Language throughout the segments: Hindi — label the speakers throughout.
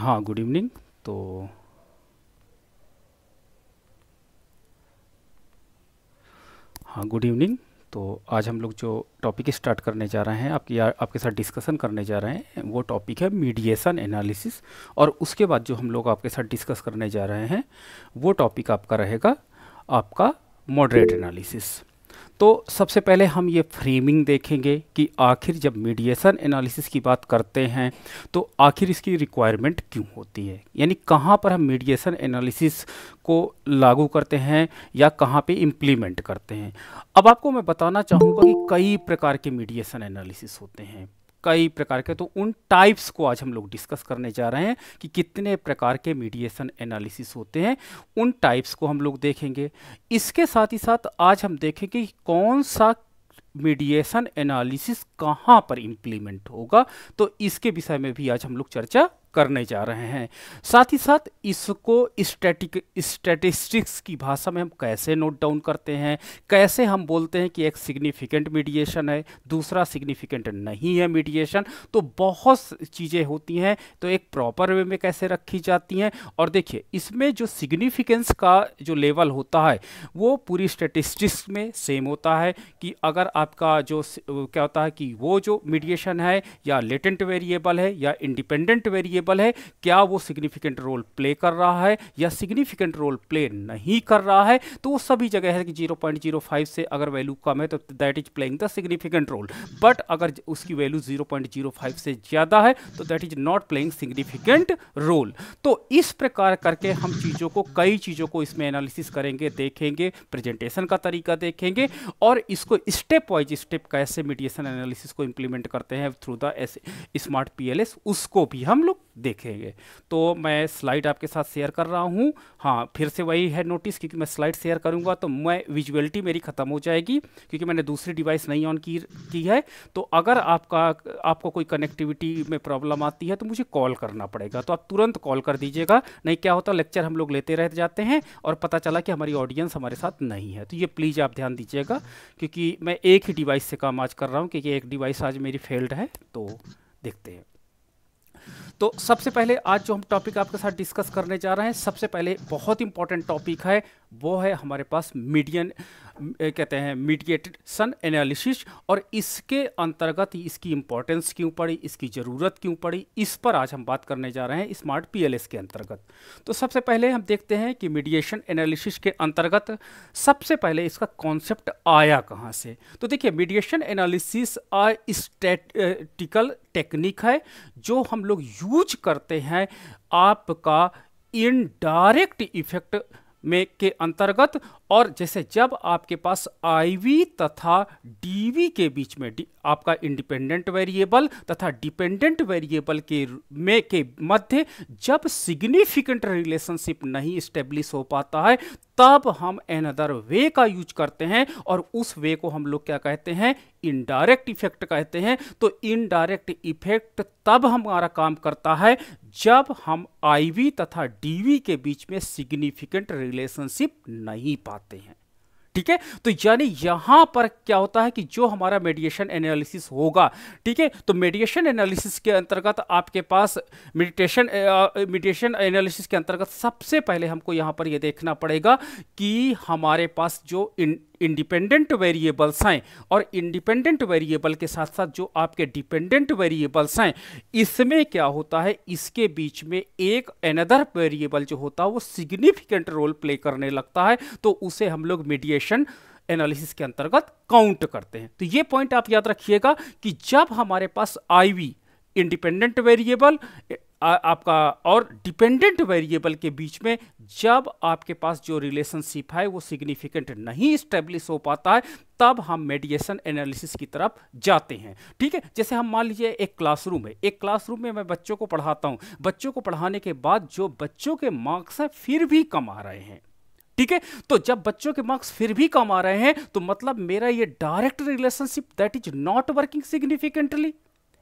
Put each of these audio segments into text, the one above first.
Speaker 1: हाँ, गुड इवनिंग। तो हाँ, गुड इवनिंग। तो आज हम लोग जो टॉपिक स्टार्ट करने जा रहे हैं, आपके साथ डिस्कशन करने जा रहे हैं, वो टॉपिक है मीडिएशन एनालिसिस। और उसके बाद जो हम लोग आपके साथ डिस्कस करने जा रहे हैं, वो टॉपिक आपका रहेगा आपका मॉडरेट एनालिसिस। तो सबसे पहले हम ये फ्रेमिंग देखेंगे कि आखिर जब मीडिएशन एनालिसिस की बात करते हैं तो आखिर इसकी रिक्वायरमेंट क्यों होती है, यानी कहाँ पर हम मीडिएशन एनालिसिस को लागू करते हैं या कहाँ पे इम्प्लीमेंट करते हैं। अब आपको मैं बताना चाहूँगा कि कई प्रकार के मीडिएशन एनालिसिस होते हैं, कई प्रकार के। तो उन टाइप्स को आज हम लोग डिस्कस करने जा रहे हैं कि कितने प्रकार के मीडिएशन एनालिसिस होते हैं, उन टाइप्स को हम लोग देखेंगे। इसके साथ ही साथ आज हम देखेंगे कि कौन सा मीडिएशन एनालिसिस कहाँ पर इम्प्लीमेंट होगा, तो इसके विषय में भी आज हम लोग चर्चा करने जा रहे हैं। साथ ही साथ इसको स्टैटिस्टिक्स की भाषा में हम कैसे नोट डाउन करते हैं, कैसे हम बोलते हैं कि एक सिग्निफिकेंट मीडिएशन है, दूसरा सिग्निफिकेंट नहीं है मीडिएशन। तो बहुत चीज़ें होती हैं, तो एक प्रॉपर वे में कैसे रखी जाती हैं। और देखिए, इसमें जो सिग्निफिकेंस का जो लेवल होता है वो पूरी स्टैटिस्टिक्स में सेम होता है कि अगर आपका जो क्या होता है कि वो जो मीडिएशन है या लेटेंट वेरिएबल है या इंडिपेंडेंट वेरिएबल है, क्या वो सिग्निफिकेंट रोल प्ले कर रहा है या सिग्निफिकेंट रोल प्ले नहीं कर रहा है। तो वो सभी जगह है कि 0.05 से अगर वैल्यू कम है तो that is playing the significant role, but अगर उसकी वैल्यू 0.05 से ज़्यादा है तो that is not playing significant role. तो इस प्रकार करके हम कई चीज़ों को इसमें एनालिसिस करेंगे, देखेंगे, प्रेजेंटेशन का तरीका देखेंगे और इसको स्टेप वाइज स्टेप कैसे मीडिएशन एनालिसिस को इंप्लीमेंट करते हैं थ्रू द स्मार्ट पीएलएस, उसको भी हम लोग देखेंगे। तो मैं स्लाइड आपके साथ शेयर कर रहा हूँ। हाँ, फिर से वही है नोटिस, क्योंकि मैं स्लाइड शेयर करूँगा तो मैं विजुअलिटी मेरी ख़त्म हो जाएगी, क्योंकि मैंने दूसरी डिवाइस नहीं ऑन की है। तो अगर आपको कोई कनेक्टिविटी में प्रॉब्लम आती है तो मुझे कॉल करना पड़ेगा, तो आप तुरंत कॉल कर दीजिएगा। नहीं क्या होता, लेक्चर हम लोग लेते रह जाते हैं और पता चला कि हमारी ऑडियंस हमारे साथ नहीं है। तो ये प्लीज़ आप ध्यान दीजिएगा, क्योंकि मैं एक ही डिवाइस से काम आज कर रहा हूँ, क्योंकि एक डिवाइस आज मेरी फेल्ड है। तो देखते हैं। तो सबसे पहले आज जो हम टॉपिक आपके साथ डिस्कस करने जा रहे हैं, सबसे पहले बहुत इंपॉर्टेंट टॉपिक है, वो है हमारे पास मीडिएशन एनालिसिस। और इसके अंतर्गत इसकी इंपॉर्टेंस क्यों पड़ी, इसकी ज़रूरत क्यों पड़ी, इस पर आज हम बात करने जा रहे हैं स्मार्ट पीएलएस के अंतर्गत। तो सबसे पहले हम देखते हैं कि मीडिएशन एनालिसिस के अंतर्गत सबसे पहले इसका कॉन्सेप्ट आया कहाँ से। तो देखिए, मीडिएशन एनालिसिस स्टैटिस्टिकल टेक्निक है जो हम लोग यूज करते हैं आपका इनडायरेक्ट इफेक्ट में के अंतर्गत। और जैसे जब आपके पास आईवी तथा डीवी के बीच में आपका इंडिपेंडेंट वेरिएबल तथा डिपेंडेंट वेरिएबल के मध्य जब सिग्निफिकेंट रिलेशनशिप नहीं इस्टेब्लिश हो पाता है, तब हम अनदर वे का यूज करते हैं और उस वे को हम लोग क्या कहते हैं, इनडायरेक्ट इफेक्ट कहते हैं। तो इनडायरेक्ट इफेक्ट तब हमारा काम करता है जब हम आईवी तथा डीवी के बीच में सिग्निफिकेंट रिलेशनशिप नहीं पाते हैं। ठीक है, तो यानी यहां पर क्या होता है कि जो हमारा मेडिएशन एनालिसिस होगा, ठीक है, तो मेडिएशन एनालिसिस के अंतर्गत आपके पास मेडिएशन एनालिसिस के अंतर्गत सबसे पहले हमको यहां पर यह देखना पड़ेगा कि हमारे पास जो इंडिपेंडेंट वेरिएबल्स हैं और इंडिपेंडेंट वेरिएबल के साथ साथ जो आपके डिपेंडेंट वेरिएबल्स हैं, इसमें क्या होता है, इसके बीच में एक अनदर वेरिएबल जो होता है वो सिग्निफिकेंट रोल प्ले करने लगता है। तो उसे हम लोग मीडिएशन एनालिसिस के अंतर्गत काउंट करते हैं। तो ये पॉइंट आप याद रखिएगा कि जब हमारे पास आईवी इंडिपेंडेंट वेरिएबल आपका और डिपेंडेंट वेरिएबल के बीच में जब आपके पास जो रिलेशनशिप है वो सिग्निफिकेंट नहीं स्टेब्लिश हो पाता है, तब हम मेडिएशन एनालिसिस की तरफ जाते हैं। ठीक है, जैसे हम मान लीजिए एक क्लासरूम है, एक क्लासरूम में मैं बच्चों को पढ़ाता हूं, बच्चों को पढ़ाने के बाद जो बच्चों के मार्क्स हैं फिर भी कम आ रहे हैं। ठीक है, तो जब बच्चों के मार्क्स फिर भी कम आ रहे हैं तो मतलब मेरा ये direct relationship that is not working significantly.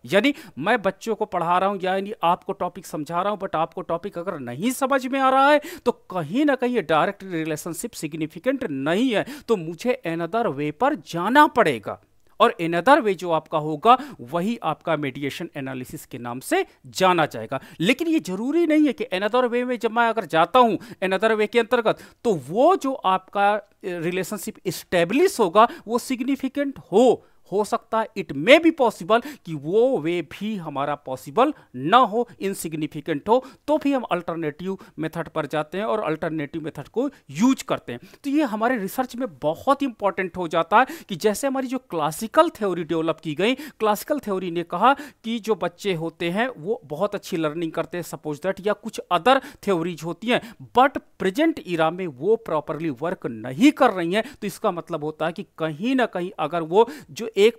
Speaker 1: यानी मैं बच्चों को पढ़ा रहा हूं, यानी आपको टॉपिक समझा रहा हूं, बट आपको टॉपिक अगर नहीं समझ में आ रहा है तो कहीं ना कहीं ये डायरेक्ट रिलेशनशिप सिग्निफिकेंट नहीं है, तो मुझे अनदर वे पर जाना पड़ेगा। और अनदर वे जो आपका होगा वही आपका मीडिएशन एनालिसिस के नाम से जाना जाएगा। लेकिन ये जरूरी नहीं है कि अनदर वे में जब मैं अगर जाता हूं अनदर वे के अंतर्गत तो वो जो आपका रिलेशनशिप इस्टेब्लिश होगा वो सिग्निफिकेंट हो सकता है, इट मे बी पॉसिबल कि वो वे भी हमारा पॉसिबल ना हो, इनसिग्निफिकेंट हो, तो भी हम अल्टरनेटिव मेथड पर जाते हैं और अल्टरनेटिव मेथड को यूज करते हैं। तो ये हमारे रिसर्च में बहुत इंपॉर्टेंट हो जाता है कि जैसे हमारी जो क्लासिकल थ्योरी डेवलप की गई, क्लासिकल थ्योरी ने कहा कि जो बच्चे होते हैं वो बहुत अच्छी लर्निंग करते हैं सपोज दैट, या कुछ अदर थ्योरीज होती हैं, बट प्रेजेंट इरा में वो प्रॉपरली वर्क नहीं कर रही हैं। तो इसका मतलब होता है कि कहीं ना कहीं अगर वो जो एक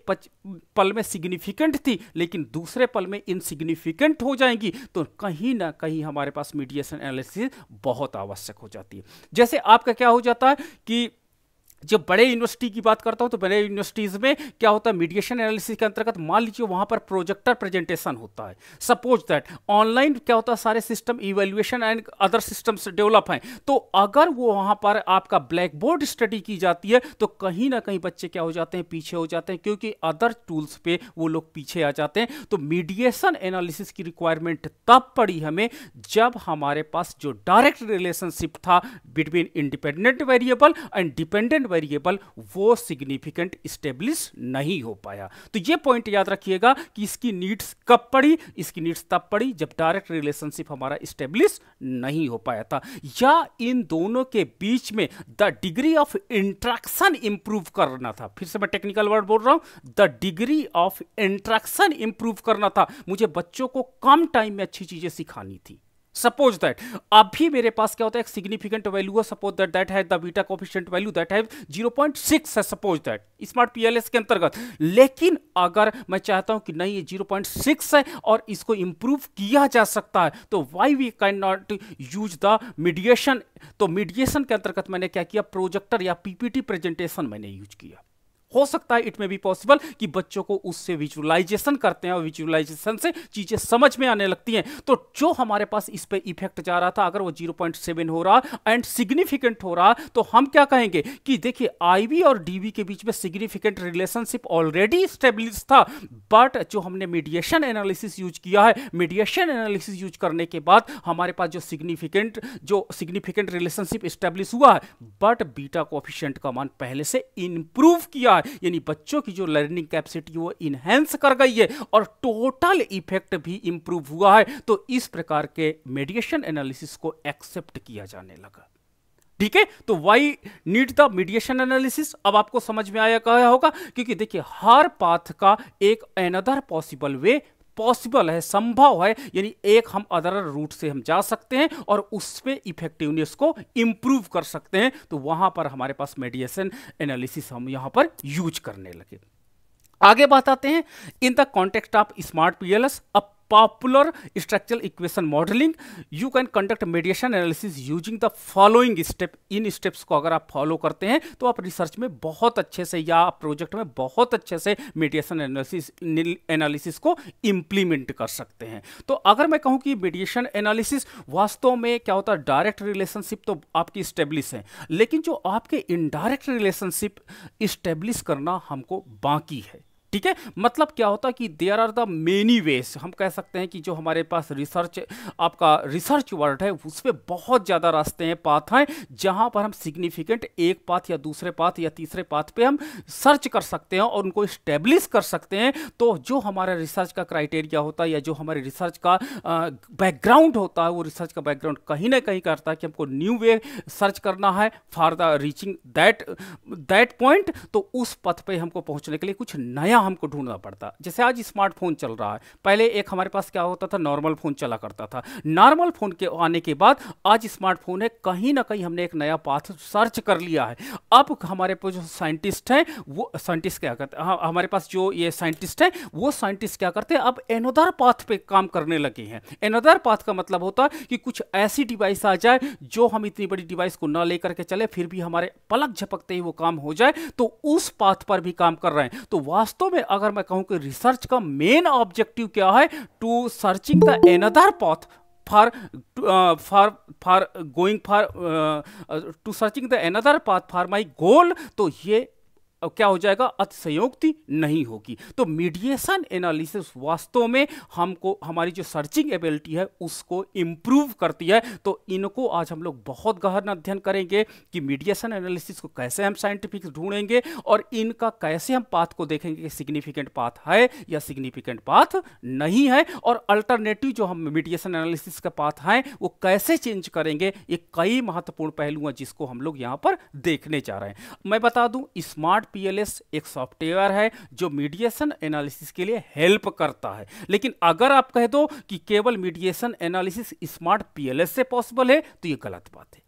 Speaker 1: पल में सिग्निफिकेंट थी लेकिन दूसरे पल में इनसिग्निफिकेंट हो जाएंगी, तो कहीं ना कहीं हमारे पास मीडिएशन एनालिसिस बहुत आवश्यक हो जाती है। जैसे आपका क्या हो जाता है कि जब बड़े यूनिवर्सिटी की बात करता हूं तो बड़े यूनिवर्सिटीज में क्या होता है, मीडिएशन एनालिसिस के अंतर्गत मान लीजिए वहां पर प्रोजेक्टर प्रेजेंटेशन होता है, सपोज दैट ऑनलाइन क्या होता है सारे system evaluation and other systems develop हैं, तो अगर वो वहां पर आपका ब्लैक बोर्ड स्टडी की जाती है तो कहीं ना कहीं बच्चे क्या हो जाते हैं, पीछे हो जाते हैं, क्योंकि अदर टूल्स पे वो लोग पीछे आ जाते हैं। तो मीडिएशन एनालिसिस की रिक्वायरमेंट तब पड़ी हमें जब हमारे पास जो डायरेक्ट रिलेशनशिप था between independent variable and dependent variable वो सिग्निफिकेंट स्टेब्लिश नहीं हो पाया। तो ये पॉइंट याद रखिएगा कि इसकी नीड्स कब पड़ी, इसकी नीड्स तब पड़ी जब डायरेक्ट रिलेशनशिप हमारा स्टेब्लिश नहीं हो पाया था, या इन दोनों के बीच में the degree of interaction improve करना था। फिर से मैं टेक्निकल वर्ड बोल रहा हूं, the degree of interaction improve करना था, मुझे बच्चों को कम टाइम में अच्छी चीजें सिखानी थी। सपोज दैट अभी मेरे पास क्या होता है, एक सिग्निफिकेंट वैल्यू है, सपोज दैट दैट है the beta coefficient value that है 0.6 है, सपोज दैट स्मार्ट पीएलएस के अंतर्गत। लेकिन अगर मैं चाहता हूं कि नहीं ये 0.6 है और इसको इंप्रूव किया जा सकता है, तो why we can not use the mediation. तो मीडिएशन के अंतर्गत मैंने क्या किया, प्रोजेक्टर या पीपीटी प्रेजेंटेशन मैंने यूज किया। हो सकता है इट में भी पॉसिबल कि बच्चों को उससे विजुअलाइजेशन करते हैं और विजुअलाइजेशन से चीजें समझ में आने लगती हैं। तो जो हमारे पास इस पे इफेक्ट जा रहा था, अगर वो 0.7 हो रहा एंड सिग्निफिकेंट हो रहा, तो हम क्या कहेंगे कि देखिए आईवी और डीवी के बीच में सिग्निफिकेंट रिलेशनशिप ऑलरेडी स्टेब्लिश था, बट जो हमने मीडिएशन एनालिसिस यूज किया है, मीडिएशन एनालिसिस यूज करने के बाद हमारे पास जो सिग्निफिकेंट रिलेशनशिप स्टेब्लिश हुआ है, बट बीटा कोएफिशिएंट का मान पहले से इंप्रूव किया, यानी बच्चों की जो लर्निंग कैपेसिटी वो इनहेंस कर गई है और टोटल इफेक्ट भी इंप्रूव हुआ है। तो इस प्रकार के मीडिएशन एनालिसिस को एक्सेप्ट किया जाने लगा। ठीक है, तो why need the mediation analysis, अब आपको समझ में आया कहा होगा, क्योंकि देखिए हर पाथ का एक अनदर पॉसिबल वे पॉसिबल है, संभव है, यानी एक हम अदर रूट से हम जा सकते हैं और उसमें इफेक्टिवनेस को इंप्रूव कर सकते हैं। तो वहां पर हमारे पास मीडिएशन एनालिसिस हम यहां पर यूज करने लगे। आगे बात आते हैं, in the context of smart PLS अब popular structural equation modeling you can conduct mediation analysis using the following step. इन स्टेप्स को अगर आप फॉलो करते हैं तो आप रिसर्च में बहुत अच्छे से या प्रोजेक्ट में बहुत अच्छे से मीडिएशन एनालिसिस को इंप्लीमेंट कर सकते हैं। तो अगर मैं कहूं कि मीडिएशन एनालिसिस वास्तव में क्या होता है, डायरेक्ट रिलेशनशिप तो आपकी स्टेब्लिश है, लेकिन जो आपके इनडायरेक्ट रिलेशनशिप स्टेब्लिश करना हमको बाकी है। ठीक है, मतलब क्या होता है कि there are the many ways, हम कह सकते हैं कि जो हमारे पास रिसर्च आपका रिसर्च वर्ड है उसमें बहुत ज़्यादा रास्ते हैं, पाथ हैं, जहां पर हम सिग्निफिकेंट एक पाथ या दूसरे पाथ या तीसरे पाथ पे हम सर्च कर सकते हैं और उनको इस्टेब्लिश कर सकते हैं। तो जो हमारा रिसर्च का क्राइटेरिया होता है या जो हमारे रिसर्च का बैकग्राउंड होता है, वो रिसर्च का बैकग्राउंड कहीं ना कहीं करता है कि हमको न्यू वे सर्च करना है for the reaching that point. तो उस पथ पे हमको पहुंचने के लिए कुछ नया हमको ढूंढना पड़ता। जैसे आज स्मार्टफोन चल रहा है, पहले एक हमारे पास क्या होता था, नॉर्मल फोन चला करता था। नॉर्मल फोन के आने के बाद आज स्मार्टफोन है, कहीं ना कहीं हमने एक नया पाथ सर्च कर लिया है। अब हमारे पास जो साइंटिस्ट हैं वो साइंटिस्ट क्या करते हैं, हमारे पास जो ये साइंटिस्ट हैं वो साइंटिस्ट क्या करते हैं, अब एनोदर पाथ पे काम करने लगे हैं। एनोदर पाथ का मतलब होता है कि कुछ ऐसी डिवाइस आ जाए जो हम इतनी बड़ी डिवाइस को ना लेकर के चले, फिर भी हमारे पलक झपकते ही वो काम हो जाए, तो उस पाथ पर भी काम कर रहे हैं। तो वास्तव में अगर मैं कहूं कि रिसर्च का मेन ऑब्जेक्टिव क्या है, to searching the another path to searching the another path for my goal. तो ये क्या हो जाएगा, अतिशयोक्ति नहीं होगी। तो मीडिएशन एनालिसिस वास्तव में हमको हमारी जो सर्चिंग एबिलिटी है उसको इम्प्रूव करती है। तो इनको आज हम लोग बहुत गहन अध्ययन करेंगे कि मीडिएशन एनालिसिस को कैसे हम साइंटिफिक ढूंढेंगे और इनका कैसे हम पाथ को देखेंगे कि सिग्निफिकेंट पाथ है या सिग्निफिकेंट पाथ नहीं है, और अल्टरनेटिव जो हम मीडिएशन एनालिसिस का पाथ हैं वो कैसे चेंज करेंगे। ये कई महत्वपूर्ण पहलू हैं जिसको हम लोग यहाँ पर देखने जा रहे हैं। मैं बता दूं, स्मार्ट पीएलएस एक सॉफ्टवेयर है जो मीडिएशन एनालिसिस के लिए हेल्प करता है। लेकिन अगर आप कह दो कि केवल मीडिएशन एनालिसिस स्मार्ट पीएलएस से पॉसिबल है तो ये गलत बात है।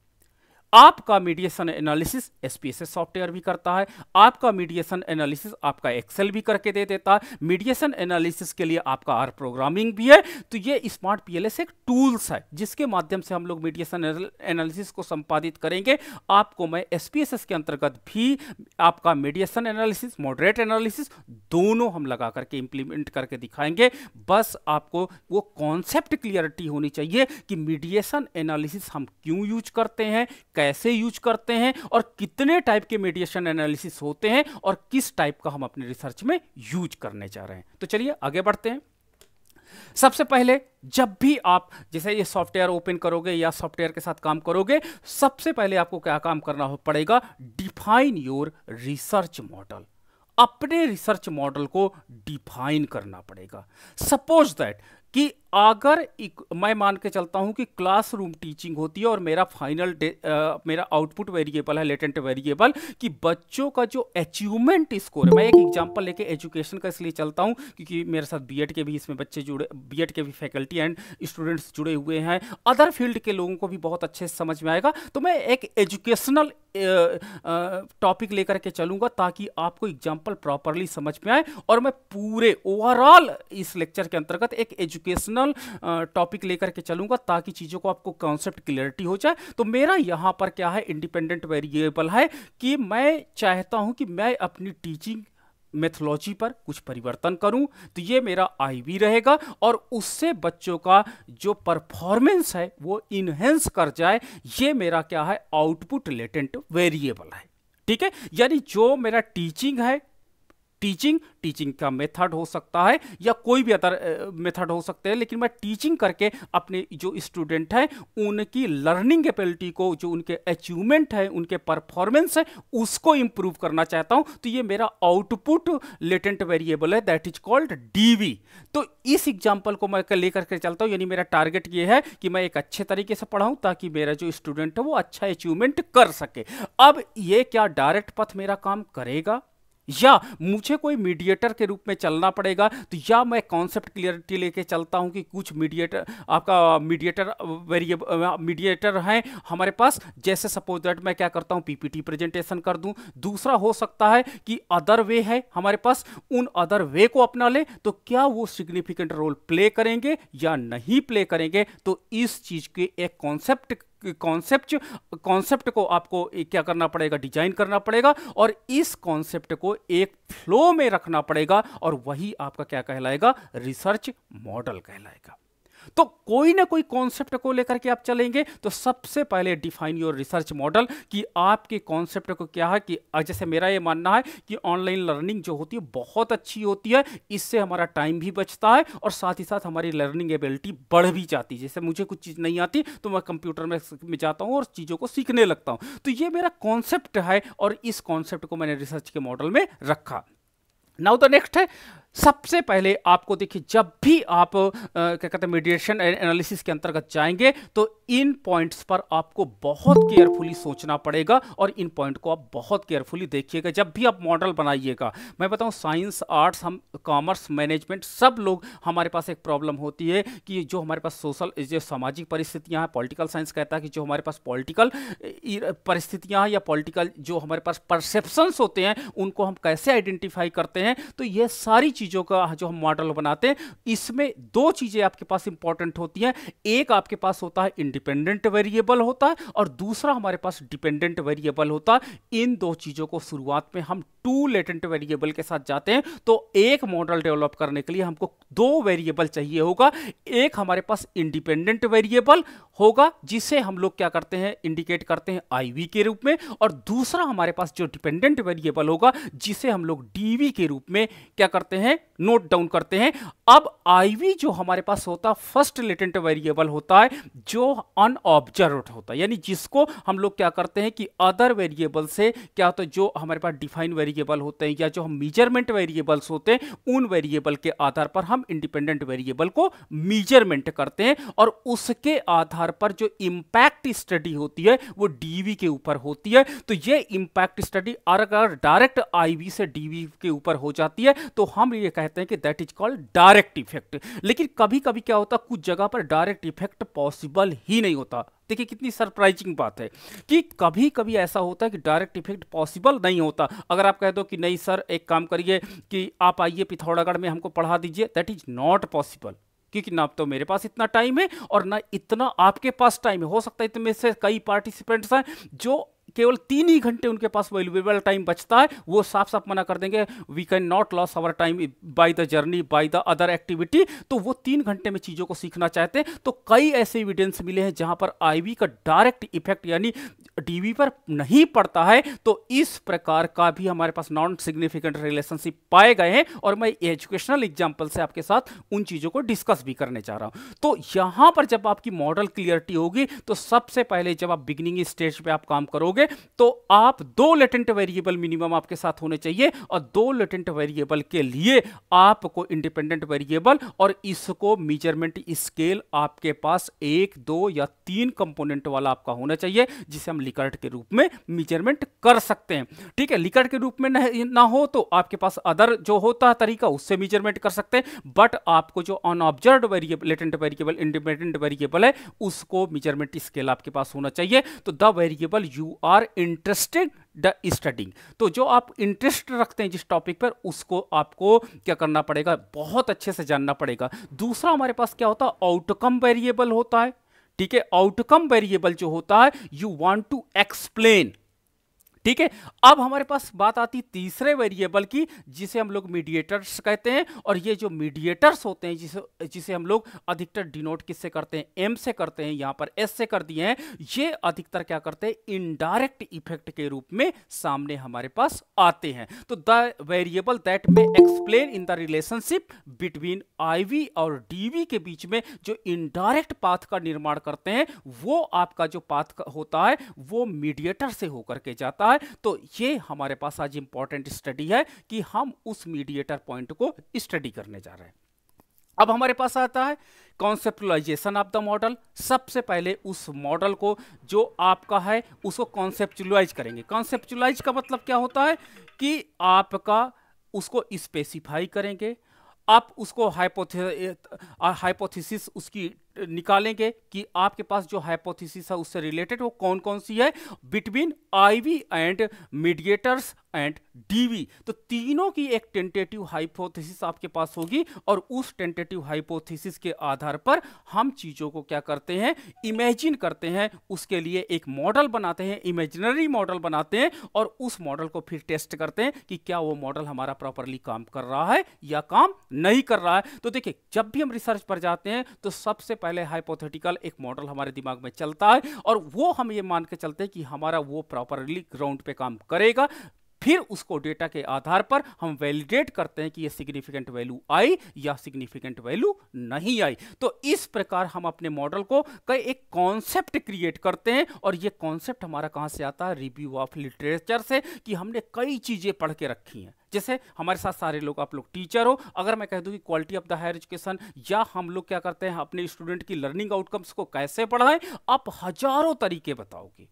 Speaker 1: आपका मीडिएशन एनालिसिस एसपीएसएस सॉफ्टवेयर भी करता है, आपका मीडिएशन एनालिसिस आपका एक्सेल भी करके दे देता है, मीडिएशन एनालिसिस के लिए आपका आर प्रोग्रामिंग भी है। तो ये स्मार्ट पीएलएस एक टूल्स है जिसके माध्यम से हम लोग मीडिएशन एनालिसिस को संपादित करेंगे। आपको मैं एसपीएसएस के अंतर्गत भी आपका मीडिएशन एनालिसिस, मॉडरेट एनालिसिस दोनों हम लगा करके इंप्लीमेंट करके दिखाएंगे। बस आपको वो कॉन्सेप्ट क्लियरिटी होनी चाहिए कि मीडिएशन एनालिसिस हम क्यों यूज करते हैं, कैसे यूज करते हैं, और कितने टाइप के मीडिएशन एनालिसिस होते हैं और किस टाइप का हम अपने रिसर्च में यूज करने जा रहे हैं। तो चलिए आगे बढ़ते हैं। सबसे पहले जब भी आप जैसे ये सॉफ्टवेयर ओपन करोगे या सॉफ्टवेयर के साथ काम करोगे, सबसे पहले आपको क्या काम करना पड़ेगा, डिफाइन योर रिसर्च मॉडल। अपने रिसर्च मॉडल को डिफाइन करना पड़ेगा। सपोज दैट कि अगर मैं मान के चलता हूं कि क्लासरूम टीचिंग होती है और मेरा फाइनल मेरा आउटपुट वेरिएबल है, लेटेंट वेरिएबल, कि बच्चों का जो अचीवमेंट स्कोर है। मैं एक एग्जांपल लेके एजुकेशन का इसलिए चलता हूं क्योंकि मेरे साथ बीएड के भी इसमें बच्चे जुड़े, बीएड के भी फैकल्टी एंड स्टूडेंट्स जुड़े हुए हैं, अदर फील्ड के लोगों को भी बहुत अच्छे से समझ में आएगा। तो मैं एक एजुकेशनल टॉपिक लेकर के चलूंगा ताकि आपको एग्जाम्पल प्रॉपरली समझ में आए, और मैं पूरे ओवरऑल इस लेक्चर के अंतर्गत एक एजुकेशनल टॉपिक लेकर के चलूंगा ताकि चीजों को आपको कॉन्सेप्ट क्लियरिटी हो जाए। तो मेरा यहां पर क्या है, इंडिपेंडेंट वेरिएबल है कि मैं चाहता हूं कि मैं अपनी टीचिंग मेथोलॉजी पर कुछ परिवर्तन करूं। तो ये मेरा आईवी रहेगा और उससे बच्चों का जो परफॉर्मेंस है वो इनहेंस कर जाए। ये मेरा क्या है, आउटपुट लेटेंट वेरिएबल है। ठीक है, यानी जो मेरा टीचिंग है, टीचिंग का मेथड हो सकता है या कोई भी अदर मेथड हो सकते हैं, लेकिन मैं टीचिंग करके अपने जो स्टूडेंट हैं उनकी लर्निंग एबिलिटी को, जो उनके अचीवमेंट है, उनके परफॉर्मेंस है, उसको इंप्रूव करना चाहता हूं। तो ये मेरा आउटपुट लेटेंट वेरिएबल है, दैट इज कॉल्ड डीवी। तो इस एग्जांपल को मैं लेकर के चलता हूं, यानी मेरा टारगेट ये है कि मैं एक अच्छे तरीके से पढ़ाऊं ताकि मेरा जो स्टूडेंट है वो अच्छा अचीवमेंट कर सके। अब ये क्या डायरेक्ट पथ मेरा काम करेगा या मुझे कोई मीडिएटर के रूप में चलना पड़ेगा? तो या मैं कॉन्सेप्ट क्लियरिटी लेके चलता हूं कि कुछ मीडिएटर, आपका मीडिएटर हैं हमारे पास, जैसे सपोज दैट मैं क्या करता हूं, पीपीटी प्रेजेंटेशन कर दूं। दूसरा हो सकता है कि अदर वे है हमारे पास, उन अदर वे को अपना ले, तो क्या वो सिग्निफिकेंट रोल प्ले करेंगे या नहीं प्ले करेंगे? तो इस चीज के एक कॉन्सेप्ट को आपको क्या करना पड़ेगा, डिजाइन करना पड़ेगा, और इस कॉन्सेप्ट को एक फ्लो में रखना पड़ेगा, और वही आपका क्या कहलाएगा, रिसर्च मॉडल कहलाएगा। तो कोई ना कोई कॉन्सेप्ट को लेकर के आप चलेंगे। तो सबसे पहले डिफाइन योर रिसर्च मॉडल कि आपके कॉन्सेप्ट को क्या है, कि जैसे मेरा ये मानना है कि ऑनलाइन लर्निंग जो होती है बहुत अच्छी होती है, इससे हमारा टाइम भी बचता है और साथ ही साथ हमारी लर्निंग एबिलिटी बढ़ भी जाती है। जैसे मुझे कुछ चीज़ नहीं आती तो मैं कंप्यूटर में जाता हूँ और चीज़ों को सीखने लगता हूँ। तो ये मेरा कॉन्सेप्ट है और इस कॉन्सेप्ट को मैंने रिसर्च के मॉडल में रखा। नाउ द नेक्स्ट है, सबसे पहले आपको देखिए, जब भी आप क्या कहते हैं मीडिएशन एनालिसिस के अंतर्गत जाएंगे तो इन पॉइंट्स पर आपको बहुत केयरफुली सोचना पड़ेगा और इन पॉइंट को आप बहुत केयरफुली देखिएगा जब भी आप मॉडल बनाइएगा। मैं बताऊं, साइंस, आर्ट्स, हम कॉमर्स, मैनेजमेंट, सब लोग, हमारे पास एक प्रॉब्लम होती है कि जो हमारे पास सोशल, जो सामाजिक परिस्थितियां हैं, पॉलिटिकल साइंस कहता है कि जो हमारे पास पॉलिटिकल परिस्थितियां हैं या पॉलिटिकल जो हमारे पास परसेप्शंस होते हैं उनको हम कैसे आइडेंटिफाई करते हैं। तो ये सारी चीज़ों का जो हम मॉडल बनाते हैं, इसमें दो चीज़ें आपके पास इंपॉर्टेंट होती हैं। एक आपके पास होता है इंडिपेंडेंट वेरिएबल होता है और दूसरा हमारे पास डिपेंडेंट वेरिएबल होता है। इन दो चीज़ों को शुरुआत में हम टू लेटेंट वेरिएबल के साथ जाते हैं तो एक मॉडल डेवलप करने के लिए हमको दो वेरिएबल चाहिए होगा। एक हमारे पास इंडिपेंडेंट वेरिएबल होगा जिसे हम लोग क्या करते हैं, इंडिकेट करते हैं IV के रूप में, और दूसरा हमारे पास जो डिपेंडेंट वेरिएबल होगा जिसे हम लोग DV के रूप में क्या करते हैं, नोट डाउन करते हैं। अब IV जो हमारे पास होता है फर्स्ट लेटेंट वेरिएबल होता है जो अनऑब्जर्व्ड होता है, यानी जिसको हम लोग क्या करते हैं कि अदर वेरिएबल से क्या होता है, जो हमारे पास डिफाइन वेरिएबल होते हैं या जो हम मेजरमेंट वेरिएबल्स होते हैं उन वेरिएबल के आधार पर हम इंडिपेंडेंट वेरिएबल को मेजरमेंट करते हैं, और उसके आधार पर जो इंपैक्ट स्टडी होती है वो DV के ऊपर होती है। तो ये इंपैक्ट स्टडी अगर डायरेक्ट IV से DV के ऊपर हो जाती है तो हम ये कहते हैं कि that is called direct effect. लेकिन कभी कभी क्या होता है, कुछ जगह पर डायरेक्ट इफेक्ट पॉसिबल ही नहीं होता। देखिए कितनी सरप्राइजिंग बात है कि कभी कभी ऐसा होता है कि डायरेक्ट इफेक्ट पॉसिबल नहीं होता। अगर आप कह दो कि नहीं सर एक काम करिए कि आप आइए पिथौरागढ़ में हमको पढ़ा दीजिए, दैट इज नॉट पॉसिबल, क्योंकि ना तो मेरे पास इतना टाइम है और ना इतना आपके पास टाइम है। हो सकता है इतने से कई पार्टिसिपेंट्स हैं जो केवल 3 ही घंटे उनके पास वैल्यूएबल टाइम बचता है, वो साफ साफ मना कर देंगे we can not loss our time by the journey by the other activity. तो वो 3 घंटे में चीज़ों को सीखना चाहते हैं। तो कई ऐसे एविडेंस मिले हैं जहां पर IV का डायरेक्ट इफेक्ट यानी DV पर नहीं पड़ता है। तो इस प्रकार का भी हमारे पास नॉन सिग्निफिकेंट रिलेशनशिप पाए गए हैं, और मैं एजुकेशनल एग्जाम्पल से आपके साथ उन चीज़ों को डिस्कस भी करने जा रहा हूं। तो यहां पर जब आपकी मॉडल क्लियरिटी होगी तो सबसे पहले जब आप बिगिनिंग स्टेज पे आप काम करोगे तो आप 2 लेटेंट वेरिएबल मिनिमम आपके साथ होने चाहिए, और 2 लेटेंट वेरिएबल के लिए आपको इंडिपेंडेंट वेरिएबल और इसको मेजरमेंट स्केल आपके पास 1, 2 या 3 कंपोनेंट वाला आपका होना चाहिए जिसे हम लिकर्ट के रूप में मेजरमेंट कर सकते हैं। ठीक है, लिकर्ट के रूप में ना हो तो आपके पास अदर जो होता है तरीका उससे मेजरमेंट कर सकते हैं, बट आपको जो unobserved variable latent variable independent variable है उसको मेजरमेंट स्केल आपके पास होना चाहिए। तो the variable you are interested the studying, तो जो आप इंटरेस्ट रखते हैं जिस टॉपिक पर उसको आपको क्या करना पड़ेगा, बहुत अच्छे से जानना पड़ेगा। दूसरा हमारे पास क्या होता है, आउटकम वेरिएबल होता है। ठीक है, आउटकम वेरिएबल जो होता है यू वांट टू एक्सप्लेन। ठीक है, अब हमारे पास बात आती तीसरे वेरिएबल की जिसे हम लोग मीडिएटर्स कहते हैं, और ये जो मीडिएटर्स होते हैं जिसे हम लोग अधिकतर डिनोट किससे करते हैं, M से करते हैं, यहां पर S से कर दिए हैं। ये अधिकतर क्या करते हैं, इनडायरेक्ट इफेक्ट के रूप में सामने हमारे पास आते हैं। तो द वेरिएबल दैट में explain in the relationship between IV और DV के बीच में जो इनडायरेक्ट पाथ का निर्माण करते हैं वो आपका जो पाथ होता है वो मीडिएटर से होकर के जाता है। तो ये हमारे पास आज इंपॉर्टेंट स्टडी है कि हम उस मीडिएटर पॉइंट को स्टडी करने जा रहे हैं। अब हमारे पास आता है कॉन्सेप्चुअलाइजेशन ऑफ द मॉडल। सबसे पहले उस मॉडल को जो आपका है उसको कॉन्सेप्चुअलाइज करेंगे। कॉन्सेप्चुअलाइज का मतलब क्या होता है कि आपका उसको स्पेसिफाई करेंगे, आप उसको हाइपोथेसिस उसकी निकालेंगे कि आपके पास जो हाइपोथेसिस है उससे रिलेटेड वो कौन कौन सी है between IV and mediators and DV। तो तीनों की एक टेंटेटिव हाइपोथेसिस आपके पास होगी, और उस टेंटेटिव हाइपोथेसिस के आधार पर हम चीज़ों को क्या करते हैं, इमेजिन करते हैं, उसके लिए एक मॉडल बनाते हैं, इमेजिनरी मॉडल बनाते हैं, और उस मॉडल को फिर टेस्ट करते हैं कि क्या वो मॉडल हमारा प्रॉपरली काम कर रहा है या काम नहीं कर रहा है। तो देखिए जब भी हम रिसर्च पर जाते हैं तो सबसे पहले हाइपोथेटिकल एक मॉडल हमारे दिमाग में चलता है, और वो हम ये मान के चलते हैं कि हमारा वो प्रॉपरली ग्राउंड पे काम करेगा। फिर उसको डेटा के आधार पर हम वैलिडेट करते हैं कि ये सिग्निफिकेंट वैल्यू आई या सिग्निफिकेंट वैल्यू नहीं आई। तो इस प्रकार हम अपने मॉडल को कई एक कॉन्सेप्ट क्रिएट करते हैं, और ये कॉन्सेप्ट हमारा कहाँ से आता है, रिव्यू ऑफ लिटरेचर से, कि हमने कई चीज़ें पढ़ के रखी हैं। जैसे हमारे साथ सारे लोग, आप लोग टीचर हो, अगर मैं कह दूं कि quality of the higher education या हम लोग क्या करते हैं अपने स्टूडेंट की लर्निंग आउटकम्स को कैसे पढ़ाएं, आप हजारों तरीके बताओगे,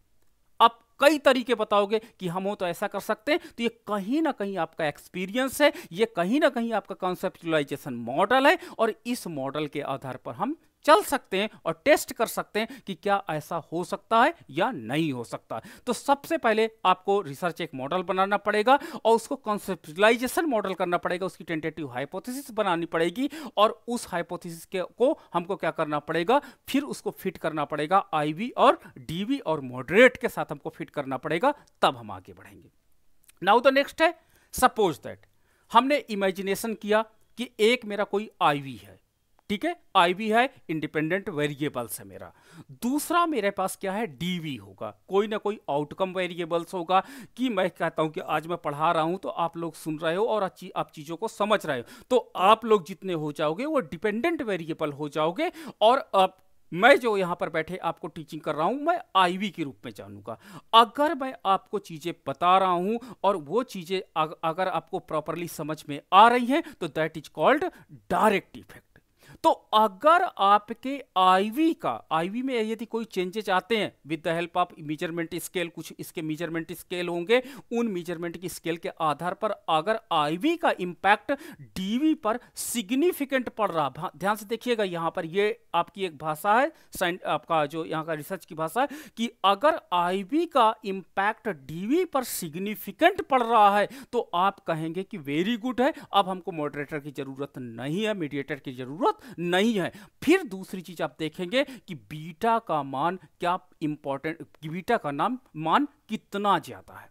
Speaker 1: आप कई तरीके बताओगे कि हम हो तो ऐसा कर सकते हैं। तो ये कहीं ना कहीं आपका एक्सपीरियंस है, ये कहीं ना कहीं आपका कॉन्सेप्चुअलाइजेशन मॉडल है, और इस मॉडल के आधार पर हम चल सकते हैं और टेस्ट कर सकते हैं कि क्या ऐसा हो सकता है या नहीं हो सकता। तो सबसे पहले आपको रिसर्च एक मॉडल बनाना पड़ेगा और उसको कॉन्सेप्चुअलाइजेशन मॉडल करना पड़ेगा, उसकी टेंटेटिव हाइपोथेसिस बनानी पड़ेगी, और उस हाइपोथेसिस को हमको क्या करना पड़ेगा, फिर उसको फिट करना पड़ेगा IV और DV और मॉडरेट के साथ हमको फिट करना पड़ेगा, तब हम आगे बढ़ेंगे। नाउ द नेक्स्ट है सपोज दैट हमने इमेजिनेशन किया कि एक मेरा कोई आईवी है, ठीक है, आईवी है, इंडिपेंडेंट वेरिएबल्स है मेरा। दूसरा मेरे पास क्या है, डीवी होगा, कोई ना कोई आउटकम वेरिएबल्स होगा कि मैं कहता हूं कि आज मैं पढ़ा रहा हूं तो आप लोग सुन रहे हो और आप चीजों को समझ रहे हो, तो आप लोग जितने हो जाओगे वो डिपेंडेंट वेरिएबल हो जाओगे, और मैं जो यहां पर बैठे आपको टीचिंग कर रहा हूं मैं आईवी के रूप में जानूंगा। अगर मैं आपको चीजें बता रहा हूं और वो चीजें अगर आपको प्रॉपरली समझ में आ रही हैं तो that is called direct effect. तो अगर आपके आईवी में यदि कोई चेंजेस आते हैं with the help of measurement scale, कुछ इसके मेजरमेंट स्केल होंगे, उन मेजरमेंट की स्केल के आधार पर अगर आईवी का इंपैक्ट डीवी पर सिग्निफिकेंट पड़ रहा, ध्यान से देखिएगा यहां पर ये आपकी एक भाषा है, आपका जो यहां का रिसर्च की भाषा है कि अगर आईवी का इंपैक्ट डीवी पर सिग्निफिकेंट पड़ रहा है तो आप कहेंगे कि वेरी गुड है, अब हमको मॉडरेटर की जरूरत नहीं है, मीडिएटर की जरूरत नहीं है। फिर दूसरी चीज आप देखेंगे कि बीटा का मान क्या इंपॉर्टेंट, बीटा का मान कितना ज्यादा है,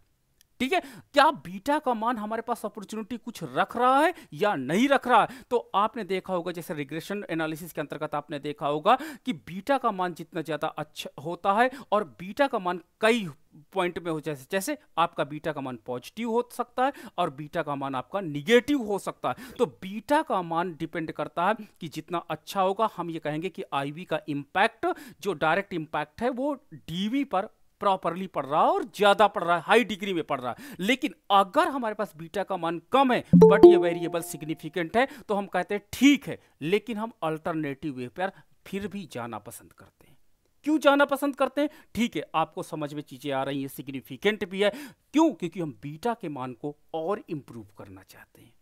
Speaker 1: ठीक है, क्या बीटा का मान हमारे पास अपॉर्चुनिटी कुछ रख रहा है या नहीं रख रहा है। तो आपने देखा होगा जैसे रिग्रेशन एनालिसिस के अंतर्गत आपने देखा होगा कि बीटा का मान जितना ज्यादा अच्छा होता है और बीटा का मान कई पॉइंट में हो, जैसे आपका बीटा का मान पॉजिटिव हो सकता है और बीटा का मान आपका निगेटिव हो सकता है। तो बीटा का मान डिपेंड करता है कि जितना अच्छा होगा, हम ये कहेंगे कि आईवी का इंपैक्ट जो डायरेक्ट इंपैक्ट है वो डीवी पर प्रॉपरली पड़ रहा है और ज्यादा पड़ रहा है, हाई डिग्री में पड़ रहा है। लेकिन अगर हमारे पास बीटा का मान कम है बट ये वेरिएबल सिग्निफिकेंट है तो हम कहते हैं ठीक है, लेकिन हम अल्टरनेटिव वे पर फिर भी जाना पसंद करते हैं। क्यों जाना पसंद करते हैं? ठीक है, आपको समझ में चीजें आ रही हैं, सिग्निफिकेंट भी है। क्यों? क्योंकि हम बीटा के मान को और इंप्रूव करना चाहते हैं।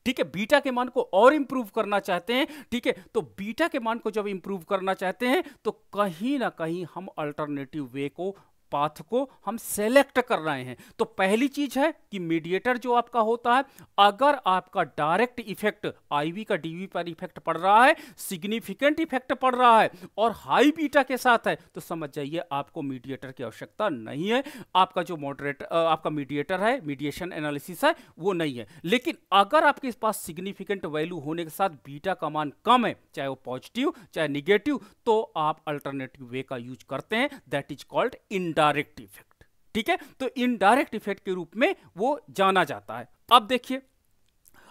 Speaker 1: ठीक है, बीटा के मान को और इंप्रूव करना चाहते हैं। ठीक है, तो बीटा के मान को जब इंप्रूव करना चाहते हैं तो कहीं ना कहीं हम अल्टरनेटिव वे को, पाथ को हम सेलेक्ट कर रहे हैं। तो पहली चीज है कि मीडिएटर जो आपका होता है, अगर आपका डायरेक्ट इफेक्ट आईवी का डीवी पर इफेक्ट पड़ रहा है, सिग्निफिकेंट इफेक्ट पड़ रहा है और हाई बीटा के साथ है, तो समझ जाइए आपको मीडिएटर की आवश्यकता नहीं है। आपका जो मॉडरेटर, आपका मीडिएटर है, मीडिएशन एनालिसिस है, वो नहीं है। लेकिन अगर आपके पास सिग्निफिकेंट वैल्यू होने के साथ बीटा का मान कम है, चाहे वो पॉजिटिव चाहे निगेटिव, तो आप अल्टरनेटिव वे का यूज करते हैं, that is called indirect effect. ठीक है, तो इनडायरेक्ट इफेक्ट के रूप में वो जाना जाता है। अब देखिए,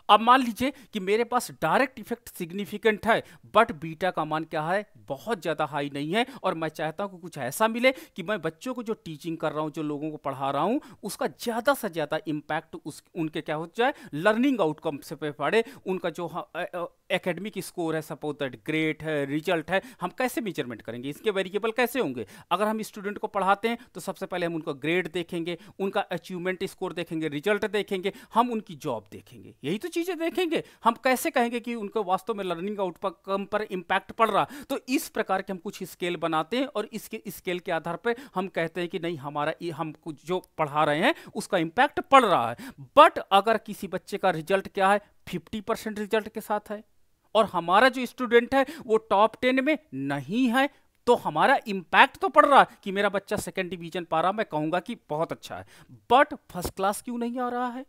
Speaker 1: अब मान लीजिए कि मेरे पास डायरेक्ट इफेक्ट सिग्निफिकेंट है बट बीटा का मान क्या है, बहुत ज़्यादा हाई नहीं है, और मैं चाहता हूं कि कुछ ऐसा मिले कि मैं बच्चों को जो टीचिंग कर रहा हूं, जो लोगों को पढ़ा रहा हूं, उसका ज़्यादा से ज़्यादा इम्पैक्ट उनके क्या हो जाए, लर्निंग आउटकम से पे पड़े। उनका जो एकेडमिक स्कोर है, सपोज दैट ग्रेड है, रिजल्ट है, हम कैसे मेजरमेंट करेंगे, इसके वेरिएबल कैसे होंगे। अगर हम स्टूडेंट को पढ़ाते हैं तो सबसे पहले हम उनका ग्रेड देखेंगे, उनका अचीवमेंट स्कोर देखेंगे, रिजल्ट देखेंगे, हम उनकी जॉब देखेंगे, यही तो चीजें देखेंगे। हम कैसे कहेंगे कि उनको वास्तव में लर्निंग आउटकम पर इंपैक्ट पड़ रहा। तो इस प्रकार के हम कुछ स्केल बनाते हैं और इसके स्केल के आधार पर हम कहते हैं कि नहीं, हमारा हम कुछ जो पढ़ा रहे हैं उसका इंपैक्ट पड़ रहा है। बट अगर किसी बच्चे का रिजल्ट क्या है, 50% रिजल्ट के साथ है और हमारा जो स्टूडेंट है वो टॉप 10 में नहीं है, तो हमारा इंपैक्ट तो पड़ रहा है कि मेरा बच्चा सेकंड डिवीजन पा रहा, मैं कहूंगा कि बहुत अच्छा है, बट फर्स्ट क्लास क्यों नहीं आ रहा है,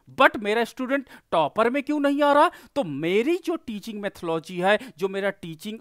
Speaker 1: बट मेरा स्टूडेंट टॉपर में क्यों नहीं आ रहा। तो मेरी जो टीचिंग मेथोलॉजी है, जो मेरा टीचिंग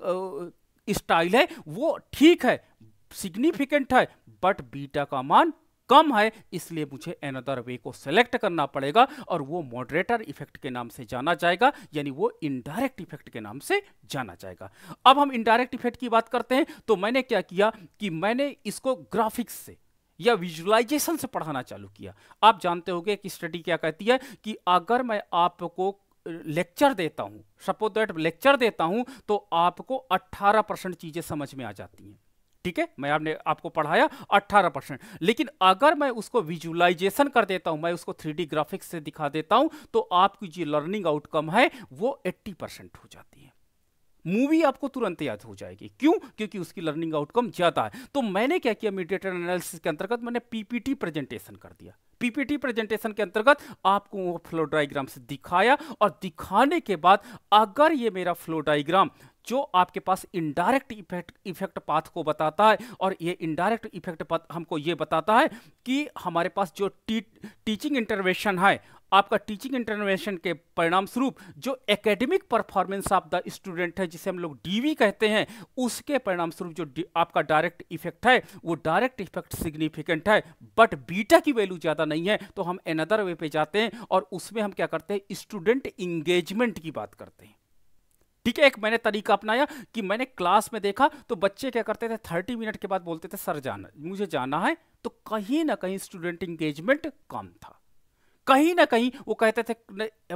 Speaker 1: स्टाइल है, वो ठीक है, सिग्निफिकेंट है, बट बीटा का मान कम है, इसलिए मुझे अनदर वे को सेलेक्ट करना पड़ेगा और वो मॉडरेटर इफेक्ट के नाम से जाना जाएगा, यानी वो इनडायरेक्ट इफेक्ट के नाम से जाना जाएगा। अब हम इनडायरेक्ट इफेक्ट की बात करते हैं, तो मैंने क्या किया कि मैंने इसको ग्राफिक्स से या विजुअलाइजेशन से पढ़ाना चालू किया। आप जानते होंगे कि स्टडी क्या कहती है कि अगर मैं आपको लेक्चर देता हूं, सपोज दैट लेक्चर देता हूं, तो आपको 18% चीजें समझ में आ जाती हैं। ठीक है, मैं आपको पढ़ाया 18%, लेकिन अगर मैं उसको विजुअलाइजेशन कर देता हूं, मैं उसको 3D ग्राफिक्स से दिखा देता हूं, तो आपकी जो लर्निंग आउटकम है वो 80% हो जाती है। मूवी आपको तुरंत याद हो जाएगी। क्यों? क्योंकि उसकी लर्निंग आउटकम ज्यादा है। तो मैंने क्या किया, मीडिएटर एनालिसिस के अंतर्गत मैंने पीपीटी प्रेजेंटेशन कर दिया। पीपीटी प्रेजेंटेशन के अंतर्गत आपको वो फ्लो डायग्राम से दिखाया और दिखाने के बाद अगर ये मेरा फ्लो डायग्राम जो आपके पास इनडायरेक्ट इफेक्ट पाथ को बताता है, और ये इनडायरेक्ट इफेक्ट पाथ हमको ये बताता है कि हमारे पास जो टीचिंग इंटरवेंशन है, आपका टीचिंग इंटरवेंशन के परिणाम स्वरूप जो academic performance of the student है, जिसे हम लोग डीवी कहते हैं, उसके परिणाम स्वरूप जो आपका डायरेक्ट इफेक्ट है वो डायरेक्ट इफेक्ट सिग्निफिकेंट है, बट बीटा की वैल्यू ज़्यादा नहीं है। तो हम अनदर वे पे जाते हैं और उसमें हम क्या करते हैं, स्टूडेंट इंगेजमेंट की बात करते हैं। ठीक है, एक मैंने तरीका अपनाया कि मैंने क्लास में देखा तो बच्चे क्या करते थे, 30 मिनट के बाद बोलते थे सर मुझे जाना है, तो कहीं ना कहीं स्टूडेंट इंगेजमेंट कम था। कहीं ना कहीं वो कहते थे,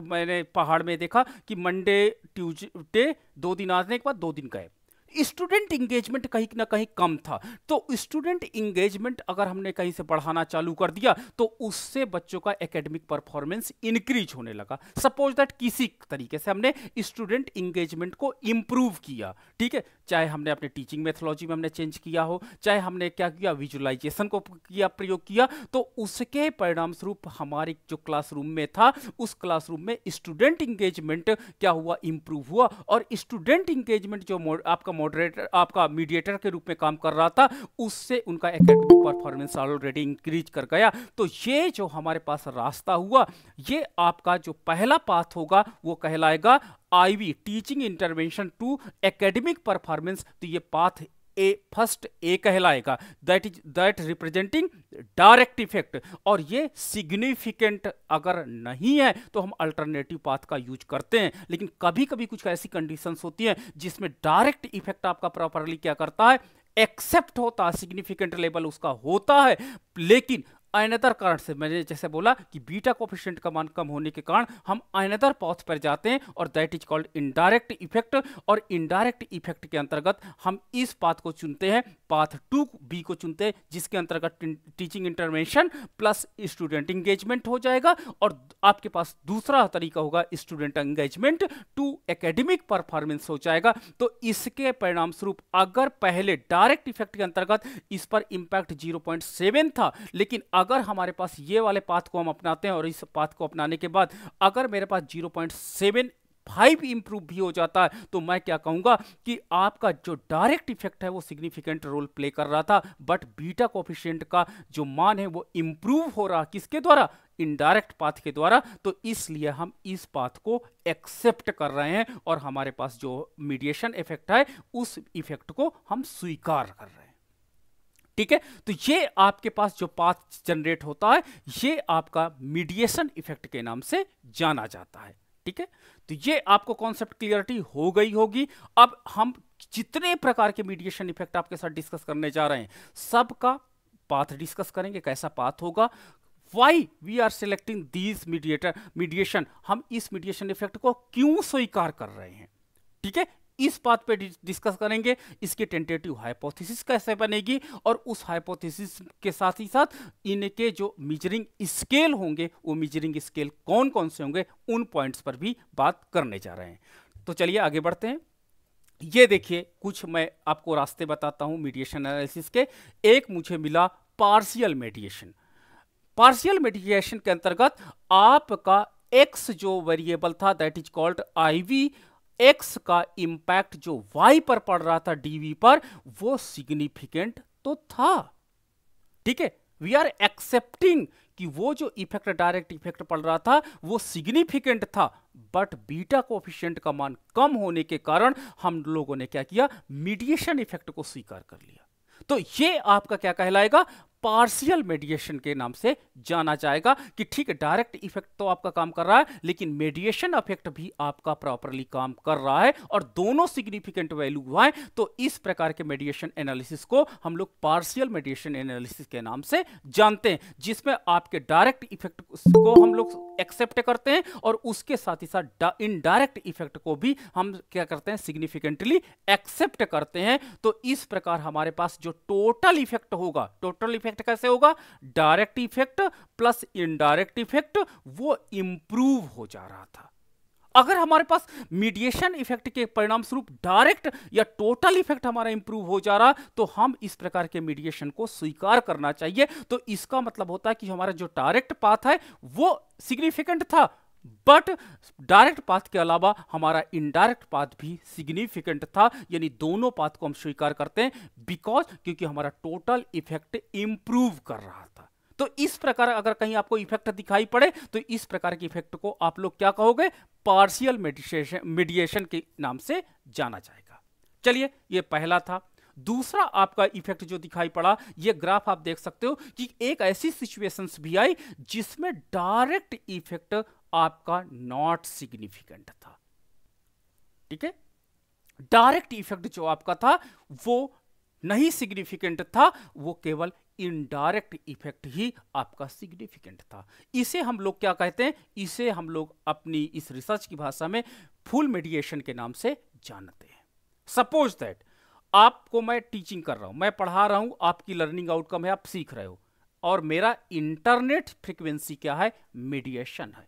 Speaker 1: मैंने पहाड़ में देखा कि मंडे ट्यूसडे 2 दिन आने के बाद 2 दिन गए, स्टूडेंट इंगेजमेंट कहीं ना कहीं कम था। तो स्टूडेंट इंगेजमेंट अगर हमने कहीं से बढ़ाना चालू कर दिया तो उससे बच्चों का एकेडमिक परफॉर्मेंस इंक्रीज होने लगा। सपोज दैट किसी तरीके से हमने स्टूडेंट इंगेजमेंट को इंप्रूव किया, ठीक है, चाहे हमने अपने टीचिंग मेथोलॉजी में हमने चेंज किया हो, चाहे हमने क्या किया, विजुअलाइजेशन को किया, प्रयोग किया, तो उसके परिणाम स्वरूप हमारे जो क्लासरूम में था उस क्लासरूम में स्टूडेंट इंगेजमेंट क्या हुआ, इंप्रूव हुआ। और स्टूडेंट इंगेजमेंट जो आपका मॉडरेटर, आपका मीडिएटर के रूप में काम कर रहा था, उससे उनका एकेडमिक परफॉर्मेंस ऑलरेडी इंक्रीज कर गया। तो ये जो हमारे पास रास्ता हुआ, ये आपका जो पहला पाथ होगा वो कहलाएगा IV, teaching intervention to academic performance. तो ये पाथ फर्स्ट ए कहलाएगा, दैट रिप्रेजेंटिंग डायरेक्ट इफेक्ट। और ये सिग्निफिकेंट अगर नहीं है तो हम अल्टरनेटिव पाथ का यूज करते हैं। लेकिन कभी कभी कुछ ऐसी कंडीशंस होती हैं जिसमें डायरेक्ट इफेक्ट आपका प्रॉपरली क्या करता है, एक्सेप्ट होता है, सिग्निफिकेंट लेवल उसका होता है, लेकिन अनदर कारण से, मैंने जैसे बोला कि बीटा कोफिशिएंट का मान कम होने के कारण हम अनदर पाथ पर जाते हैं, और that is called indirect effect. और इनडायरेक्ट इफेक्ट के अंतर्गत हम इस पाथ को चुनते हैं, पाथ 2B को चुनते हैं, जिसके अंतर्गत teaching intervention plus student engagement हो जाएगा। और आपके पास दूसरा तरीका होगा student engagement to academic performance हो जाएगा। तो इसके परिणाम स्वरूप अगर पहले डायरेक्ट इफेक्ट के अंतर्गत इस पर इंपैक्ट 0.7 था, लेकिन अगर हमारे पास ये वाले पाथ को हम अपनाते हैं और इस पाथ को अपनाने के बाद अगर मेरे पास 0.75 इंप्रूव भी हो जाता है, तो मैं क्या कहूंगा कि आपका जो डायरेक्ट इफेक्ट है वो सिग्निफिकेंट रोल प्ले कर रहा था, बट बीटा कोफिशिएंट का जो मान है वो इंप्रूव हो रहा, किसके द्वारा, इनडायरेक्ट पाथ के द्वारा। तो इसलिए हम इस पाथ को एक्सेप्ट कर रहे हैं और हमारे पास जो मीडिएशन इफेक्ट है उस इफेक्ट को हम स्वीकार कर रहे हैं। ठीक है, तो ये आपके पास जो पाथ जनरेट होता है ये आपका मीडिएशन इफेक्ट के नाम से जाना जाता है। ठीक है, तो ये आपको कॉन्सेप्ट क्लियरिटी हो गई होगी। अब हम जितने प्रकार के मीडिएशन इफेक्ट आपके साथ डिस्कस करने जा रहे हैं सबका पाथ डिस्कस करेंगे, कैसा पाथ होगा, why we are selecting these mediation, हम इस मीडिएशन इफेक्ट को क्यों स्वीकार कर रहे हैं। ठीक है, इस बात पे डिस्कस करेंगे, इसकी टेंटेटिव हाइपोथेसिस कैसे बनेगी, और उस हाइपोथेसिस के साथ ही साथ इनके जो मेजरिंग स्केल होंगे वो मेजरिंग स्केल कौन कौन से होंगे, उन पॉइंट्स पर भी बात करने जा रहे हैं। तो चलिए आगे बढ़ते हैं। ये देखिए कुछ मैं आपको रास्ते बताता हूं मीडिएशन एनालिसिस के। एक मुझे मिला पार्शियल मीडिएशन। पार्शियल मीडिएशन के अंतर्गत आपका एक्स जो वेरिएबल था that is called IV, X का इंपैक्ट जो वाई पर पड़ रहा था डीवी पर वो सिग्निफिकेंट तो था। ठीक है, वी आर एक्सेप्टिंग कि वो जो इफेक्ट डायरेक्ट इफेक्ट पड़ रहा था वो सिग्निफिकेंट था, बट बीटा कोएफिशिएंट का मान कम होने के कारण हम लोगों ने क्या किया, मीडिएशन इफेक्ट को स्वीकार कर लिया। तो ये आपका क्या कहलाएगा, पार्शियल मेडिएशन के नाम से जाना जाएगा कि ठीक है डायरेक्ट इफेक्ट तो आपका काम कर रहा है लेकिन मेडिएशन इफेक्ट भी आपका प्रॉपरली काम कर रहा है और दोनों सिग्निफिकेंट वैल्यू हुआ है। तो इस प्रकार के मेडिएशन एनालिसिस को हम लोग पार्शियल मेडिएशन एनालिसिस के नाम से जानते हैं, जिसमें आपके डायरेक्ट इफेक्ट को हम लोग एक्सेप्ट करते हैं और उसके साथ ही साथ इनडायरेक्ट इफेक्ट को भी हम क्या करते हैं, सिग्निफिकेंटली एक्सेप्ट करते हैं। तो इस प्रकार हमारे पास जो टोटल इफेक्ट होगा, टोटल इफेक्ट कैसे होगा, direct effect plus indirect effect वो इंप्रूव हो जा रहा था। अगर हमारे पास मीडिएशन इफेक्ट के परिणाम स्वरूप डायरेक्ट या टोटल इफेक्ट हमारा इंप्रूव हो जा रहा तो हम इस प्रकार के मीडिएशन को स्वीकार करना चाहिए। तो इसका मतलब होता है कि हमारा जो डायरेक्ट पाथ है वो सिग्निफिकेंट था बट डायरेक्ट पाथ के अलावा हमारा इनडायरेक्ट पाथ भी सिग्निफिकेंट था, यानी दोनों पाथ को हम स्वीकार करते हैं बिकॉज क्योंकि हमारा टोटल इफेक्ट इंप्रूव कर रहा था। तो इस प्रकार अगर कहीं आपको इफेक्ट दिखाई पड़े तो इस प्रकार के इफेक्ट को आप लोग क्या कहोगे, पार्शियल मीडिएशन के नाम से जाना जाएगा। चलिए ये पहला था। दूसरा आपका इफेक्ट जो दिखाई पड़ा, ये ग्राफ आप देख सकते हो कि एक ऐसी सिचुएशंस भी आई जिसमें डायरेक्ट इफेक्ट आपका नॉट सिग्निफिकेंट था। ठीक है, डायरेक्ट इफेक्ट जो आपका था वो नहीं सिग्निफिकेंट था, वो केवल इनडायरेक्ट इफेक्ट ही आपका सिग्निफिकेंट था। इसे हम लोग क्या कहते हैं, इसे हम लोग अपनी इस रिसर्च की भाषा में फुल मेडिएशन के नाम से जानते हैं। सपोज दैट आपको मैं टीचिंग कर रहा हूं, मैं पढ़ा रहा हूं, आपकी लर्निंग आउटकम है, आप सीख रहे हो, और मेरा इंटरनेट फ्रीक्वेंसी क्या है, मीडिएशन है।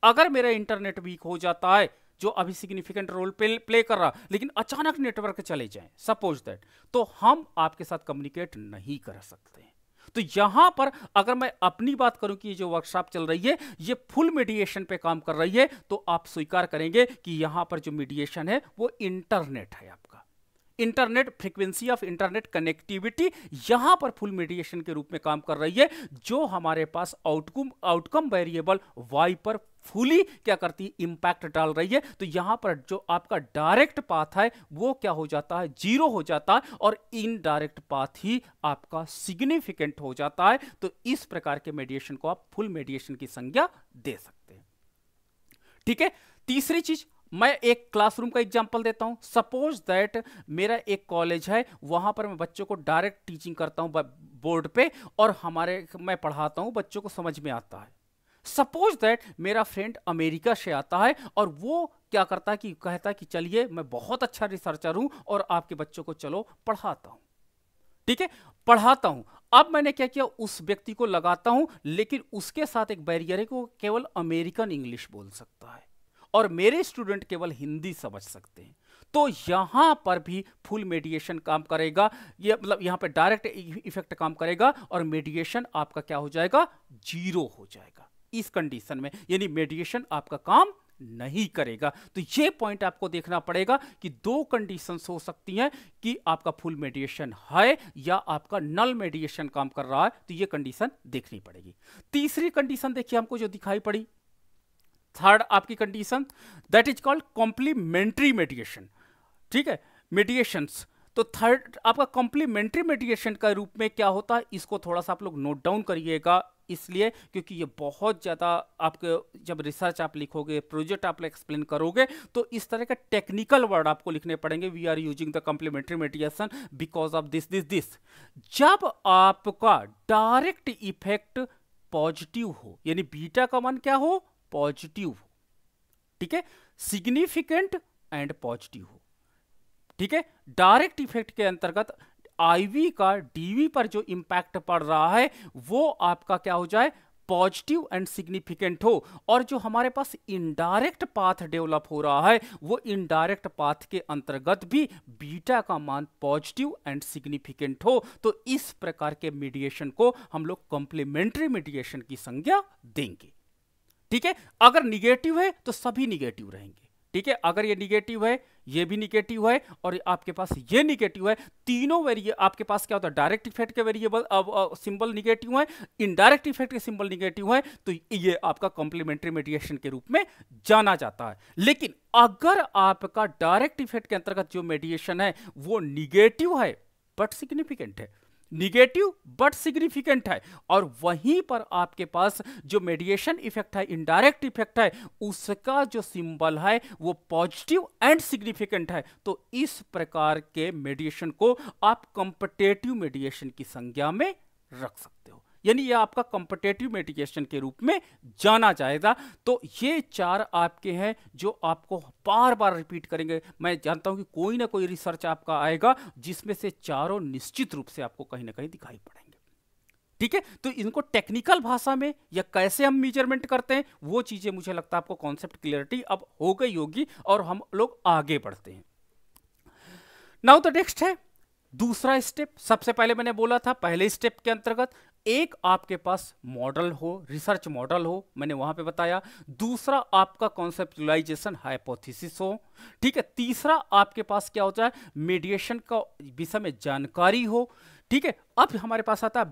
Speaker 1: अगर मेरा इंटरनेट वीक हो जाता है, जो अभी सिग्निफिकेंट रोल प्ले कर रहा, लेकिन अचानक नेटवर्क चले जाएं, सपोज दैट, तो हम आपके साथ कम्युनिकेट नहीं कर सकते। तो यहां पर अगर मैं अपनी बात करूं कि ये जो वर्कशॉप चल रही है ये फुल मीडिएशन पे काम कर रही है, तो आप स्वीकार करेंगे कि यहां पर जो मीडिएशन है वो इंटरनेट है। आपका internet frequency of internet connectivity यहां पर फुल मीडिएशन के रूप में काम कर रही है, जो हमारे पास आउटकम वेरिएबल y पर फुली क्या करती है, इंपैक्ट डाल रही है। तो यहां पर जो आपका डायरेक्ट पाथ है वो क्या हो जाता है, जीरो हो जाता है, और इनडायरेक्ट पाथ ही आपका सिग्निफिकेंट हो जाता है। तो इस प्रकार के मेडिएशन को आप फुल मेडिएशन की संज्ञा दे सकते हैं। ठीक है, तीसरी चीज, मैं एक क्लासरूम का एग्जांपल देता हूं। सपोज दैट मेरा एक कॉलेज है, वहां पर मैं बच्चों को डायरेक्ट टीचिंग करता हूं बोर्ड पे, और मैं पढ़ाता हूं, बच्चों को समझ में आता है। सपोज दैट मेरा फ्रेंड अमेरिका से आता है और वो क्या करता है कि कहता है कि चलिए मैं बहुत अच्छा रिसर्चर हूं और आपके बच्चों को चलो पढ़ाता हूं। ठीक है, पढ़ाता हूं। अब मैंने क्या किया, उस व्यक्ति को लगाता हूं, लेकिन उसके साथ एक बैरियर है कि वो केवल अमेरिकन इंग्लिश बोल सकता है और मेरे स्टूडेंट केवल हिंदी समझ सकते हैं। तो यहां पर भी फुल मेडिएशन काम करेगा, ये मतलब यहां पर डायरेक्ट इफेक्ट काम करेगा और मेडिएशन आपका क्या हो जाएगा, जीरो हो जाएगा इस कंडीशन में, यानी मेडिएशन आपका काम नहीं करेगा। तो ये पॉइंट आपको देखना पड़ेगा कि दो कंडीशंस हो सकती हैं कि आपका फुल मेडिएशन है या आपका नल मेडिएशन काम कर रहा है, तो ये कंडीशन देखनी पड़ेगी। तीसरी कंडीशन देखिए हमको जो दिखाई पड़ी, थर्ड आपकी condition, that is called complementary mediation. ठीक है, मेडिएशंस। तो थर्ड आपका कॉम्प्लीमेंट्री मेडिएशन का रूप में क्या होता है, इसको थोड़ा सा आप लोग नोट डाउन करिएगा, इसलिए क्योंकि ये बहुत ज़्यादा आपके जब रिसर्च आप लिखोगे, प्रोजेक्ट आप एक्सप्लेन करोगे, तो इस तरह का टेक्निकल वर्ड आपको लिखने पड़ेंगे। We are using the complementary mediation because of this. जब आपका डायरेक्ट इफेक्ट पॉजिटिव हो, यानी बीटा का मान क्या हो, पॉजिटिव हो। ठीक है, सिग्निफिकेंट एंड पॉजिटिव हो। ठीक है, डायरेक्ट इफेक्ट के अंतर्गत आईवी का डीवी पर जो इंपैक्ट पड़ रहा है वो आपका क्या हो जाए, पॉजिटिव एंड सिग्निफिकेंट हो, और जो हमारे पास इनडायरेक्ट पाथ डेवलप हो रहा है वो इनडायरेक्ट पाथ के अंतर्गत भी बीटा का मान पॉजिटिव एंड सिग्निफिकेंट हो। तो इस प्रकार के मीडिएशन को हम लोग कॉम्प्लीमेंट्री मीडिएशन की संज्ञा देंगे। ठीक है, अगर निगेटिव है तो सभी निगेटिव रहेंगे। ठीक है, अगर ये निगेटिव है, ये भी निगेटिव है, और आपके पास ये निगेटिव है, तीनों आपके पास क्या होता है, डायरेक्ट इफेक्ट के वेरिएबल सिंबल निगेटिव है, इनडायरेक्ट इफेक्ट के सिंबल निगेटिव है, तो ये आपका कॉम्प्लीमेंट्री मेडिएशन के रूप में जाना जाता है। लेकिन अगर आपका डायरेक्ट इफेक्ट के अंतर्गत जो मेडिएशन है वो निगेटिव है बट सिग्निफिकेंट है, निगेटिव बट सिग्निफिकेंट है, और वहीं पर आपके पास जो मेडिएशन इफेक्ट है, इनडायरेक्ट इफेक्ट है, उसका जो सिंबल है वो पॉजिटिव एंड सिग्निफिकेंट है, तो इस प्रकार के मेडिएशन को आप कॉम्पिटिटिव मेडिएशन की संज्ञा में रख सकते हो, यानी यह आपका कॉम्पिटिटिव मेडिएशन के रूप में जाना जाएगा। तो ये चार आपके हैं जो आपको बार बार रिपीट करेंगे। मैं जानता हूं कि कोई ना कोई रिसर्च आपका आएगा जिसमें से चारों निश्चित रूप से आपको कहीं ना कहीं दिखाई पड़ेंगे। ठीक है, तो इनको टेक्निकल भाषा में या कैसे हम मेजरमेंट करते हैं वो चीजें मुझे लगता है आपको कॉन्सेप्ट क्लियरिटी अब हो गई होगी, और हम लोग आगे बढ़ते हैं। नाउ द नेक्स्ट है दूसरा स्टेप। सबसे पहले मैंने बोला था पहले स्टेप के अंतर्गत एक आपके पास मॉडल हो, रिसर्च मॉडल हो, मैंने वहां पे बताया। दूसरा आपका कॉन्सेप्चुलाइजेशन हाइपोथेसिस हो, ठीक है। तीसरा आपके पास क्या होता है, मीडिएशन का विषय में जानकारी हो, ठीक है। अब हमारे पास आता है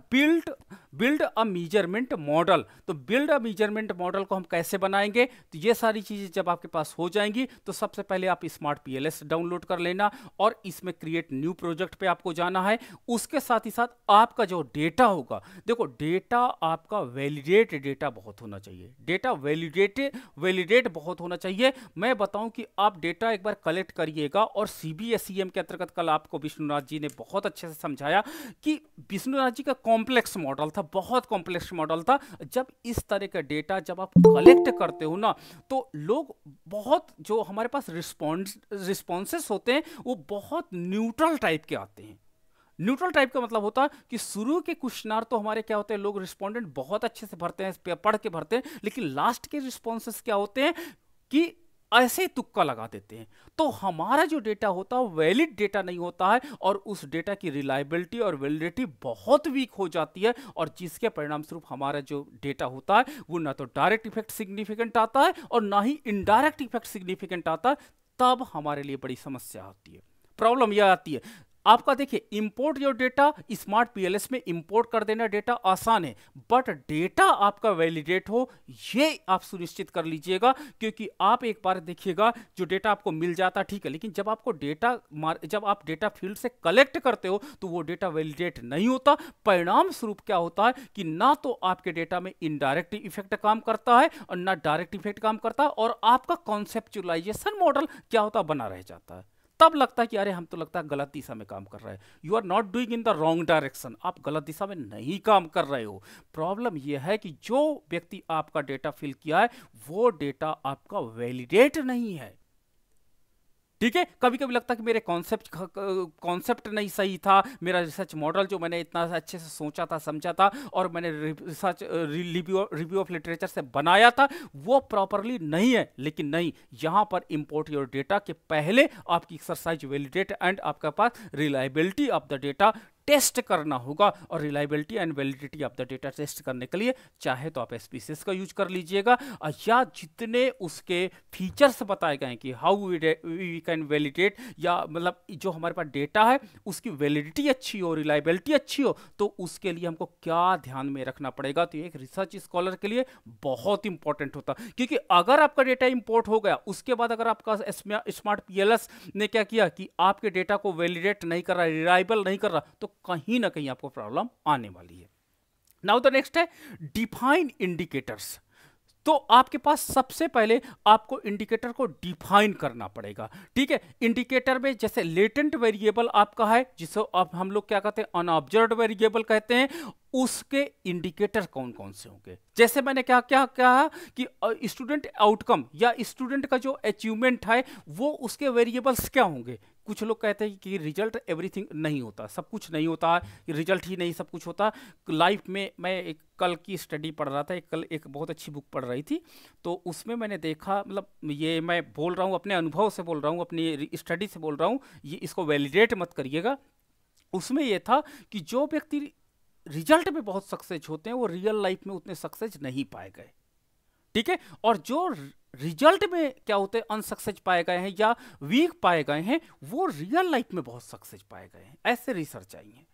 Speaker 1: बिल्ड अ मेजरमेंट मॉडल। तो बिल्ड अ मेजरमेंट मॉडल को हम कैसे बनाएंगे, तो ये सारी चीजें जब आपके पास हो जाएंगी तो सबसे पहले आप स्मार्ट पीएलएस डाउनलोड कर लेना और इसमें क्रिएट न्यू प्रोजेक्ट पे आपको जाना है। उसके साथ ही साथ आपका जो डेटा होगा, देखो डेटा आपका वैलिडेट डेटा बहुत होना चाहिए, डेटा वैलिडेट बहुत होना चाहिए। मैं बताऊं कि आप डेटा एक बार कलेक्ट करिएगा, और सीबीएसईएम के अंतर्गत कल आपको विष्णुनाथ जी ने बहुत अच्छे से समझाया कि विष्णुनाथ जी का कॉम्प्लेक्स मॉडल था, बहुत कॉम्प्लेक्स मॉडल था। जब इस तरह का डेटा जब आप कलेक्ट करते हो ना, तो लोग बहुत, जो हमारे पास रिस्पॉन्सेस होते हैं वो बहुत न्यूट्रल टाइप के आते हैं। न्यूट्रल टाइप का मतलब होता है कि शुरू के क्वेश्चनर तो हमारे क्या होते हैं, लोग रिस्पोंडेंट बहुत अच्छे से भरते हैं, पढ़ के भरते हैं, लेकिन लास्ट के रिस्पॉन्सेस क्या होते हैं कि ऐसे तुक्का लगा देते हैं। तो हमारा जो डेटा होता है वैलिड डेटा नहीं होता है, और उस डेटा की रिलायबिलिटी और वैलिडिटी बहुत वीक हो जाती है, और जिसके परिणाम स्वरूप हमारा जो डेटा होता है वो ना तो डायरेक्ट इफेक्ट सिग्निफिकेंट आता है और ना ही इनडायरेक्ट इफेक्ट सिग्निफिकेंट आता है। तब हमारे लिए बड़ी समस्या आती है, प्रॉब्लम यह आती है। आपका देखिए, import your data, smart PLS में इंपोर्ट कर देना डेटा आसान है, बट डेटा आपका वैलिडेट हो ये आप सुनिश्चित कर लीजिएगा। क्योंकि आप एक बार देखिएगा, जो डेटा आपको मिल जाता ठीक है, लेकिन जब आपको जब आप डेटा फील्ड से कलेक्ट करते हो तो वो डेटा वैलिडेट नहीं होता। परिणाम स्वरूप क्या होता है कि ना तो आपके डेटा में इनडायरेक्ट इफेक्ट काम करता है और ना डायरेक्ट इफेक्ट काम करता है, और आपका कॉन्सेप्चुलाइजेशन मॉडल क्या होता है, बना रह जाता है। तब लगता है कि अरे हम तो लगता है गलत दिशा में काम कर रहे हैं। You are not doing in the wrong direction, आप गलत दिशा में नहीं काम कर रहे हो। प्रॉब्लम यह है कि जो व्यक्ति आपका डेटा फिल किया है वो डेटा आपका वैलिडेट नहीं है, ठीक है। कभी कभी लगता है कि मेरे कॉन्सेप्ट नहीं सही था, मेरा रिसर्च मॉडल जो मैंने इतना अच्छे से सोचा था, समझा था, और मैंने रिसर्च रिव्यू ऑफ लिटरेचर से बनाया था, वो प्रॉपरली नहीं है। लेकिन नहीं, यहां पर इंपोर्ट योर डेटा के पहले आपकी एक्सरसाइज वैलिडेट एंड आपके पास reliability of the data test करना होगा। और reliability and validity of the data test करने के लिए चाहे तो आप एसपीसीएस का यूज कर लीजिएगा, या जितने उसके फीचर्स बताए गए हैं कि हाउ वी कैन वैलिडेट, या मतलब जो हमारे पास डेटा है उसकी वैलिडिटी अच्छी हो, रिलायबिलिटी अच्छी हो, तो उसके लिए हमको क्या ध्यान में रखना पड़ेगा। तो एक रिसर्च स्कॉलर के लिए बहुत इंपॉर्टेंट होता, क्योंकि अगर आपका डेटा इंपोर्ट हो गया, उसके बाद अगर आपका स्मार्ट पीएलएस ने क्या किया कि आपके डेटा को वैलिडेट नहीं कर रहा, रिलायबल नहीं कर रहा, तो कहीं ना कहीं आपको प्रॉब्लम आने वाली है। नाउ द नेक्स्ट है डिफाइन इंडिकेटर्स। तो आपके पास सबसे पहले आपको इंडिकेटर को डिफाइन करना पड़ेगा, ठीक है। इंडिकेटर में जैसे लेटेंट वेरिएबल आपका है, जिसे अब हम लोग क्या कहते हैं, अनऑब्जर्व्ड वेरिएबल कहते हैं, उसके इंडिकेटर कौन कौन से होंगे। जैसे मैंने क्या क्या कहा कि स्टूडेंट आउटकम या स्टूडेंट का जो अचीवमेंट है वो उसके वेरिएबल्स क्या होंगे। कुछ लोग कहते हैं कि रिजल्ट एवरीथिंग नहीं होता, सब कुछ नहीं होता, रिजल्ट ही नहीं सब कुछ होता लाइफ में। मैं एक कल की स्टडी पढ़ रहा था, कल एक बहुत अच्छी बुक पढ़ रही थी, तो उसमें मैंने देखा, मतलब ये मैं बोल रहा हूँ अपने अनुभव से बोल रहा हूँ, अपनी स्टडी से बोल रहा हूँ, ये इसको वैलिडेट मत करिएगा। उसमें यह था कि जो व्यक्ति रिजल्ट में बहुत सक्सेस होते हैं वो रियल लाइफ में उतने सक्सेस नहीं पाए गए, ठीक है। और जो रिजल्ट में क्या होते हैं, अनसक्सेस पाए गए हैं या वीक पाए गए हैं, वो रियल लाइफ में बहुत सक्सेस पाए गए हैं। ऐसे रिसर्च आई है,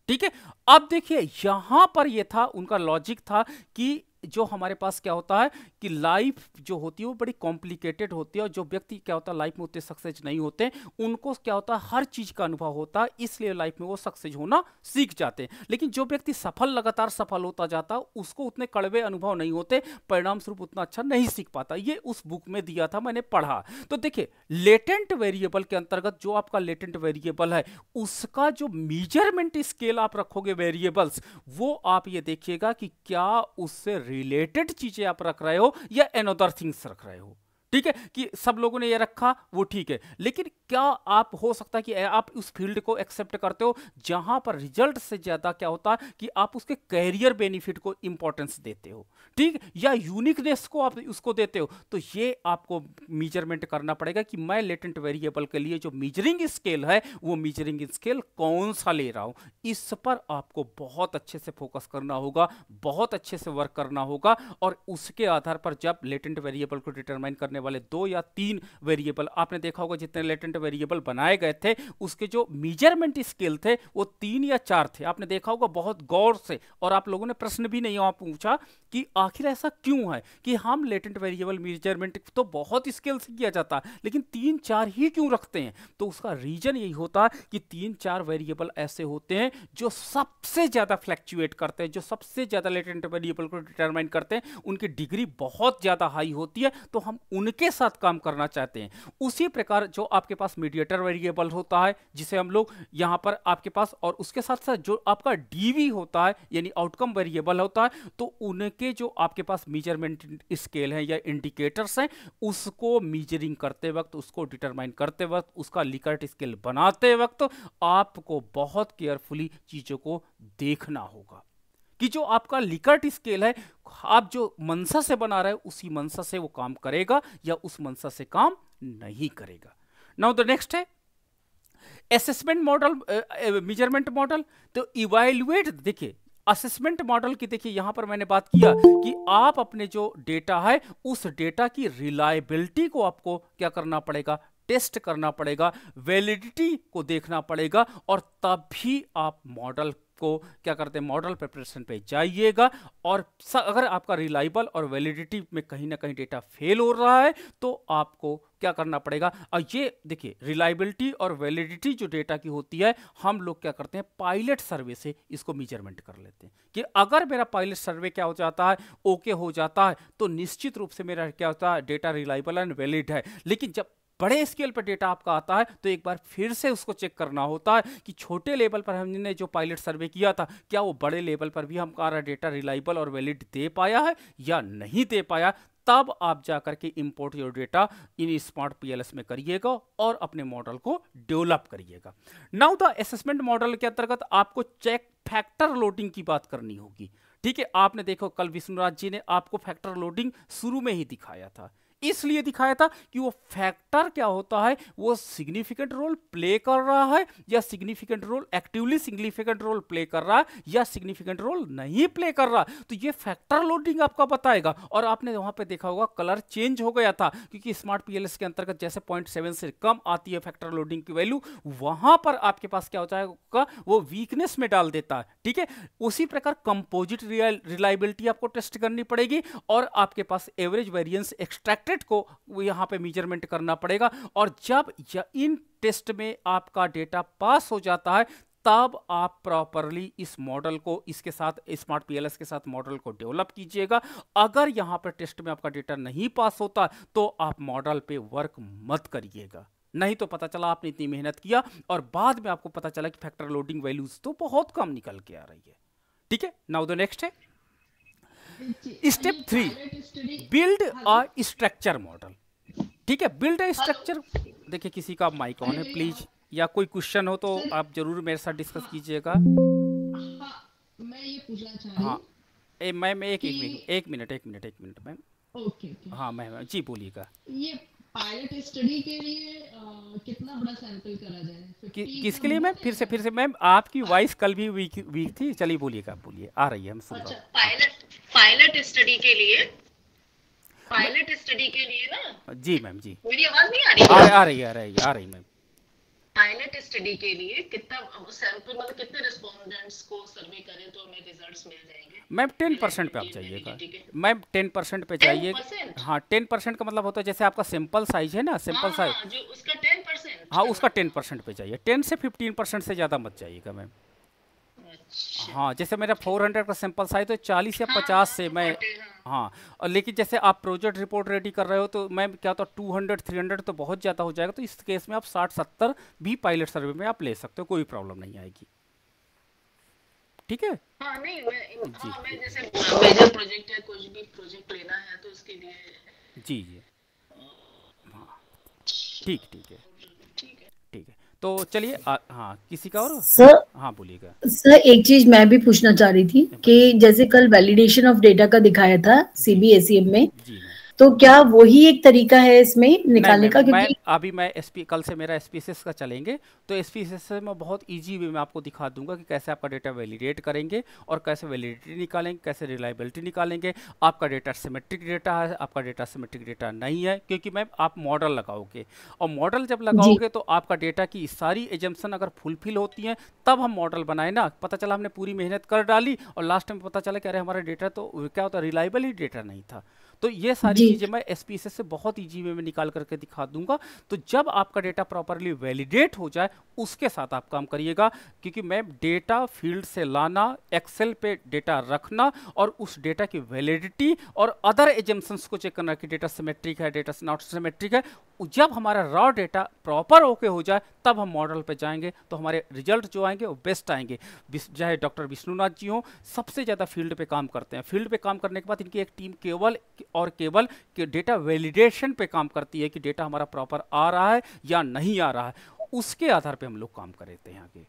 Speaker 1: ठीक है। अब देखिए यहां पर ये था, उनका लॉजिक था कि जो हमारे पास क्या होता है कि लाइफ जो होती है वो बड़ी कॉम्प्लिकेटेड होती है, और जो व्यक्ति क्या होता है लाइफ में उतने सक्सेस नहीं होते, उनको क्या होता है हर चीज का अनुभव होता है, इसलिए लाइफ में वो सक्सेस होना सीख जाते हैं। लेकिन जो व्यक्ति लगातार सफल होता जाता है उसको उतने कड़वे अनुभव नहीं होते, परिणाम स्वरूप उतना अच्छा नहीं सीख पाता। ये उस बुक में दिया था, मैंने पढ़ा। तो देखिए लेटेंट वेरिएबल के अंतर्गत जो आपका लेटेंट वेरिएबल है उसका जो मेजरमेंट स्केल आप रखोगे वेरिएबल्स, वो आप ये देखिएगा कि क्या उससे रिलेटेड चीजें आप रख रहे हो या अनदर थिंग्स रख रहे हो, ठीक है कि सब लोगों ने ये रखा वो ठीक है, लेकिन क्या आप हो सकता है कि आप उस फील्ड को एक्सेप्ट करते हो जहां पर रिजल्ट से ज्यादा क्या होता है कि आप उसके कैरियर बेनिफिट को इंपॉर्टेंस देते हो, ठीक, या यूनिकनेस को आप उसको देते हो, तो ये आपको मेजरमेंट करना पड़ेगा कि मैं लेटेंट वेरिएबल के लिए जो मेजरिंग स्केल है वो मेजरिंग स्केल कौन सा ले रहा हूं। इस पर आपको बहुत अच्छे से फोकस करना होगा, बहुत अच्छे से वर्क करना होगा, और उसके आधार पर जब लेटेंट वेरिएबल को डिटरमाइन करने वाले 2 या 3 वेरिएबल, आपने देखा होगा जितने लेटेंट वेरिएबल बनाए गए थे उसके जो मेजरमेंट स्केल थे वो 3 या 4 थे, आपने देखा होगा बहुत गौर से, और आप लोगों ने प्रश्न भी नहीं पूछा कि आखिर ऐसा क्यों है कि हम लेटेंट वेरिएबल मेजरमेंट तो बहुत स्केल से किया जाता है लेकिन 3-4 ही क्यों रखते हैं। तो उसका रीजन यही होता है कि 3-4 वेरिएबल ऐसे होते हैं जो सबसे ज्यादा फ्लैक्चुएट करते हैं, जो सबसे ज्यादा लेटेंट वेरिएबल को डिटरमाइन करते हैं, उनकी डिग्री बहुत ज्यादा हाई होती है, तो हम उनके साथ काम करना चाहते हैं। उसी प्रकार जो आपके पास मीडिएटर वेरिएबल होता है जिसे हम लोग यहां पर आपके पास, और उसके साथ साथ जो आपका डीवी होता है यानी आउटकम वेरिएबल होता है, तो उनके जो आपके पास मेजरमेंट स्केल है या इंडिकेटर्स हैं उसको मेजरिंग करते वक्त, उसको डिटरमाइन करते वक्त, उसका लिकर्ट स्केल बनाते वक्त आपको बहुत केयरफुली चीजों को देखना होगा कि जो आपका लिकर्ट स्केल है आप जो मंशा से बना रहे हो उसी मंशा से वो काम करेगा या उस मंशा से काम नहीं करेगा। नाउ द नेक्स्ट है असेसमेंट मॉडल, मेजरमेंट मॉडल। तो इवैल्यूएट, देखिए असेसमेंट मॉडल की, देखिए यहां पर मैंने बात किया कि आप अपने जो डेटा है उस डेटा की रिलायबिलिटी को आपको क्या करना पड़ेगा, टेस्ट करना पड़ेगा, वैलिडिटी को देखना पड़ेगा, और तब भी आप मॉडल को क्या करते हैं, मॉडल प्रिपरेशन पे जाइएगा। और अगर आपका रिलायबल और वैलिडिटी में कहीं ना कहीं डेटा फेल हो रहा है तो आपको क्या करना पड़ेगा। और ये देखिए रिलायबिलिटी और वैलिडिटी जो डेटा की होती है हम लोग क्या करते हैं पायलट सर्वे से इसको मेजरमेंट कर लेते हैं कि अगर मेरा पायलट सर्वे क्या हो जाता है, ओके हो जाता है, तो निश्चित रूप से मेरा क्या होता है डेटा रिलायबल एंड वैलिड है। लेकिन जब बड़े स्केल पर डेटा आपका आता है तो एक बार फिर से उसको चेक करना होता है कि छोटे लेवल पर हमने जो पायलट सर्वे किया था क्या वो बड़े लेवल पर भी हमारा डेटा रिलायबल और वैलिड दे पाया है या नहीं दे पाया। तब आप जाकर के import your data in smart PLS में करिएगा और अपने मॉडल को डेवलप करिएगा। नाउ द असेसमेंट मॉडल के अंतर्गत आपको चेक फैक्टर लोडिंग की बात करनी होगी। ठीक है, आपने देखो कल विष्णुराज जी ने आपको फैक्टर लोडिंग शुरू में ही दिखाया था, इसलिए दिखाया था कि वो फैक्टर क्या होता है, वो सिग्निफिकेंट रोल प्ले कर रहा है या significant role, actively significant role play कर रहा है या सिग्निफिकेंट रोल नहीं प्ले कर रहा। तो ये फैक्टर लोडिंग आपका बताएगा। और आपने वहां पे देखा होगा कलर चेंज हो गया था क्योंकि स्मार्ट पीएलएस के अंतर्गत जैसे 0.7 से कम आती है फैक्टर लोडिंग की वैल्यू, वहां पर आपके पास क्या होता है वो वीकनेस में डाल देता है। ठीक है, उसी प्रकार कंपोजिट रिलायबिलिटी आपको टेस्ट करनी पड़ेगी और आपके पास एवरेज वेरिएंस एक्सट्रैक्टेड को यहां पे मेजरमेंट करना पड़ेगा। और जब इन टेस्ट में आपका डेटा पास हो जाता है तब आप प्रॉपरली इस मॉडल को इसके साथ स्मार्ट पीएलएस के साथ मॉडल को डेवलप कीजिएगा। अगर यहां पर टेस्ट में आपका डेटा नहीं पास होता तो आप मॉडल पे वर्क मत करिएगा, नहीं तो पता चला आपने इतनी मेहनत किया और बाद में आपको पता चला कि फैक्टर लोडिंग वैल्यूज तो बहुत कम निकल के आ रही है। ठीक है, नाउ द नेक्स्ट है step 3, build a structure model. ठीक है, बिल्ड अ स्ट्रक्चर। देखिए किसी का माइक ऑन है प्लीज, या कोई क्वेश्चन हो तो आप जरूर मेरे साथ डिस्कस कीजिएगा।
Speaker 2: मैं ये पूछना चाह रही हूँ
Speaker 1: मैम एक मिनट मैम।
Speaker 2: ओके
Speaker 1: हाँ मैम जी बोलिएगा।
Speaker 2: ये पायलट स्टडी के लिए कितना बड़ा सैंपल करा जाए? 50
Speaker 1: किसके
Speaker 2: कम
Speaker 1: लिए मैम?
Speaker 2: बहुत
Speaker 1: फिर
Speaker 2: है?
Speaker 1: से मैम, आपकी वॉइस कल भी वीक थी। चलिए बोलिएगा, आप बोलिए, आ रही है, हम सुन रहा
Speaker 2: अच्छा,
Speaker 1: हूँ। हाँ
Speaker 2: पायलट स्टडी के लिए, पायलट स्टडी के लिए ना,
Speaker 1: जी मैम जी।
Speaker 2: मेरी आवाज नहीं आ रही है?
Speaker 1: आ रही मैम।
Speaker 2: पायलट स्टडी के लिए कितना सैंपल, मतलब कितने रिस्पोंडेंट्स को सर्वे करें तो हमें रिजल्ट्स मिल जाएंगे
Speaker 1: मैम 10% पे आप
Speaker 2: रिलायबिलिटी एंड
Speaker 1: जाइएगा
Speaker 2: वैलिडिटी के?
Speaker 1: मैम, 10% पे जाइएगा।
Speaker 2: 10%?
Speaker 1: हाँ 10% का मतलब होता है जैसे आपका सैंपल साइज है ना, सैंपल साइज,
Speaker 2: हाँ, जो उसका 10%
Speaker 1: हाँ उसका
Speaker 2: करना।
Speaker 1: 10% पे जाइए। 10 से 15% से ज़्यादा मत जाइएगा मैम।
Speaker 2: अच्छा,
Speaker 1: हाँ जैसे मेरा 400 का सैंपल साइज तो 40 या
Speaker 2: हाँ
Speaker 1: 50
Speaker 2: हाँ
Speaker 1: से
Speaker 2: तो
Speaker 1: मैं,
Speaker 2: 40, हाँ।
Speaker 1: हाँ। और लेकिन जैसे आप प्रोजेक्ट रिपोर्ट रेडी कर रहे हो तो मैम क्या होता है 200-300 तो बहुत ज़्यादा हो जाएगा। तो इस केस में आप 60-70 भी पायलट सर्वे में आप ले सकते हो, कोई प्रॉब्लम नहीं आएगी। ठीक है
Speaker 2: हाँ नहीं
Speaker 1: जी
Speaker 2: मैं जैसे मेजर प्रोजेक्ट है, कुछ भी प्रोजेक्ट लेना है तो उसके लिए
Speaker 1: जी जी ठीक ठीक है।
Speaker 2: ठीक है।
Speaker 1: ठीक है, तो चलिए हाँ, किसी का और?
Speaker 3: सर
Speaker 1: हाँ बोलिएगा।
Speaker 3: सर एक चीज मैं भी पूछना चाह रही थी कि
Speaker 1: बताइए।
Speaker 3: जैसे कल वैलिडेशन ऑफ डेटा का दिखाया था
Speaker 1: जी
Speaker 3: सीबीएसई में,
Speaker 1: जी मैम।
Speaker 3: तो क्या वही एक तरीका है इसमें
Speaker 1: नहीं
Speaker 3: निकालने
Speaker 1: मैम,
Speaker 3: का?
Speaker 1: मैं
Speaker 3: क्योंकि
Speaker 1: अभी मैं एसपी कल से मेरा एसपीएसएस का चलेंगे, तो एसपीएसएस से मैं बहुत इजी वे में आपको दिखा दूंगा कि कैसे आपका डेटा वैलिडेट करेंगे और कैसे वैलिडिटी निकालेंगे, कैसे रिलायबिलिटी निकालेंगे। आपका डेटा सिमेट्रिक डेटा है, आपका डेटा सिमेट्रिक डेटा नहीं है, क्योंकि मैम आप मॉडल लगाओगे, और मॉडल जब
Speaker 3: जी
Speaker 1: लगाओगे तो आपका डेटा की सारी एजम्पशन अगर फुलफिल होती हैं तब हम मॉडल बनाए ना। पता चला हमने पूरी मेहनत कर डाली और लास्ट में पता चला कि अरे हमारा डेटा तो क्या होता, रिलायबल ही डेटा नहीं था। तो ये सारी
Speaker 3: जी
Speaker 1: चीज़ें मैं एसपीएसएस से बहुत ईजी वे में निकाल करके दिखा दूंगा। तो जब आपका डेटा प्रॉपरली वैलिडेट हो जाए उसके साथ आप काम करिएगा, क्योंकि मैं डेटा फील्ड से लाना, एक्सेल पे डेटा रखना और उस डेटा की वैलिडिटी और अदर एजम्पशंस को चेक करना कि डेटा सिमेट्रिक है, डेटा नॉट सिमेट्रिक है। जब हमारा रॉ डेटा प्रॉपर ओके हो जाए तब हम मॉडल पे जाएंगे, तो हमारे रिजल्ट जो आएंगे वो बेस्ट आएंगे। चाहे डॉक्टर विष्णुनाथ जी हों, सबसे ज़्यादा फील्ड पे काम करते हैं। फील्ड पे काम करने के बाद इनकी एक टीम केवल और केवल कि डेटा वैलिडेशन पे काम करती है कि डेटा हमारा प्रॉपर आ रहा है या नहीं आ रहा है, उसके आधार पे हम लोग काम करते हैं आगे।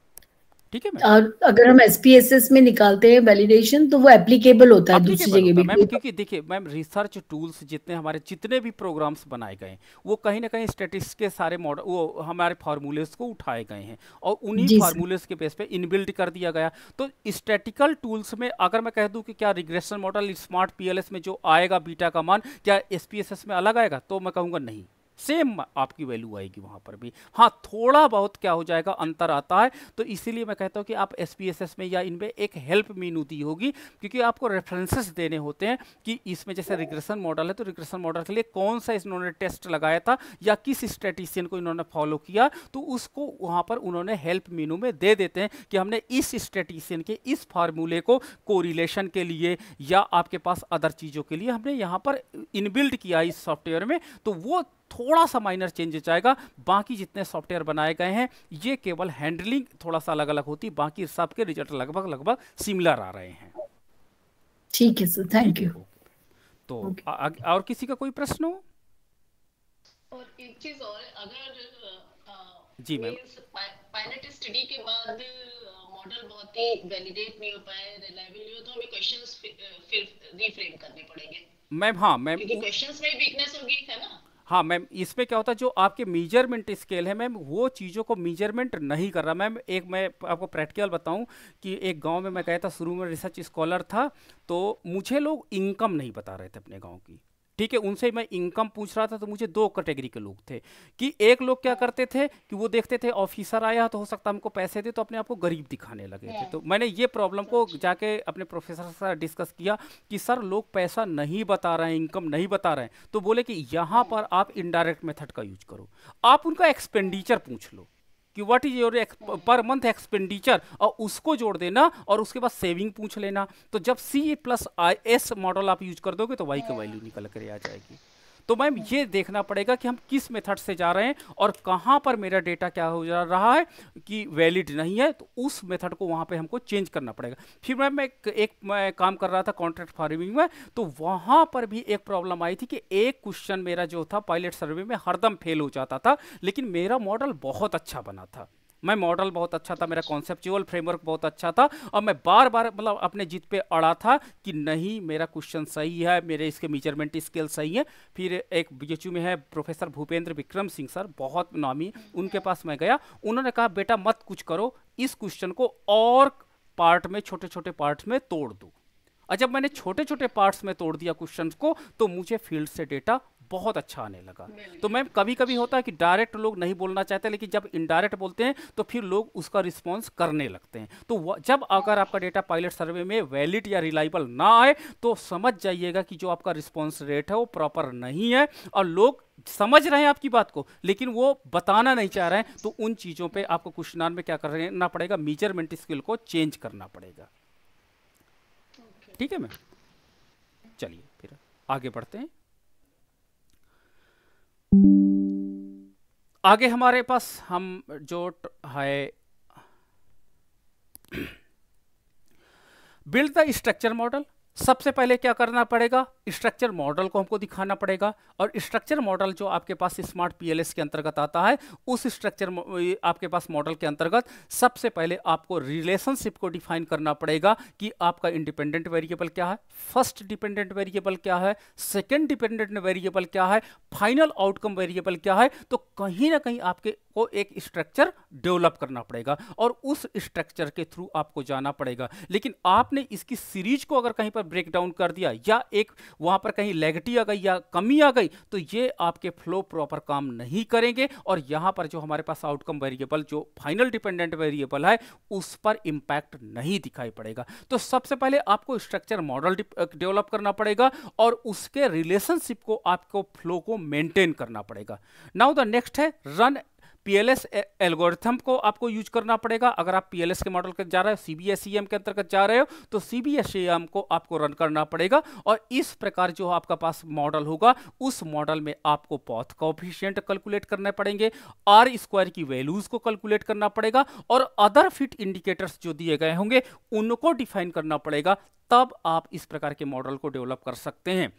Speaker 1: ठीक है मैम।
Speaker 3: और अगर हम एसपीएसएस में निकालते हैं वैलिडेशन तो वो एप्लीकेबल होता है दूसरी
Speaker 1: अप्लीकेबल
Speaker 3: जगह
Speaker 1: होता
Speaker 3: भी
Speaker 1: है मैम, क्योंकि देखिए मैम, रिसर्च टूल्स जितने हमारे जितने भी प्रोग्राम्स बनाए गए हैं वो कहीं ना कहीं स्टैटिस्टिक्स के सारे मॉडल, वो हमारे फार्मूलेस को उठाए गए हैं और उन्हीं
Speaker 3: जी सर।
Speaker 1: फार्मूलेस के बेस पे इनबिल्ट कर दिया गया। तो स्टैटिकल टूल्स में अगर मैं कह दूं कि क्या रिग्रेशन मॉडल स्मार्ट पीएलएस में जो आएगा बीटा का मान, क्या एसपीएसएस में अलग आएगा, तो मैं कहूँगा नहीं, सेम आपकी वैल्यू आएगी वहाँ पर भी। हाँ, थोड़ा बहुत क्या हो जाएगा, अंतर आता है। तो इसीलिए मैं कहता हूँ कि आप एसपीएसएस में या इनमें एक हेल्प मेनू दी होगी, क्योंकि आपको रेफरेंसेस देने होते हैं कि इसमें जैसे रिग्रेशन मॉडल है तो रिग्रेशन मॉडल के लिए कौन सा इन्होंने टेस्ट लगाया था या किस स्टैटिस्टिशियन को इन्होंने फॉलो किया, तो उसको वहाँ पर उन्होंने हेल्प मेनू में दे देते हैं कि हमने इस स्टैटिस्टिशियन के इस फार्मूले को कोरिलेशन के लिए या आपके पास अदर चीज़ों के लिए हमने यहाँ पर इनबिल्ड किया इस सॉफ्टवेयर में। तो वो थोड़ा सा माइनर चेंजेस आएगा। बाकी जितने सॉफ्टवेयर बनाए गए हैं ये केवल हैंडलिंग थोड़ा सा अलग अलग होती है, बाकी सबके रिजल्ट लगभग लगभग सिमिलर आ रहे हैं।
Speaker 3: ठीक है सर, थैंक
Speaker 1: ठीक है,
Speaker 3: यू।
Speaker 1: ओके। तो
Speaker 3: ओके
Speaker 1: और किसी का कोई प्रश्न हो?
Speaker 2: और एक चीज और है, अगर
Speaker 1: जी मैम।
Speaker 2: मींस पायलट स्टडी के बाद मॉडल बहुत ही वैलिडेट नहीं हो पाए, रिलायबल नहीं हो, तो हमें क्वेश्चंस फिर रीफ्रेम करने पड़ेंगे,
Speaker 1: मैम हाँ मैम,
Speaker 2: क्योंकि क्वेश्चंस में वीकनेस होगी, है ना?
Speaker 1: हाँ मैम, इसमें क्या होता है जो आपके मीजरमेंट स्केल है मैम वो चीज़ों को मीजरमेंट नहीं कर रहा। मैम एक मैं आपको प्रैक्टिकल बताऊं कि एक गांव में मैं गया था, शुरू में रिसर्च स्कॉलर था, तो मुझे लोग इनकम नहीं बता रहे थे अपने गांव की। ठीक है, उनसे मैं इनकम पूछ रहा था तो मुझे दो कैटेगरी के लोग थे कि एक लोग क्या करते थे कि वो देखते थे ऑफिसर आया तो हो सकता है हमको पैसे दे, तो अपने आप को गरीब दिखाने लगे थे। तो मैंने ये प्रॉब्लम को जाके अपने प्रोफेसर के साथ डिस्कस किया कि सर लोग पैसा नहीं बता रहे हैं, इनकम नहीं बता रहे हैं। तो बोले कि यहाँ पर आप इनडायरेक्ट मेथड का यूज करो, आप उनका एक्सपेंडिचर पूछ लो कि what is your per month expenditure और उसको जोड़ देना और उसके बाद सेविंग पूछ लेना। तो जब C+S मॉडल आप यूज कर दोगे तो वाई की वैल्यू निकल कर आ जाएगी। तो मैम ये देखना पड़ेगा कि हम किस मेथड से जा रहे हैं और कहाँ पर मेरा डेटा क्या हो जा रहा है कि वैलिड नहीं है, तो उस मेथड को वहाँ पे हमको चेंज करना पड़ेगा। फिर मैम मैं काम कर रहा था कॉन्ट्रैक्ट फार्मिंग में, तो वहाँ पर भी एक प्रॉब्लम आई थी कि एक क्वेश्चन मेरा जो था पायलट सर्वे में हरदम फेल हो जाता था, लेकिन मेरा मॉडल बहुत अच्छा बना था। मैं मॉडल बहुत अच्छा था, मेरा कॉन्सेप्चुअल फ्रेमवर्क बहुत अच्छा था और मैं बार बार मतलब अपने जिद पे अड़ा था कि नहीं मेरा क्वेश्चन सही है, मेरे इसके मेजरमेंट स्केल सही है। फिर एक बीएचयू में है प्रोफेसर भूपेंद्र विक्रम सिंह सर, बहुत नामी, उनके पास मैं गया। उन्होंने कहा बेटा मत कुछ करो, इस क्वेश्चन को और पार्ट में छोटे छोटे पार्ट्स में तोड़ दो। और जब मैंने छोटे छोटे पार्ट्स में तोड़ दिया क्वेश्चन को तो मुझे फील्ड से डेटा बहुत अच्छा आने लगा। तो मैम कभी कभी होता है कि डायरेक्ट लोग नहीं बोलना चाहते, लेकिन जब इनडायरेक्ट बोलते हैं तो फिर लोग उसका रिस्पॉन्स करने लगते हैं। तो जब अगर आपका डेटा पायलट सर्वे में वैलिड या रिलायबल ना आए तो समझ जाइएगा कि जो आपका रिस्पॉन्स रेट है वो प्रॉपर नहीं है और लोग समझ रहे हैं आपकी बात को लेकिन वो बताना नहीं चाह रहे हैं। तो उन चीज़ों पर आपको क्वेश्चन में क्या करना पड़ेगा, मेजरमेंट स्किल को चेंज करना पड़ेगा। ठीक है मैम, चलिए फिर आगे बढ़ते हैं। आगे हमारे पास हम जो है बिल्ड द स्ट्रक्चर मॉडल। सबसे पहले क्या करना पड़ेगा, स्ट्रक्चर मॉडल को हमको दिखाना पड़ेगा, और स्ट्रक्चर मॉडल जो आपके पास स्मार्ट पीएलएस के अंतर्गत आता है, उस स्ट्रक्चर आपके पास मॉडल के अंतर्गत सबसे पहले आपको रिलेशनशिप को डिफाइन करना पड़ेगा कि आपका इंडिपेंडेंट वेरिएबल क्या है, फर्स्ट डिपेंडेंट वेरिएबल क्या है, सेकेंड डिपेंडेंट वेरिएबल क्या है, फाइनल आउटकम वेरिएबल क्या है। तो कहीं ना कहीं आपके को एक स्ट्रक्चर डेवलप करना पड़ेगा और उस स्ट्रक्चर के थ्रू आपको जाना पड़ेगा। लेकिन आपने इसकी सीरीज को अगर कहीं पर ब्रेक डाउन कर दिया या एक वहां पर कहीं लेगटी आ गई या कमी आ गई, तो ये आपके फ्लो प्रॉपर काम नहीं करेंगे और यहां पर जो हमारे पास आउटकम वेरिएबल जो फाइनल डिपेंडेंट वेरिएबल है उस पर इंपैक्ट नहीं दिखाई पड़ेगा। तो सबसे पहले आपको स्ट्रक्चर मॉडल डेवलप करना पड़ेगा और उसके रिलेशनशिप को आपको फ्लो को मेंटेन करना पड़ेगा। नाउ द नेक्स्ट है रन पीएलएस एल्गोरिथम को आपको यूज करना पड़ेगा। अगर आप पीएलएस के मॉडल के जा रहे हो, सीबीएसईएम के अंतर्गत जा रहे हो, तो सीबीएसईएम को आपको रन करना पड़ेगा और इस प्रकार जो आपका पास मॉडल होगा उस मॉडल में आपको पॉथ कोएफिशिएंट कैलकुलेट करने पड़ेंगे, आर स्क्वायर की वैल्यूज को कैलकुलेट करना पड़ेगा और अदर फिट इंडिकेटर्स जो दिए गए होंगे उनको डिफाइन करना पड़ेगा। तब आप इस प्रकार के मॉडल को डेवलप कर सकते हैं।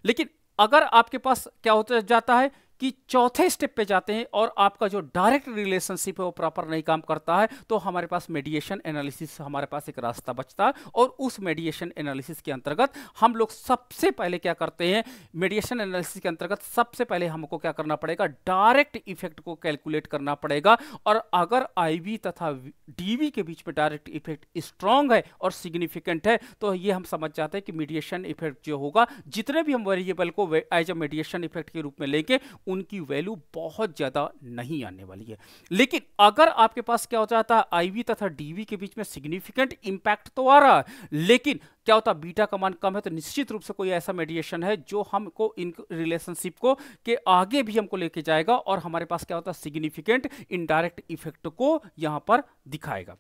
Speaker 1: लेकिन अगर आपके पास क्या होता जाता है कि चौथे स्टेप पे जाते हैं और आपका जो डायरेक्ट रिलेशनशिप है वो प्रॉपर नहीं काम करता है, तो हमारे पास मेडिएशन एनालिसिस हमारे पास एक रास्ता बचता है और उस मेडिएशन एनालिसिस के अंतर्गत हम लोग सबसे पहले क्या करते हैं, मेडिएशन एनालिसिस के अंतर्गत सबसे पहले हमको क्या करना पड़ेगा, डायरेक्ट इफेक्ट को कैलकुलेट करना पड़ेगा। और अगर आईवी तथा डीवी के बीच में डायरेक्ट इफेक्ट स्ट्रांग है और सिग्निफिकेंट है, तो ये हम समझ जाते हैं कि मेडिएशन इफेक्ट जो होगा, जितने भी हम वेरिएबल को एज अ मेडिएशन इफेक्ट के रूप में लेंगे उनकी वैल्यू बहुत ज्यादा नहीं आने वाली है। लेकिन अगर आपके पास क्या हो जाता है, आईवी तथा डीवी के बीच में सिग्निफिकेंट इंपैक्ट तो आ रहा है, लेकिन क्या होता है बीटा का मान कम है, तो निश्चित रूप से कोई ऐसा मेडिएशन है जो हमको इन रिलेशनशिप को के आगे भी हमको लेके जाएगा और हमारे पास क्या होता है सिग्निफिकेंट इनडायरेक्ट इफेक्ट को यहां पर दिखाएगा।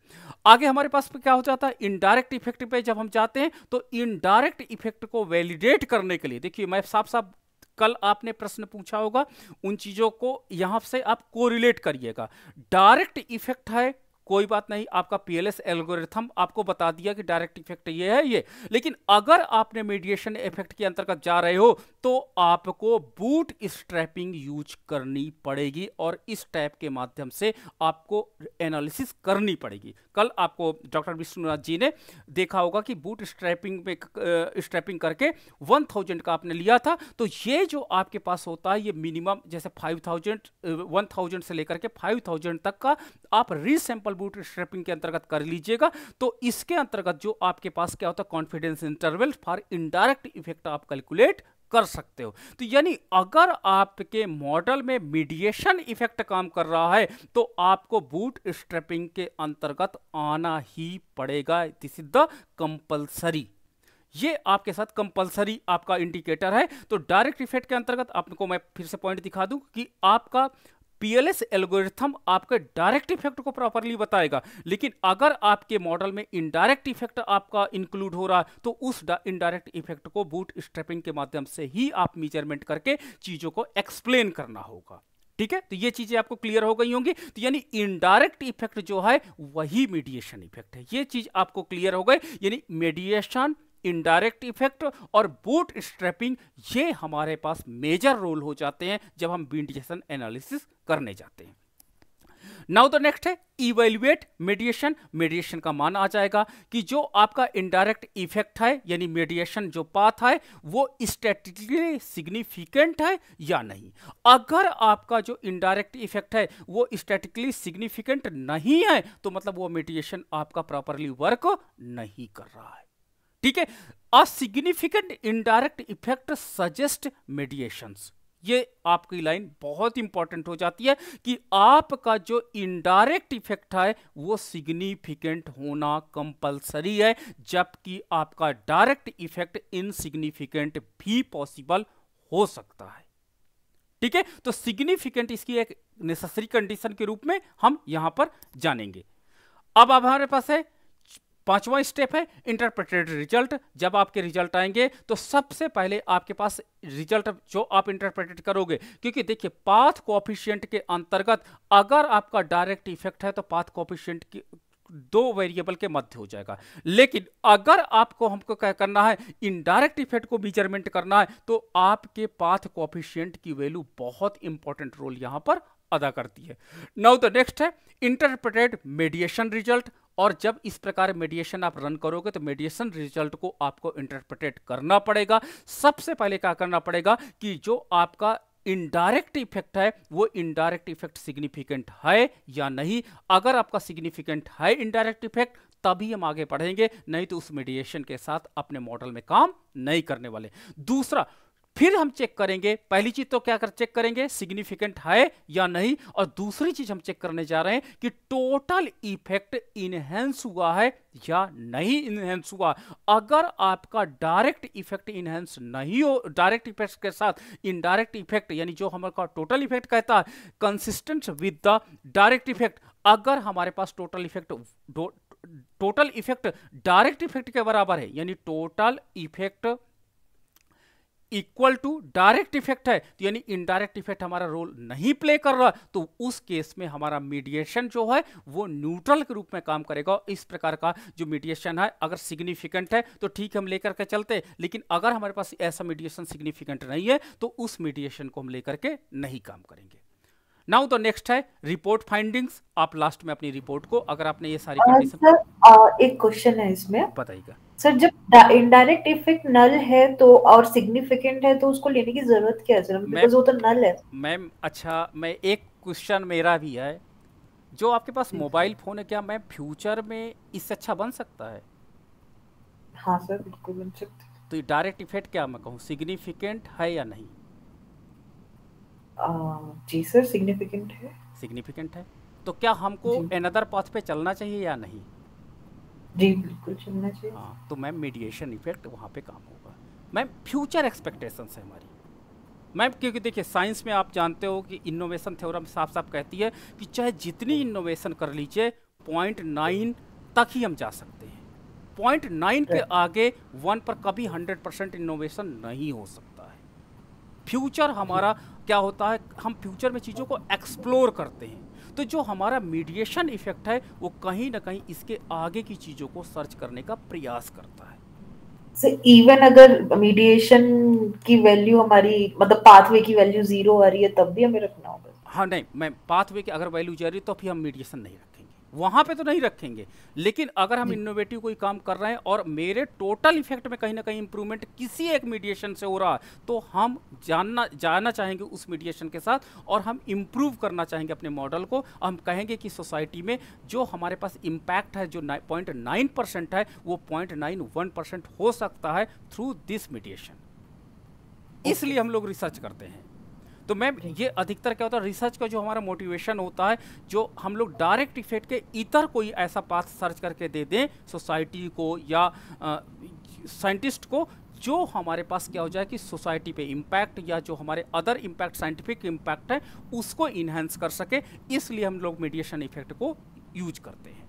Speaker 1: आगे हमारे पास क्या हो जाता है, इनडायरेक्ट इफेक्ट पे जब हम जाते हैं तो इनडायरेक्ट इफेक्ट को वैलिडेट करने के लिए, देखिए मैं साफ साफ कल आपने प्रश्न पूछा होगा, उन चीजों को यहां से आप कोरिलेट करिएगा। डायरेक्ट इफेक्ट है कोई बात नहीं, आपका पीएलएस एल्गोरिथम आपको बता दिया कि डायरेक्ट इफेक्ट ये है ये, लेकिन अगर आपने मेडिएशन इफेक्ट के अंतर्गत जा रहे हो तो आपको बूट स्ट्रैपिंग यूज करनी पड़ेगी और इस टैप के माध्यम से आपको एनालिसिस करनी पड़ेगी। कल आपको डॉक्टर विष्णुनाथ जी ने देखा होगा कि बूट स्ट्रैपिंग में स्ट्रैपिंग करके 1000 का आपने लिया था, तो ये जो आपके पास होता है ये मिनिमम जैसे 1000 से लेकर के 5000 तक का आप रीसैंपल बूट स्ट्रैपिंग के अंतर्गत कर लीजिएगा। तो इसके अंतर्गत जो आपके पास क्या होता है, confidence interval for indirect effect आप कैलकुलेट कर सकते हो। तो यानी अगर आपके मॉडल में मीडिएशन इफेक्ट काम कर रहा है तो आपको बूट स्ट्रैपिंग के अंतर्गत आना ही पड़ेगा। दिस इज द कंपल्सरी, ये आपके साथ कंपल्सरी आपका इंडिकेटर है। तो डायरेक्ट इफेक्ट के अंतर्गत आपको मैं फिर से पॉइंट दिखा दूं कि आपका पीएलएस एल्गोरिथम आपके डायरेक्ट इफेक्ट को प्रॉपरली बताएगा, लेकिन अगर आपके मॉडल में इनडायरेक्ट इफेक्ट आपका इंक्लूड हो रहा है तो उस इनडायरेक्ट इफेक्ट को बूट स्ट्रैपिंग के माध्यम से ही आप मेजरमेंट करके चीजों को एक्सप्लेन करना होगा। ठीक है, तो ये चीजें आपको क्लियर हो गई होंगी। तो यानी इनडायरेक्ट इफेक्ट जो है वही मेडिएशन इफेक्ट है, ये चीज आपको क्लियर हो गई। यानी मेडिएशन, इनडायरेक्ट इफेक्ट और बूट स्ट्रैपिंग ये हमारे पास मेजर रोल हो जाते हैं जब हम मेडिएशन एनालिसिस करने जाते हैं। नाउ द नेक्स्ट है इवैल्यूएट मेडिएशन। मेडिएशन का मान आ जाएगा कि जो आपका इनडायरेक्ट इफेक्ट है यानी मेडिएशन जो पाथ है वो स्टैटिस्टिकली सिग्निफिकेंट है या नहीं। अगर आपका जो इनडायरेक्ट इफेक्ट है वो स्टैटिस्टिकली सिग्निफिकेंट नहीं है तो मतलब वो मेडिएशन आपका प्रॉपरली वर्क नहीं कर रहा है। ठीक है, a significant indirect effect suggest mediations, ये आपकी लाइन बहुत इंपॉर्टेंट हो जाती है कि आपका जो इनडायरेक्ट इफेक्ट है वो सिग्निफिकेंट होना कंपलसरी है, जबकि आपका डायरेक्ट इफेक्ट इनसिग्निफिकेंट भी पॉसिबल हो सकता है। ठीक है, तो सिग्निफिकेंट इसकी एक नेसेसरी कंडीशन के रूप में हम यहां पर जानेंगे। अब हमारे पास है पांचवा स्टेप है इंटरप्रेटेड रिजल्ट। जब आपके रिजल्ट आएंगे तो सबसे पहले आपके पास रिजल्ट जो आप इंटरप्रेटेड करोगे, क्योंकि देखिए पाथ कोएफिशिएंट के अंतर्गत अगर आपका डायरेक्ट इफेक्ट है तो पाथ कोएफिशिएंट दो वेरिएबल के मध्य हो जाएगा। लेकिन अगर आपको हमको क्या करना है, इनडायरेक्ट इफेक्ट को मेजरमेंट करना है, तो आपके पाथ कोएफिशिएंट की वैल्यू बहुत इंपॉर्टेंट रोल यहां पर अदा करती है। नाउ द नेक्स्ट है इंटरप्रेटेड मेडिएशन रिजल्ट। और जब इस प्रकार मेडिएशन आप रन करोगे तो मेडिएशन रिजल्ट को आपको इंटरप्रेटेट करना पड़ेगा। सबसे पहले क्या करना पड़ेगा कि जो आपका इनडायरेक्ट इफेक्ट है वो इनडायरेक्ट इफेक्ट सिग्निफिकेंट है या नहीं। अगर आपका सिग्निफिकेंट है इनडायरेक्ट इफेक्ट तभी हम आगे बढ़ेंगे, नहीं तो उस मेडिएशन के साथ अपने मॉडल में काम नहीं करने वाले। दूसरा, फिर हम चेक करेंगे, पहली चीज तो क्या चेक करेंगे, सिग्निफिकेंट है या नहीं, और दूसरी चीज हम चेक करने जा रहे हैं कि टोटल इफेक्ट इनहेंस हुआ है या नहीं इनहेंस हुआ। अगर आपका डायरेक्ट इफेक्ट इनहेंस नहीं हो, डायरेक्ट इफेक्ट के साथ इनडायरेक्ट इफेक्ट यानी जो हमारा टोटल इफेक्ट कहता है consistent with the direct effect, अगर हमारे पास टोटल इफेक्ट डायरेक्ट इफेक्ट के बराबर है, यानी total effect equal to direct effect है, तो यानी इनडायरेक्ट इफेक्ट हमारा रोल नहीं प्ले कर रहा, तो उस केस में हमारा मीडिएशन जो है वो न्यूट्रल के रूप में काम करेगा। इस प्रकार का जो मीडिएशन है अगर सिग्निफिकेंट है तो ठीक है हम लेकर के चलते, लेकिन अगर हमारे पास ऐसा मीडिएशन सिग्निफिकेंट नहीं है तो उस मीडिएशन को हम लेकर के नहीं काम करेंगे। नाउ द नेक्स्ट है रिपोर्ट फाइंडिंग्स। आप लास्ट में अपनी रिपोर्ट को, अगर आपने ये सारी कंडीशन,
Speaker 4: सर एक क्वेश्चन है इसमें,
Speaker 1: बताइएगा
Speaker 4: सर जब इनडायरेक्ट इफेक्ट नल है तो और सिग्निफिकेंट है तो उसको लेने की जरूरत क्या है सर, बिकॉज़ वो तो नल है।
Speaker 1: मैम अच्छा, मैं एक क्वेश्चन मेरा भी है, जो आपके पास मोबाइल फोन है क्या मैम फ्यूचर में इससे अच्छा बन सकता है?
Speaker 4: हाँ सर बिल्कुल बन सकता है।
Speaker 1: तो डायरेक्ट इफेक्ट क्या मैं कहूँ, सिग्निफिकेंट है या नहीं?
Speaker 4: जी सर सिग्निफिकेंट है।
Speaker 1: सिग्निफिकेंट है, तो क्या हमको अनदर पाथ पे चलना चाहिए या नहीं?
Speaker 4: जी बिल्कुल चलना चाहिए।
Speaker 1: हाँ, तो मैम मीडिएशन इफेक्ट वहाँ पे काम होगा। मैम फ्यूचर एक्सपेक्टेशंस है हमारी मैम, क्योंकि देखिए साइंस में आप जानते हो कि इनोवेशन थ्योरम साफ साफ कहती है कि चाहे जितनी इनोवेशन कर लीजिए 0.9 तक ही हम जा सकते हैं। 0.9 के आगे 1 पर कभी 100% इनोवेशन नहीं हो सकता है। फ्यूचर हमारा क्या होता है, हम फ्यूचर में चीज़ों को एक्सप्लोर करते हैं, तो जो हमारा मीडिएशन इफेक्ट है वो कहीं ना कहीं इसके आगे की चीज़ों को सर्च करने का प्रयास करता है।
Speaker 4: इवन अगर मीडिएशन की वैल्यू हमारी मतलब पाथवे की वैल्यू 0 आ रही है तब भी हमें रखना होगा?
Speaker 1: हाँ नहीं मैम, पाथवे की अगर वैल्यू जा रही है तो फिर हम मीडिएशन नहीं रखेंगे, वहाँ पे तो नहीं रखेंगे। लेकिन अगर हम इनोवेटिव कोई काम कर रहे हैं और मेरे टोटल इफेक्ट में कहीं ना कहीं इंप्रूवमेंट किसी एक मीडिएशन से हो रहा है, तो हम जाना चाहेंगे उस मीडिएशन के साथ और हम इम्प्रूव करना चाहेंगे अपने मॉडल को। हम कहेंगे कि सोसाइटी में जो हमारे पास इम्पैक्ट है जो 0.9% है वो 0.91% हो सकता है थ्रू दिस मीडिएशन। इसलिए हम लोग रिसर्च करते हैं। तो मैम ये अधिकतर क्या होता है, रिसर्च का जो हमारा मोटिवेशन होता है, जो हम लोग डायरेक्ट इफेक्ट के इतर कोई ऐसा पाथ सर्च करके दे दें सोसाइटी को या साइंटिस्ट को, जो हमारे पास क्या हो जाए कि सोसाइटी पे इम्पैक्ट या जो हमारे अदर इम्पैक्ट साइंटिफिक इम्पैक्ट है उसको इन्हेंस कर सके। इसलिए हम लोग मीडिएशन इफेक्ट को यूज करते हैं।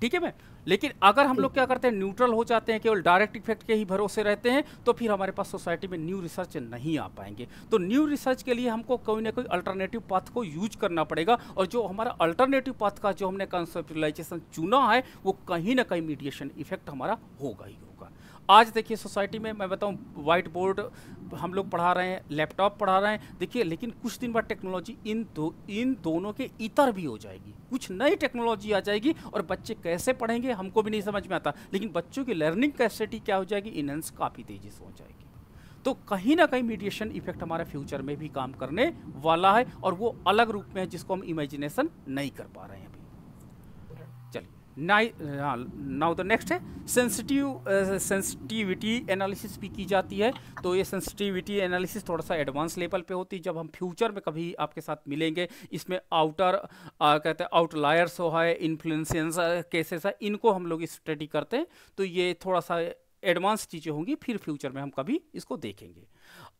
Speaker 1: ठीक है मैम, लेकिन अगर हम लोग क्या करते हैं, न्यूट्रल हो जाते हैं, केवल डायरेक्ट इफेक्ट के ही भरोसे रहते हैं, तो फिर हमारे पास सोसाइटी में न्यू रिसर्च नहीं आ पाएंगे। तो न्यू रिसर्च के लिए हमको कोई ना कोई अल्टरनेटिव पाथ को यूज करना पड़ेगा, और जो हमारा अल्टरनेटिव पाथ का जो हमने कंसेप्चुअलाइजेशन चुना है वो कहीं ना कहीं मीडिएशन इफेक्ट हमारा होगा ही होगा। आज देखिए सोसाइटी में मैं बताऊं, व्हाइट बोर्ड हम लोग पढ़ा रहे हैं, लैपटॉप पढ़ा रहे हैं, देखिए, लेकिन कुछ दिन बाद टेक्नोलॉजी इन दोनों के इतर भी हो जाएगी, कुछ नई टेक्नोलॉजी आ जाएगी और बच्चे कैसे पढ़ेंगे हमको भी नहीं समझ में आता, लेकिन बच्चों की लर्निंग कैपेसिटी क्या हो जाएगी, इनहेंस काफ़ी तेजी से हो जाएगी। तो कहीं ना कहीं मीडिएशन इफेक्ट हमारा फ्यूचर में भी काम करने वाला है, और वो अलग रूप में है जिसको हम इमेजिनेशन नहीं कर पा रहे हैं अभी। नाउ द नेक्स्ट है सेंसिटिविटी एनालिसिस भी की जाती है। तो ये सेंसिटिविटी एनालिसिस थोड़ा सा एडवांस लेवल पे होती है, जब हम फ्यूचर में कभी आपके साथ मिलेंगे। इसमें कहते हैं आउटलायर्स हो है, इन्फ्लुएंसेस केसेस है, इनको हम लोग स्टडी करते हैं। तो ये थोड़ा सा एडवांस चीज़ें होंगी, फिर फ्यूचर में हम कभी इसको देखेंगे।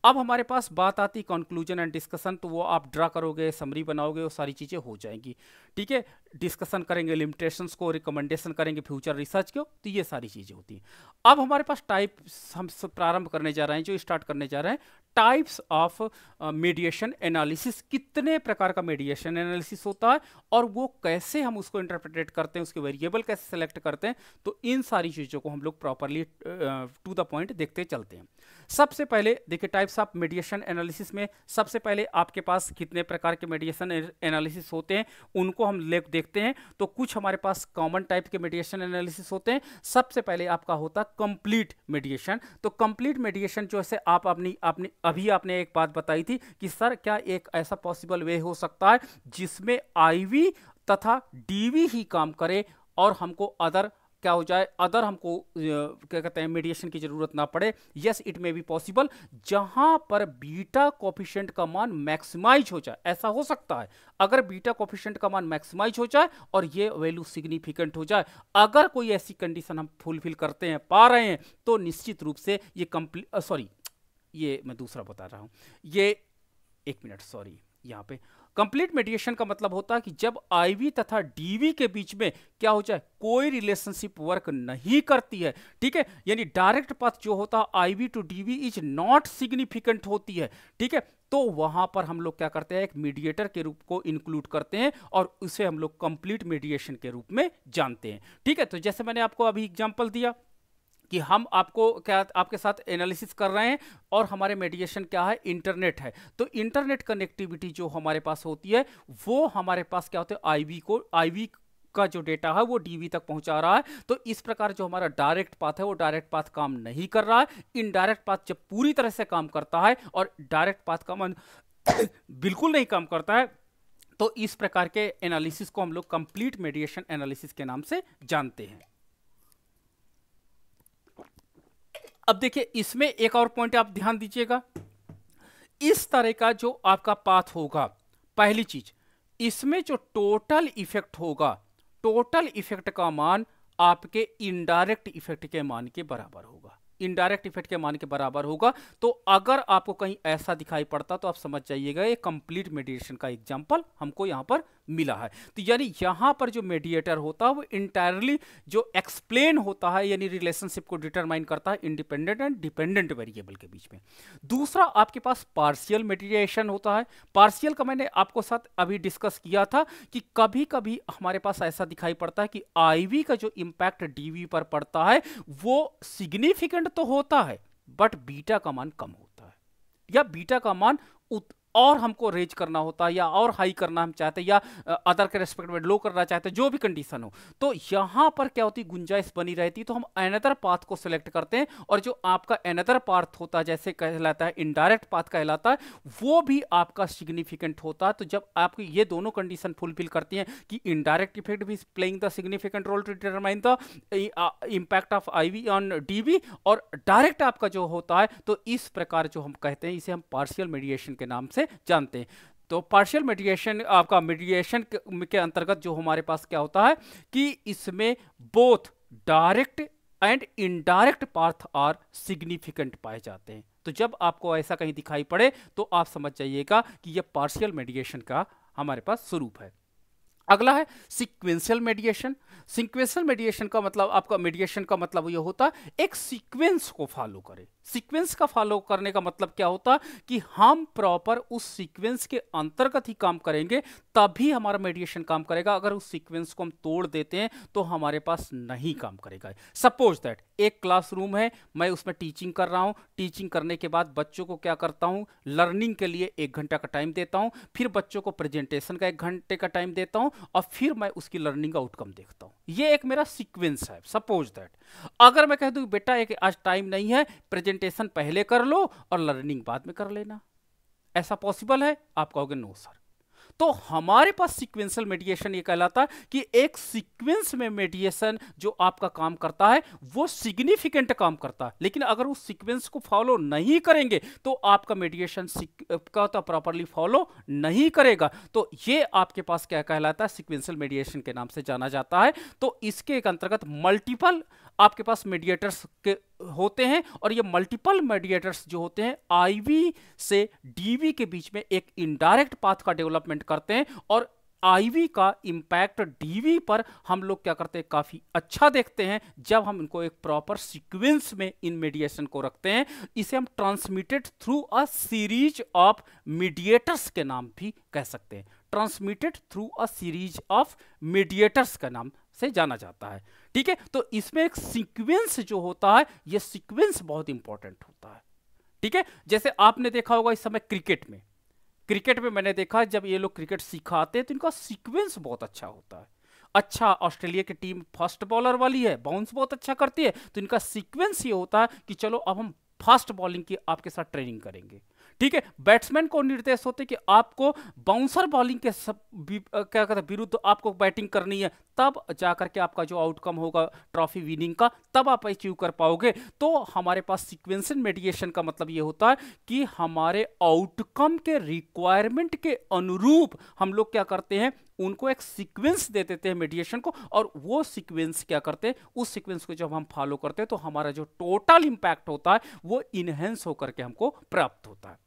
Speaker 1: अब हमारे पास बात आती कंक्लूजन एंड डिस्कशन, तो वो आप ड्रा करोगे, समरी बनाओगे, वो सारी चीज़ें हो जाएंगी। ठीक है, डिस्कशन करेंगे लिमिटेशंस को, रिकमेंडेशन करेंगे फ्यूचर रिसर्च को, तो ये सारी चीज़ें होती हैं। अब हमारे पास टाइप हम प्रारंभ करने जा रहे हैं, जो स्टार्ट करने जा रहे हैं टाइप्स ऑफ मीडिएशन एनालिसिस, कितने प्रकार का मीडिएशन एनालिसिस होता है और वो कैसे हम उसको इंटरप्रेट करते हैं, उसके वेरिएबल कैसे सेलेक्ट करते हैं, तो इन सारी चीज़ों को हम लोग प्रॉपरली टू द पॉइंट देखते चलते हैं। सबसे पहले देखिए टाइप्स ऑफ मीडिएशन एनालिसिस में सबसे पहले आपके पास कितने प्रकार के मीडिएशन एनालिसिस होते हैं उनको हम देखते हैं। तो कुछ हमारे पास कॉमन टाइप के मीडिएशन एनालिसिस होते हैं। सबसे पहले आपका होता है कंप्लीट मीडिएशन। तो कंप्लीट मीडिएशन जो है आप अभी आपने एक बात बताई थी कि सर क्या एक ऐसा पॉसिबल वे हो सकता है जिसमें आईवी तथा डीवी ही काम करे और हमको अदर क्या हो जाए, अदर हमको क्या कहते हैं मीडिएशन की जरूरत ना पड़े। Yes it may be possible, जहां पर बीटा कोफिशिएंट का मान मैक्सिमाइज हो जाए, ऐसा हो सकता है। अगर बीटा कोफिशिएंट का मान मैक्सिमाइज हो जाए और ये वैल्यू सिग्निफिकेंट हो जाए, अगर कोई ऐसी कंडीशन हम फुलफिल करते हैं, पा रहे हैं, तो निश्चित रूप से ये ये मैं दूसरा बता रहा हूं, ये एक मिनट यहाँ पे कंप्लीट मीडिएशन का मतलब होता है कि जब आईवी तथा डीवी के बीच में क्या हो जाए, कोई रिलेशनशिप वर्क नहीं करती है, ठीक है, यानी डायरेक्ट पाथ जो होता है IV to DV is not significant होती है, ठीक है, तो वहां पर हम लोग क्या करते हैं, एक मीडिएटर के रूप को इंक्लूड करते हैं और उसे हम लोग कंप्लीट मीडिएशन के रूप में जानते हैं, ठीक है। तो जैसे मैंने आपको अभी एग्जांपल दिया कि हम आपके साथ एनालिसिस कर रहे हैं और हमारे मीडिएशन क्या है, इंटरनेट है। तो इंटरनेट कनेक्टिविटी जो हमारे पास होती है वो हमारे पास क्या होता है, आईवी का जो डेटा है वो डीवी तक पहुंचा रहा है। तो इस प्रकार जो हमारा डायरेक्ट पाथ है वो डायरेक्ट पाथ काम नहीं कर रहा है। इनडायरेक्ट पाथ जब पूरी तरह से काम करता है और डायरेक्ट पाथ का मान बिल्कुल नहीं काम करता है, तो इस प्रकार के एनालिसिस को हम लोग कंप्लीट मीडिएशन एनालिसिस के नाम से जानते हैं। अब देखिए इसमें एक और पॉइंट आप ध्यान दीजिएगा, इस तरह का जो आपका पाथ होगा, पहली चीज इसमें जो टोटल इफेक्ट होगा, टोटल इफेक्ट का मान आपके इनडायरेक्ट इफेक्ट के मान के बराबर होगा, इनडायरेक्ट इफेक्ट के मान के बराबर होगा। तो अगर आपको कहीं ऐसा दिखाई पड़ता तो आप समझ जाइएगा ये कंप्लीट मीडिएशन का एग्जांपल हमको यहां पर मिला है। तो यानी यहां पर जो मीडिएटर होता है वो इंटायरली जो एक्सप्लेन होता है, यानी रिलेशनशिप को डिटरमाइन करता है इंडिपेंडेंट एंड डिपेंडेंट वेरिएबल के बीच में। दूसरा आपके पास पार्शियल मीडिएशन होता है। पार्शियल का मैंने आपको साथ अभी डिस्कस किया था कि कभी कभी हमारे पास ऐसा दिखाई पड़ता है कि आईवी का जो इंपैक्ट डीवी पर पड़ता है वो सिग्निफिकेंट तो होता है बट बीटा का मान कम होता है, या बीटा का मान और हमको रेज करना होता है, या और हाई करना हम चाहते हैं, या अदर के रेस्पेक्ट में लो करना चाहते हैं, जो भी कंडीशन हो, तो यहां पर क्या होती है, गुंजाइश बनी रहती है। तो हम अनदर पाथ को सिलेक्ट करते हैं और जो आपका अनदर पाथ होता है, जैसे कहलाता है इनडायरेक्ट पाथ कहलाता है, वो भी आपका सिग्निफिकेंट होता है। तो जब आपकी ये दोनों कंडीशन फुलफिल करती हैं कि इनडायरेक्ट इफेक्ट भी playing the significant role to determine the impact of IV on DV, और डायरेक्ट आपका जो होता है, तो इस प्रकार जो हम कहते हैं इसे हम पार्शियल मीडिएशन के नाम से जानते हैं। तो पार्शियल मीडिएशन आपका मीडिएशन के अंतर्गत जो हमारे पास क्या होता है कि इसमें both direct and indirect path are significant पाए जाते हैं। तो जब आपको ऐसा कहीं दिखाई पड़े तो आप समझ जाइएगा कि यह पार्शियल मीडिएशन का हमारे पास स्वरूप है। अगला है सीक्वेंशियल मीडिएशन। सीक्वेंशियल मीडिएशन का मतलब, आपका मीडिएशन का मतलब यह होता है एक सीक्वेंस को फॉलो करे। सीक्वेंस का फॉलो करने का मतलब क्या होता है कि हम प्रॉपर उस सीक्वेंस के अंतर्गत ही काम करेंगे तभी हमारा मीडिएशन काम करेगा। अगर उस सीक्वेंस को हम तोड़ देते हैं तो हमारे पास नहीं काम करेगा। सपोज दैट एक क्लासरूम है, मैं उसमें टीचिंग कर रहा हूं, टीचिंग करने के बाद बच्चों को क्या करता हूं, लर्निंग के लिए 1 घंटा का टाइम देता हूं, फिर बच्चों को प्रेजेंटेशन का 1 घंटे का टाइम देता हूं और फिर मैं उसकी लर्निंग आउटकम देखता हूं। ये एक मेरा सीक्वेंस है। सपोज दैट अगर मैं कह दूं बेटा एक आज टाइम नहीं है, प्रेजेंटेशन पहले कर लो और लर्निंग बाद में कर लेना, ऐसा पॉसिबल है? आप कहोगे नो सर। तो हमारे पास सीक्वेंशियल मीडिएशन ये कहलाता है कि एक सीक्वेंस में मीडिएशन जो आपका काम करता है वो सिग्निफिकेंट काम करता है, लेकिन अगर उस सीक्वेंस को फॉलो नहीं करेंगे तो आपका मीडिएशन का तो प्रॉपरली फॉलो नहीं करेगा। तो ये आपके पास क्या कहलाता है, सीक्वेंशियल मीडिएशन के नाम से जाना जाता है। तो इसके एक अंतर्गत मल्टीपल आपके पास मीडिएटर्स के होते हैं और ये मल्टीपल मीडिएटर्स जो होते हैं आईवी से डीवी के बीच में एक इनडायरेक्ट पाथ का डेवलपमेंट करते हैं और आईवी का इम्पैक्ट डीवी पर हम लोग क्या करते हैं, काफ़ी अच्छा देखते हैं जब हम इनको एक प्रॉपर सीक्वेंस में इन मेडिएशन को रखते हैं। इसे हम transmitted through a series of mediators के नाम भी कह सकते हैं। Transmitted through a series of mediators का नाम से जाना जाता है। ठीक है, तो इसमें एक सीक्वेंस जो होता है, ये सीक्वेंस बहुत इंपॉर्टेंट होता है। ठीक है, जैसे आपने देखा होगा इस समय क्रिकेट में मैंने देखा जब ये लोग क्रिकेट सिखाते हैं तो इनका सीक्वेंस बहुत अच्छा होता है। अच्छा, ऑस्ट्रेलिया की टीम फास्ट बॉलर वाली है, बाउंस बहुत अच्छा करती है, तो इनका सीक्वेंस ये होता है कि चलो अब हम फास्ट बॉलिंग की आपके साथ ट्रेनिंग करेंगे। ठीक है, बैट्समैन को निर्देश होते कि आपको बाउंसर बॉलिंग के क्या कहते हैं विरुद्ध आपको बैटिंग करनी है, तब जाकर के आपका जो आउटकम होगा ट्रॉफी विनिंग का, तब आप अचीव कर पाओगे। तो हमारे पास सीक्वेंशियल मेडिएशन का मतलब ये होता है कि हमारे आउटकम के रिक्वायरमेंट के अनुरूप हम लोग क्या करते हैं, उनको एक सीक्वेंस दे देते हैं मेडिएशन को, और वो सीक्वेंस क्या करते हैं, उस सीक्वेंस को जब हम फॉलो करते हैं तो हमारा जो टोटल इंपैक्ट होता है वो इनहेंस होकर के हमको प्राप्त होता है।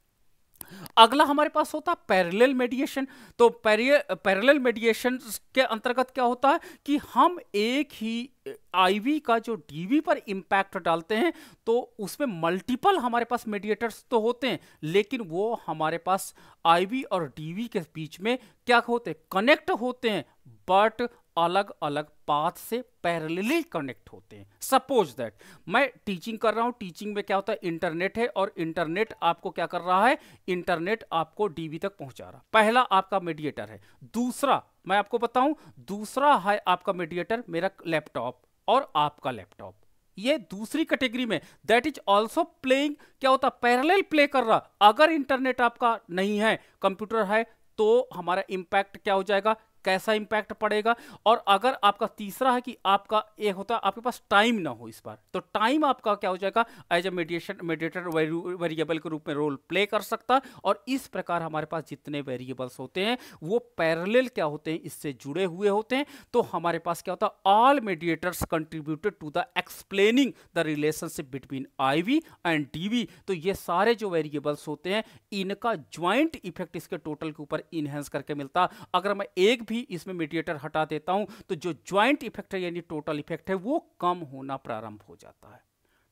Speaker 1: अगला हमारे पास होता है पैरेलल मेडिएशन। तो पैरेलल मेडिएशन के अंतर्गत क्या होता है कि हम एक ही आईवी का जो डीवी पर इंपैक्ट डालते हैं तो उसमें मल्टीपल हमारे पास मेडिएटर्स तो होते हैं, लेकिन वो हमारे पास आईवी और डीवी के बीच में क्या होते हैं, कनेक्ट होते हैं, बट अलग अलग पाथ से पैरेलली कनेक्ट होते हैं। सपोज दैट मैं टीचिंग कर रहा हूं, टीचिंग में क्या होता है, इंटरनेट है, और इंटरनेट आपको क्या कर रहा है, इंटरनेट आपको डीवी तक पहुंचा रहा। पहला आपका मेडिएटर है। दूसरा मैं आपको बताऊं, दूसरा है आपका मेडिएटर मेरा लैपटॉप और आपका लैपटॉप, ये दूसरी कैटेगरी में, दैट इज ऑल्सो प्लेइंग, क्या होता है, पैरेलल प्ले कर रहा। अगर इंटरनेट आपका नहीं है, कंप्यूटर है, तो हमारा इंपैक्ट क्या हो जाएगा, कैसा इंपैक्ट पड़ेगा। और अगर आपका तीसरा है कि आपका एक होता है आपके पास टाइम ना हो इस बार, तो टाइम आपका क्या हो जाएगा, एज ए मेडिएटर वेरिएबल के रूप में रोल प्ले कर सकता है। और इस प्रकार हमारे पास जितने वेरिएबल्स होते हैं वो पैरेलल क्या होते हैं, इससे जुड़े हुए होते हैं। तो हमारे पास क्या होता है, all mediators contributed to the explaining the relationship between IV and DV. तो ये सारे जो वेरिएबल्स होते हैं इनका ज्वाइंट इफेक्ट इसके टोटल के ऊपर इनहेंस करके मिलता है। अगर मैं एक भी इसमें मेडिएटर हटा देता हूं तो जो ज्वाइंट इफेक्ट है यानी टोटल इफेक्ट है वो कम होना प्रारंभ हो जाता है।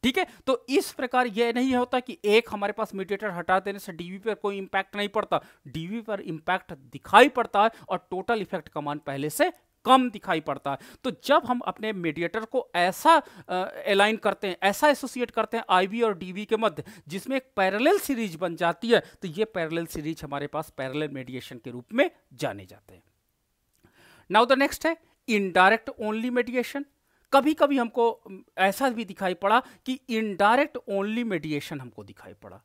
Speaker 1: ठीक है, तो इस प्रकार यह नहीं होता कि एक हमारे पास मेडिएटर हटा देने से डीवी पर कोई इंपैक्ट नहीं पड़ता, डीवी पर इंपैक्ट दिखाई पड़ता है और टोटल इफेक्ट का मान पहले से कम दिखाई पड़ता है। तो जब हम अपने मेडिएटर को ऐसा अलाइन करते हैं, ऐसा एसोसिएट करते हैं आईवी और डीवी के मध्य, जिसमें एक पैरेलल सीरीज बन जाती है, तो ये पैरेलल सीरीज हमारे पास पैरेलल मेडिएशन के रूप में जाने जाते हैं। नाउ द नेक्स्ट है इनडायरेक्ट ओनली मेडिएशन। कभी कभी हमको ऐसा भी दिखाई पड़ा कि इनडायरेक्ट ओनली मेडिएशन हमको दिखाई पड़ा।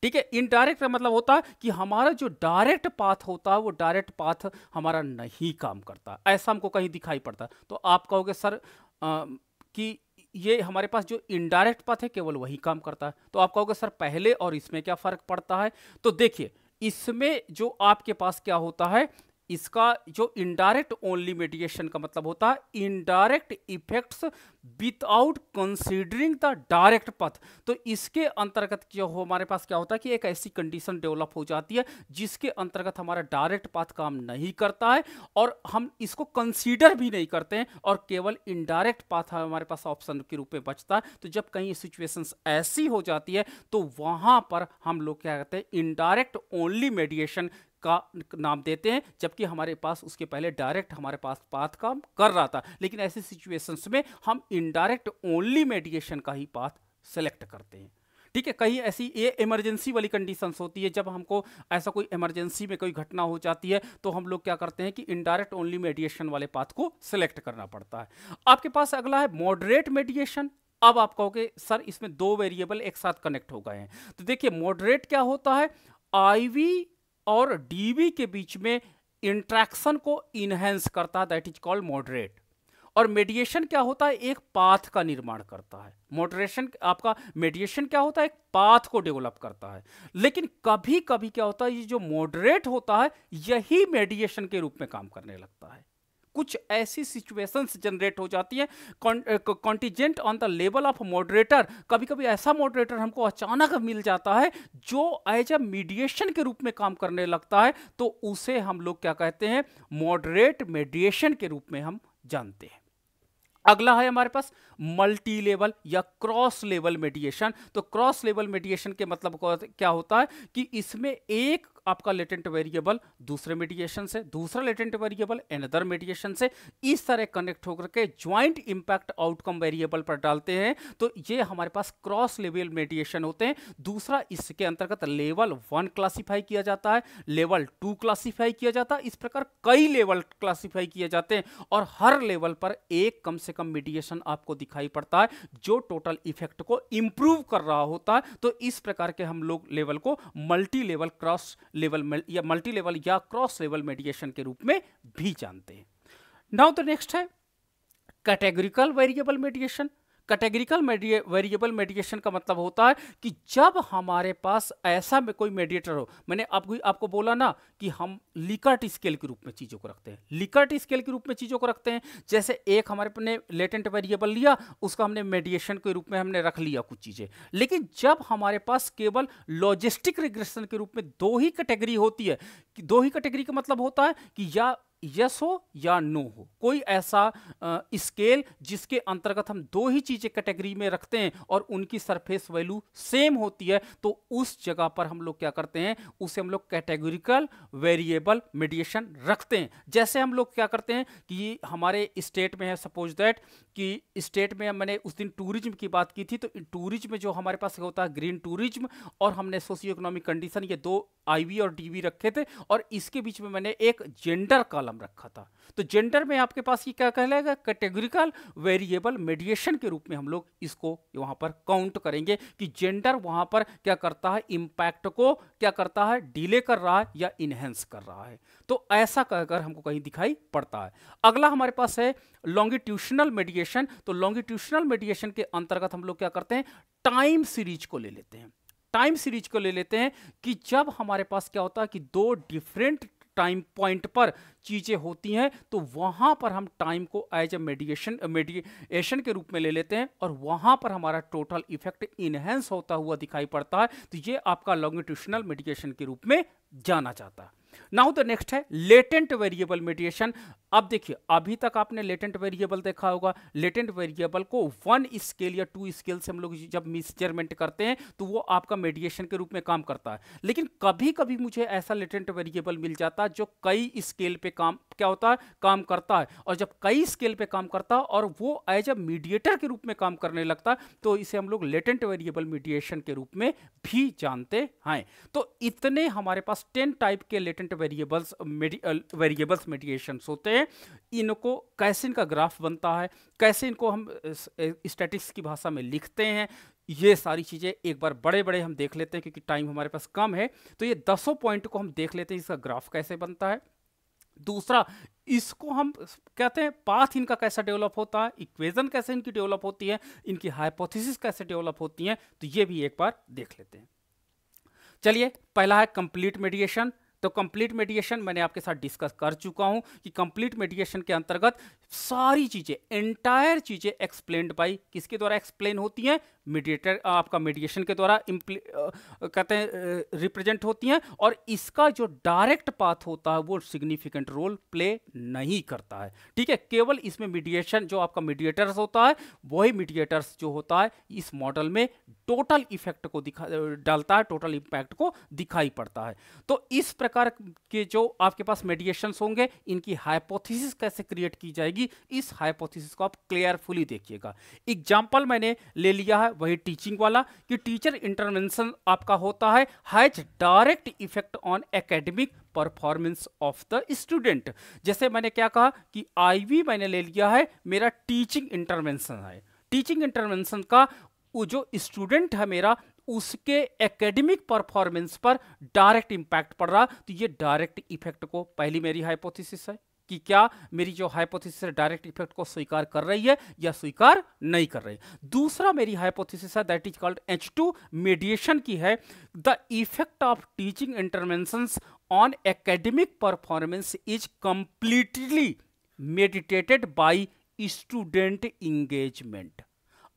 Speaker 1: ठीक है, इनडायरेक्ट का मतलब होता है कि हमारा जो डायरेक्ट पाथ होता है वो डायरेक्ट पाथ हमारा नहीं काम करता, ऐसा हमको कहीं दिखाई पड़ता है। तो आप कहोगे सर कि ये हमारे पास जो इनडायरेक्ट पाथ है केवल वही काम करता है। तो आप कहोगे सर पहले और इसमें क्या फर्क पड़ता है। तो देखिए, इसमें जो आपके पास क्या होता है, इसका जो इनडायरेक्ट ओनली मेडिएशन का मतलब होता है indirect effects without considering the direct path. तो इसके अंतर्गत जो हमारे पास क्या होता है कि एक ऐसी कंडीशन डेवलप हो जाती है जिसके अंतर्गत हमारा डायरेक्ट पाथ काम नहीं करता है और हम इसको कंसीडर भी नहीं करते हैं और केवल इनडायरेक्ट पाथ हमारे पास ऑप्शन के रूप में बचता है। तो जब कहीं सिचुएशंस ऐसी हो जाती है तो वहां पर हम लोग क्या कहते हैं, इनडायरेक्ट ओनली मेडिएशन का नाम देते हैं, जबकि हमारे पास उसके पहले डायरेक्ट हमारे पास पाथ काम कर रहा था। लेकिन ऐसी सिचुएशंस में हम इनडायरेक्ट ओनली मेडिएशन का ही पाथ सेलेक्ट करते हैं। ठीक है, कहीं ऐसी ये इमरजेंसी वाली कंडीशंस होती है, जब हमको ऐसा कोई इमरजेंसी में कोई घटना हो जाती है तो हम लोग क्या करते हैं कि इनडायरेक्ट ओनली मेडिएशन वाले पाथ को सिलेक्ट करना पड़ता है। आपके पास अगला है मॉडरेट मेडिएशन। अब आप कहोगे सर इसमें दो वेरिएबल एक साथ कनेक्ट हो गए हैं। तो देखिए, मॉडरेट क्या होता है, आईवी और डीवी के बीच में इंट्रैक्शन को इनहेंस करता है, दैट इज कॉल्ड मॉडरेट। और मेडिएशन क्या होता है, एक पाथ का निर्माण करता है। मॉडरेशन आपका मेडिएशन क्या होता है, एक पाथ को डेवलप करता है। लेकिन कभी कभी क्या होता है, ये जो मॉडरेट होता है यही मेडिएशन के रूप में काम करने लगता है। कुछ ऐसी सिचुएशंस जनरेट हो जाती है contingent on the level of moderator. कभी कभी ऐसा मॉडरेटर हमको अचानक मिल जाता है जो एज अ मीडिएशन के रूप में काम करने लगता है, तो उसे हम लोग क्या कहते हैं, मॉडरेट मीडिएशन के रूप में हम जानते हैं। अगला है हमारे पास मल्टी लेवल या क्रॉस लेवल मेडिएशन। तो क्रॉस लेवल मेडिएशन के मतलब क्या होता है कि इसमें एक आपका लेटेंट वेरिएबल दूसरे मेडिएशन से, दूसरा लेटेंट वेरिएबल अनदर मेडिएशन से, इस तरह कनेक्ट होकर के ज्वाइंट इंपैक्ट आउटकम वेरिएबल पर डालते हैं। तो ये हमारे पास क्रॉस लेवल मेडिएशन होते हैं। दूसरा, इसके अंतर्गत लेवल 1 क्लासीफाई किया जाता है, लेवल 2 क्लासीफाई किया जाता है, इस प्रकार कई लेवल क्लासीफाई किए जाते हैं और हर लेवल पर एक कम से कम मेडिएशन आपको दिखाई पड़ता है जो टोटल इफेक्ट को इंप्रूव कर रहा होता है। तो इस प्रकार के हम लोग लेवल को मल्टी लेवल, क्रॉस लेवल या मल्टी लेवल या क्रॉस लेवल मेडिएशन के रूप में भी जानते हैं। नाउ द नेक्स्ट है कैटेगरिकल वेरिएबल मेडिएशन। कैटेगरिकल वेरिएबल मेडिएशन का मतलब होता है कि जब हमारे पास ऐसा में कोई मेडिएटर हो, मैंने आपको बोला ना कि हम लिकर्ट स्केल के रूप में चीज़ों को रखते हैं, लिकर्ट स्केल के रूप में चीज़ों को रखते हैं। जैसे एक हमारे ने लेटेंट वेरिएबल लिया, उसका हमने मेडिएशन के रूप में हमने रख लिया कुछ चीज़ें, लेकिन जब हमारे पास केवल लॉजिस्टिक रिग्रेशन के रूप में दो ही कैटेगरी होती है, दो ही कैटेगरी का मतलब होता है कि या यस हो या नो हो, कोई ऐसा स्केल जिसके अंतर्गत हम दो ही चीजें कैटेगरी में रखते हैं और उनकी सरफेस वैल्यू सेम होती है, तो उस जगह पर हम लोग क्या करते हैं, उसे हम लोग कैटेगरिकल वेरिएबल मेडिएशन रखते हैं। जैसे हम लोग क्या करते हैं कि हमारे स्टेट में है, सपोज दैट कि स्टेट में मैंने उस दिन टूरिज्म की बात की थी, तो टूरिज्म में जो हमारे पास होता है ग्रीन टूरिज्म और हमने सोशियो इकोनॉमिक कंडीशन, ये दो आईवी और डीवी रखे थे और इसके बीच में मैंने एक जेंडर कॉलम रखा था। तो जेंडर में आपके पास ये क्या कहलाएगा, कैटेगरिकल वेरिएबल मेडिएशन के रूप में हम लोग इसको वहां पर काउंट करेंगे कि जेंडर वहां पर क्या करता है, इंपैक्ट को क्या करता है, डिले कर रहा है या इनहेंस कर रहा है। तो ऐसा कहकर हमको कहीं दिखाई पड़ता है। अगला हमारे पास है लॉन्गिट्यूशनल मेडिएशन। तो लॉन्गिट्यूशनल मेडिएशन के अंतर्गत हम लोग क्या करते हैं, टाइम सीरीज को ले लेते हैं। टाइम सीरीज को ले लेते हैं कि जब हमारे पास क्या होता है कि दो डिफरेंट टाइम पॉइंट पर चीजें होती हैं, तो वहां पर हम टाइम को एज ए मेडिएशन के रूप में ले लेते हैं और वहां पर हमारा टोटल इफेक्ट इनहेंस होता हुआ दिखाई पड़ता है। तो ये आपका लॉन्गिट्यूशनल मेडिएशन के रूप में जाना जाता है। नाउ द नेक्स्ट है लेटेंट वेरिएबल मेडिएशन। अब देखिए, अभी तक आपने लेटेंट वेरिएबल देखा होगा। लेटेंट वेरिएबल को 1 स्केल या 2 स्केल से हम लोग जब मेजरमेंट करते हैं तो वो आपका मेडिएशन के रूप में काम करता है। लेकिन कभी कभी मुझे ऐसा लेटेंट वेरिएबल मिल जाता है जो कई स्केल पे काम क्या होता है, काम करता है। और जब कई स्केल पे काम करता है और वो एज अ मीडिएटर के रूप में काम करने लगता है, तो इसे हम लोग लेटेंट वेरिएबल मेडिएशन के रूप में भी जानते हैं। तो इतने हमारे पास 10 टाइप के लेटेंट वेरिएबल्स मेडिएशंस होते हैं। इनको कैसे इनका ग्राफ बनता है, कैसे इनको हम स्टैटिस्टिक्स की भाषा में लिखते हैं, ये सारी चीज़ें एक बार बड़े बड़े हम देख लेते हैं क्योंकि टाइम हमारे पास कम है। तो ये 10 पॉइंट को हम देख लेते हैं, इसका ग्राफ कैसे बनता है। दूसरा, इसको हम कहते हैं पाथ इनका कैसा डेवलप होता है, इक्वेशन कैसे इनकी डेवलप होती है, इनकी हाइपोथेसिस कैसे डेवलप होती हैं, तो ये भी एक बार देख लेते हैं। चलिए, पहला है कंप्लीट मेडिएशन। तो कंप्लीट मेडिएशन मैंने आपके साथ डिस्कस कर चुका हूं कि कंप्लीट मेडिएशन के अंतर्गत सारी चीजें, एंटायर चीजें एक्सप्लेन्ड बाय किसके द्वारा एक्सप्लेन होती हैं, मीडिएटर, आपका मेडिएशन के द्वारा कहते हैं रिप्रेजेंट होती हैं। और इसका जो डायरेक्ट पाथ होता है वो सिग्निफिकेंट रोल प्ले नहीं करता है। ठीक है, केवल इसमें मीडिएशन जो आपका मीडिएटर्स होता है, वही मीडिएटर्स जो होता है इस मॉडल में टोटल इफेक्ट को डालता है, टोटल इंपैक्ट को दिखाई पड़ता है। तो इस प्रकार के जो आपके पास मेडिएशंस होंगे, इनकी हाइपोथेसिस कैसे क्रिएट की जाएगी, इस हाइपोथेसिस को आप क्लियरफुली देखिएगा। एग्जांपल मैंने ले लिया है वही टीचिंग वाला कि टीचर इंटरवेंशन आपका होता है has direct effect on academic performance of the student. जैसे मैंने क्या कहा कि आईवी मैंने ले लिया है, मेरा टीचिंग इंटरवेंशन है। टीचिंग इंटरवेंशन का वो जो स्टूडेंट है मेरा, उसके एकेडमिक परफॉर्मेंस पर डायरेक्ट इंपैक्ट पड़ रहा, तो ये डायरेक्ट इफेक्ट को, पहली मेरी हाइपोथेसिस है कि क्या मेरी जो हाइपोथेसिस डायरेक्ट इफेक्ट को स्वीकार कर रही है या स्वीकार नहीं कर रही। दूसरा मेरी हाइपोथेसिस है that is called H2 mediation की है, the effect of teaching interventions on academic performance is completely meditated by student engagement.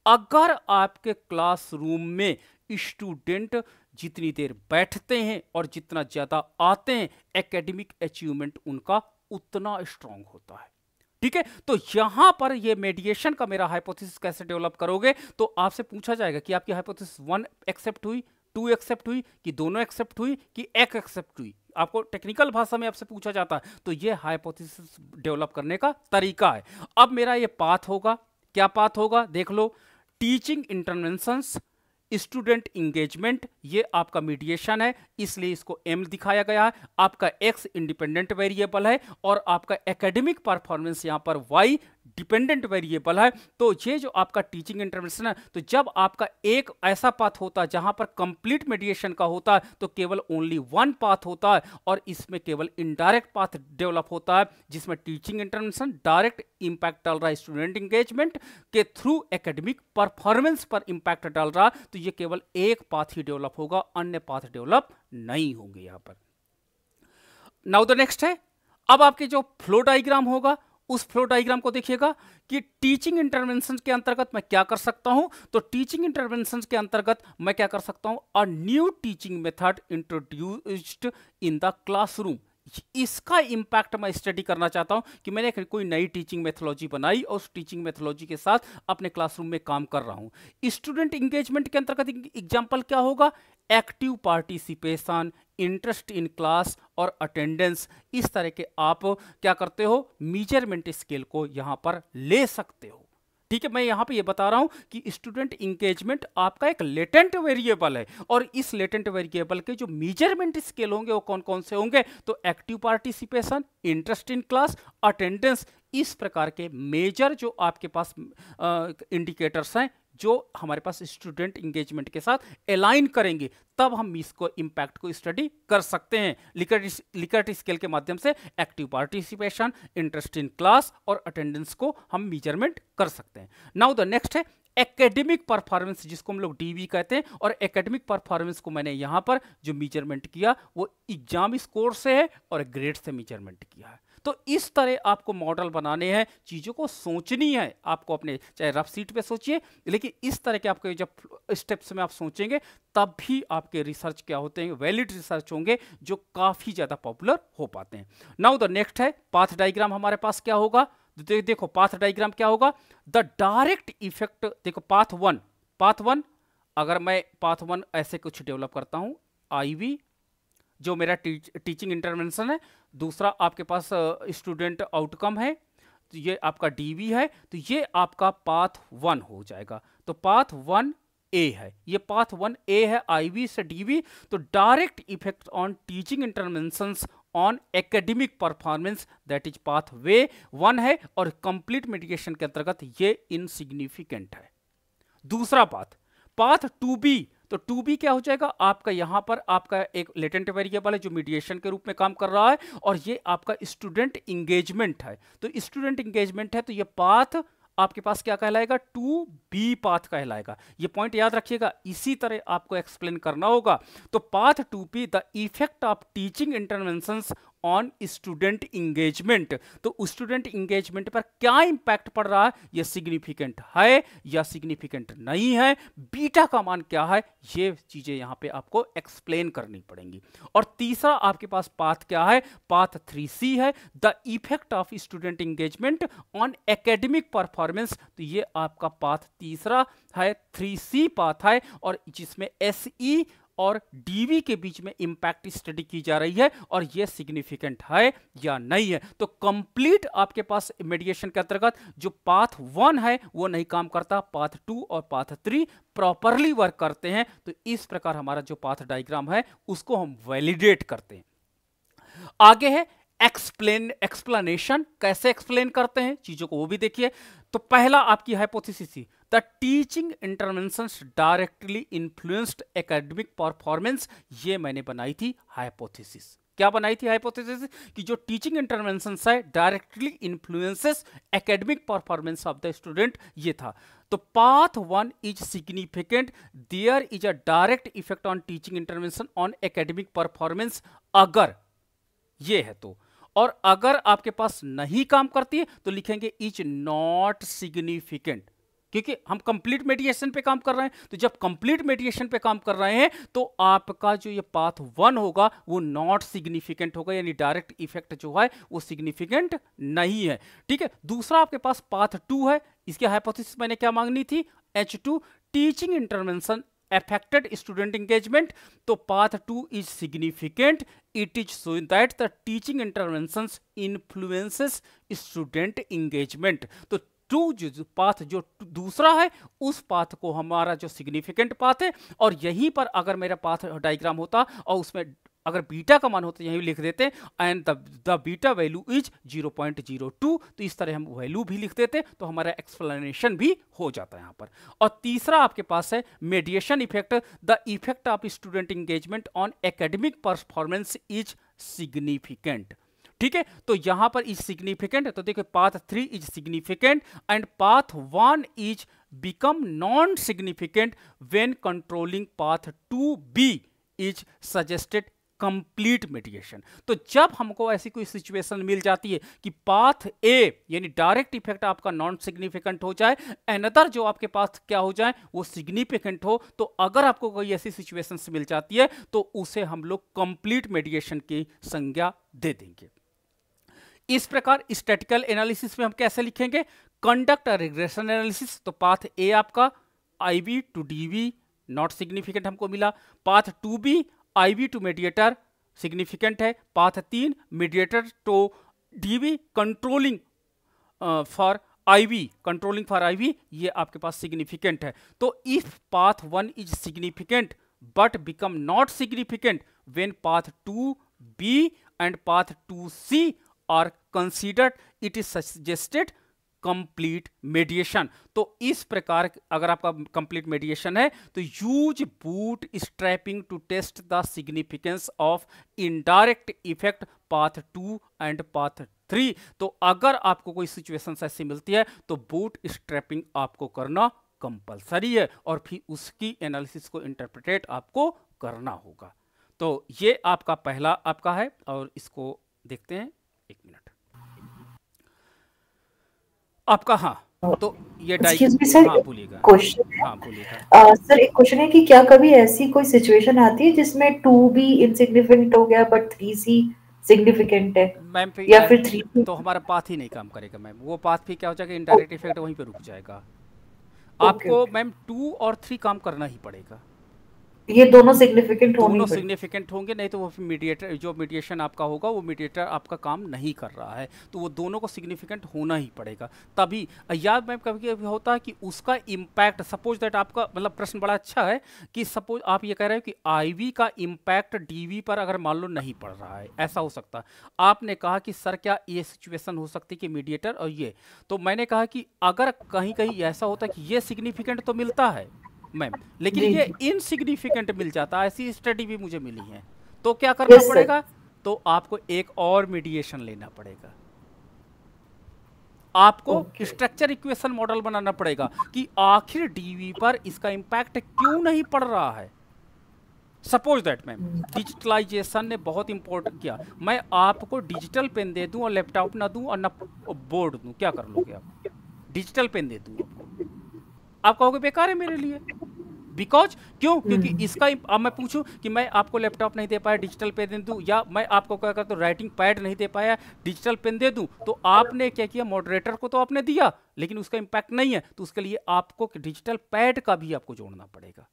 Speaker 1: अगर आपके क्लासरूम में स्टूडेंट जितनी देर बैठते हैं और जितना ज्यादा आते हैं, एकेडमिक अचीवमेंट उनका उतना स्ट्रांग होता है। ठीक है, तो यहां पर ये मेडिएशन का मेरा हाइपोथेसिस कैसे डेवलप करोगे, तो आपसे पूछा जाएगा कि आपकी हाइपोथेसिस 1 एक्सेप्ट हुई, 2 एक्सेप्ट हुई, कि दोनों एक्सेप्ट हुई, कि एक एक्सेप्ट हुई। आपको टेक्निकल भाषा में आपसे पूछा जाता है, तो ये हाइपोथेसिस डेवलप करने का तरीका है। अब मेरा ये पाथ होगा, क्या पाथ होगा देख लो। टीचिंग इंटरवेंशंस, स्टूडेंट इंगेजमेंट, ये आपका मीडिएशन है, इसलिए इसको M दिखाया गया है। आपका X इंडिपेंडेंट वेरिएबल है और आपका एकेडमिक परफॉर्मेंस यहां पर Y डिपेंडेंट वेरिएबल है। तो ये जो आपका टीचिंग इंटरवेंशन है, तो जब आपका एक ऐसा पाथ होता है जहां पर कंप्लीट मेडिएशन का होता है, तो केवल ओनली वन पाथ होता है, और इसमें केवल इनडायरेक्ट पाथ डेवलप होता है, जिसमें टीचिंग इंटरवेंशन डायरेक्ट इंपैक्ट डाल रहा है स्टूडेंट इंगेजमेंट के थ्रू एकेडमिक परफॉर्मेंस पर इंपैक्ट डाल रहा है। तो ये केवल एक पाथ ही डेवलप होगा, अन्य पाथ डेवलप नहीं होंगे यहां पर। नाउ द नेक्स्ट है, अब आपके जो फ्लो डायग्राम होगा, उस फ्लो डायग्राम को देखिएगा कि टीचिंग इंटरवेंशन के अंतर्गत मैं क्या कर सकता हूं। तो टीचिंग इंटरवेंशन के अंतर्गत मैं क्या कर सकता हूं, a new teaching method introduced in the classroom. इसका इंपैक्ट मैं स्टडी करना चाहता हूं कि मैंने कोई नई टीचिंग मेथोलॉजी बनाई और उस टीचिंग मेथोलॉजी के साथ अपने क्लासरूम में काम कर रहा हूं। स्टूडेंट इंगेजमेंट के अंतर्गत एग्जांपल क्या होगा, active participation, interest in class और अटेंडेंस। इस तरह के आप क्या करते हो, मेजरमेंट स्केल को यहां पर ले सकते हो। ठीक है, मैं यहां पे ये बता रहा हूं कि स्टूडेंट इंगेजमेंट आपका एक लेटेंट वेरिएबल है, और इस लेटेंट वेरिएबल के जो मेजरमेंट स्केल होंगे वो कौन कौन से होंगे, तो active participation, interest in class, attendance. इस प्रकार के मेजर जो आपके पास इंडिकेटर्स हैं, जो हमारे पास स्टूडेंट इंगेजमेंट के साथ अलाइन करेंगे, तब हम इसको इंपैक्ट को स्टडी कर सकते हैं। लिकर्ट स्केल के माध्यम से active participation, interest in class और अटेंडेंस को हम मेजरमेंट कर सकते हैं। नाउ द नेक्स्ट है एकेडमिक परफॉर्मेंस, जिसको हम लोग डीवी कहते हैं, और एकेडमिक परफॉर्मेंस को मैंने यहां पर जो मेजरमेंट किया वो एग्जाम स्कोर से है और ग्रेड से मेजरमेंट किया है। तो इस तरह आपको मॉडल बनाने हैं, चीज़ों को सोचनी है आपको, अपने चाहे रफ सीट पे सोचिए, लेकिन इस तरह के आपके जब स्टेप्स में आप सोचेंगे तब भी आपके रिसर्च क्या होते हैं, वैलिड रिसर्च होंगे जो काफ़ी ज़्यादा पॉपुलर हो पाते हैं। नाउ द नेक्स्ट है पाथ डायग्राम। हमारे पास क्या होगा, देखो पाथ डायग्राम क्या होगा, द डायरेक्ट इफेक्ट। देखो पाथ वन, अगर मैं पाथ वन ऐसे कुछ डेवलप करता हूँ, IV जो मेरा टीचिंग इंटरवेंशन है, दूसरा आपके पास स्टूडेंट आउटकम है, तो ये आपका DV है, तो ये आपका पाथ 1 हो जाएगा। तो पाथ 1A है, ये पाथ 1A है IV से DV। तो direct effect on teaching interventions on academic performance, that is path way 1 है, और कंप्लीट मेडिकेशन के अंतर्गत ये इनसिग्निफिकेंट है। दूसरा पाथ 2B, तो 2B क्या हो जाएगा, आपका यहां पर आपका एक लेटेंट वेरिएबल है जो मीडिएशन के रूप में काम कर रहा है, और ये आपका स्टूडेंट इंगेजमेंट है। तो स्टूडेंट इंगेजमेंट है, तो ये पाथ आपके पास क्या कहलाएगा, 2B पाथ कहलाएगा। ये पॉइंट याद रखिएगा, इसी तरह आपको एक्सप्लेन करना होगा। तो path 2B, the effect of teaching interventions on student engagement. तो स्टूडेंट इंगेजमेंट पर क्या इंपैक्ट पड़ रहा है, ये सिग्निफिकेंट है या सिग्निफिकेंट नहीं है, बीटा का मान क्या है, ये चीजें यहां पे आपको एक्सप्लेन करनी पड़ेंगी। और तीसरा आपके पास पाथ क्या है, पाथ 3C है, the effect of student engagement on academic performance. तो ये आपका पाथ तीसरा है, 3C पाथ है, और जिसमें SE और DV के बीच में इंपैक्ट स्टडी की जा रही है, और यह सिग्निफिकेंट है या नहीं है। तो कंप्लीट आपके पास मेडिएशन के अंतर्गत जो पाथ 1 है वो नहीं काम करता, पाथ 2 और पाथ 3 प्रॉपरली वर्क करते हैं। तो इस प्रकार हमारा जो पाथ डायग्राम है उसको हम वैलिडेट करते हैं। आगे है एक्सप्लेनेशन, कैसे एक्सप्लेन करते हैं चीजों को वो भी देखिए। तो पहला आपकी हाइपोथेसिस थी, the teaching interventions directly influenced academic performance. ये मैंने बनाई थी हाइपोथेसिस। क्या बनाई थी हाइपोथेसिस, कि जो टीचिंग इंटरवेंशंस है directly influences academic performance of the student, ये था। तो path 1 is significant, there is a direct effect on teaching intervention on academic performance, अगर ये है तो। और अगर आपके पास नहीं काम करती है तो लिखेंगे इज नॉट सिग्निफिकेंट, क्योंकि हम कंप्लीट मेडिएशन पे काम कर रहे हैं। तो जब कंप्लीट मेडिएशन पे काम कर रहे हैं तो आपका जो ये पाथ 1 होगा वो नॉट सिग्निफिकेंट होगा, यानी डायरेक्ट इफेक्ट जो है वो सिग्निफिकेंट नहीं है। ठीक है, दूसरा आपके पास पाथ 2 है। इसकी हाइपोथेसिस मैंने क्या मांगनी थी, H2 teaching intervention affected student engagement। तो path 2 is significant, it is showing that the teaching interventions influences student engagement। तो जो पाथ जो दूसरा है उस पाथ को हमारा जो सिग्निफिकेंट पाथ है, और यहीं पर अगर मेरा पाथ डायग्राम होता और उसमें अगर बीटा का मान होता यहीं लिख देते and the beta value is 0.02, तो इस तरह हम वैल्यू भी लिख देते तो हमारा एक्सप्लेनेशन भी हो जाता है यहाँ पर। और तीसरा आपके पास है मेडिएशन effect, the effect of student engagement on academic performance is significant. ठीक है, तो यहां पर इज सिग्निफिकेंट, तो देखिए path 3 is significant and path 1 is become non significant when controlling path 2b is suggested complete mediation. तो जब हमको ऐसी कोई सिचुएशन मिल जाती है कि पाथ ए यानी डायरेक्ट इफेक्ट आपका नॉन सिग्निफिकेंट हो जाए, अनदर जो आपके पास क्या हो जाए वो सिग्निफिकेंट हो, तो अगर आपको कोई ऐसी सिचुएशन मिल जाती है तो उसे हम लोग कंप्लीट मेडिएशन की संज्ञा दे देंगे। इस प्रकार स्टैटिकल एनालिसिस में हम कैसे लिखेंगे, कंडक्ट रिग्रेशन एनालिसिस। तो पाथ ए आपका IV to DV not significant हमको मिला, path 2B IV to mediator significant है, path 3 mediator to DV controlling for IV, controlling for IV ये आपके पास सिग्निफिकेंट है। तो if path 1 is significant but become not significant when path 2B and path 2C are considered, it is suggested complete mediation. तो इस प्रकार अगर आपका कंप्लीट मेडिएशन है तो use bootstrapping to test the significance of indirect effect path 2 and path 3। तो अगर आपको कोई सिचुएशन ऐसी मिलती है तो बूट स्ट्रैपिंग आपको करना कंपलसरी है और फिर उसकी एनालिसिस को इंटरप्रेट आपको करना होगा। तो ये आपका पहला आपका है और इसको देखते हैं, एक मिनट आपका। हाँ, तो ये
Speaker 4: हाँ
Speaker 1: बोलिएगा।
Speaker 4: क्वेश्चन
Speaker 1: हाँ बोलिएगा
Speaker 4: सर, एक क्वेश्चन है कि क्या कभी ऐसी कोई सिचुएशन आती है जिसमें 2B इनसिग्निफिकेंट हो गया बट 3C सिग्निफिकेंट है
Speaker 1: मैम,
Speaker 4: या फिर 3
Speaker 1: तो हमारा पाथ ही नहीं काम करेगा मैम, वो पाथ भी क्या हो जाएगा, इनडायरेक्ट इफेक्ट वहीं पे रुक जाएगा। आपको मैम 2 और 3 काम करना ही पड़ेगा,
Speaker 4: ये दोनों सिग्निफिकेंट
Speaker 1: दोनों सिग्निफिकेंट होंगे, नहीं तो वो मीडिएटर जो मीडिएशन आपका होगा वो मीडिएटर आपका काम नहीं कर रहा है, तो वो दोनों को सिग्निफिकेंट होना ही पड़ेगा। तभी याद मैम कभी कभी होता है कि उसका इम्पैक्ट, सपोज दैट आपका मतलब प्रश्न बड़ा अच्छा है कि सपोज आप ये कह रहे हो कि IV का इम्पैक्ट DV पर अगर मान लो नहीं पड़ रहा है, ऐसा हो सकता है। आपने कहा कि सर क्या ये सिचुएशन हो सकती है कि मीडिएटर और ये, तो मैंने कहा कि अगर कहीं कहीं ऐसा होता है कि ये सिग्निफिकेंट तो मिलता है मैम लेकिन ये इनसिग्निफिकेंट मिल जाता है, ऐसी स्टडी भी मुझे मिली है, तो क्या करना पड़ेगा, तो आपको एक और मीडिएशन लेना पड़ेगा, आपको स्ट्रक्चर इक्वेशन मॉडल बनाना पड़ेगा कि आखिर DV पर इसका इंपैक्ट क्यों नहीं पड़ रहा है। सपोज दैट मैम डिजिटलाइजेशन ने बहुत इंपॉर्टेंट किया, मैं आपको डिजिटल पेन दे दूं और लैपटॉप ना दूं और ना बोर्ड दूं, क्या कर लोगे आप? डिजिटल पेन दे दूं आप कहोगे बेकार है मेरे लिए, बिकॉज क्यों, क्योंकि इसका अब मैं पूछूं कि मैं आपको लैपटॉप नहीं दे पाया डिजिटल पेन दे दूं, या मैं आपको क्या करता हूं राइटिंग पैड नहीं दे पाया डिजिटल पेन दे दूं, तो आपने क्या किया, मॉडरेटर को तो आपने दिया लेकिन उसका इंपैक्ट नहीं है, तो उसके लिए आपको डिजिटल पैड का भी आपको जोड़ना पड़ेगा।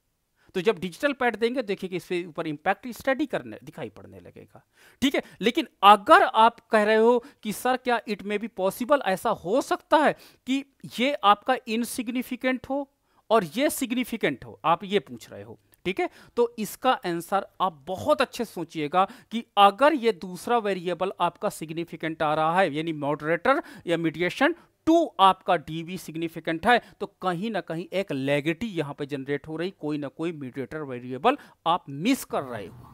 Speaker 1: तो जब डिजिटल पैड देंगे देखिए कि इसके ऊपर इंपैक्ट स्टडी करने दिखाई पड़ने लगेगा। ठीक है, लेकिन अगर आप कह रहे हो कि सर क्या इट में भी पॉसिबल ऐसा हो सकता है कि ये आपका इनसिग्निफिकेंट हो और ये सिग्निफिकेंट हो, आप ये पूछ रहे हो, ठीक है, तो इसका आंसर आप बहुत अच्छे से सोचिएगा कि अगर ये दूसरा वेरिएबल आपका सिग्निफिकेंट आ रहा है यानी मॉडरेटर या मीडिएशन 2 आपका DV सिग्निफिकेंट है, तो कहीं ना कहीं एक लेगेटी यहां पे जनरेट हो रही, कोई ना कोई मीडिएटर वेरिएबल आप मिस कर रहे हो,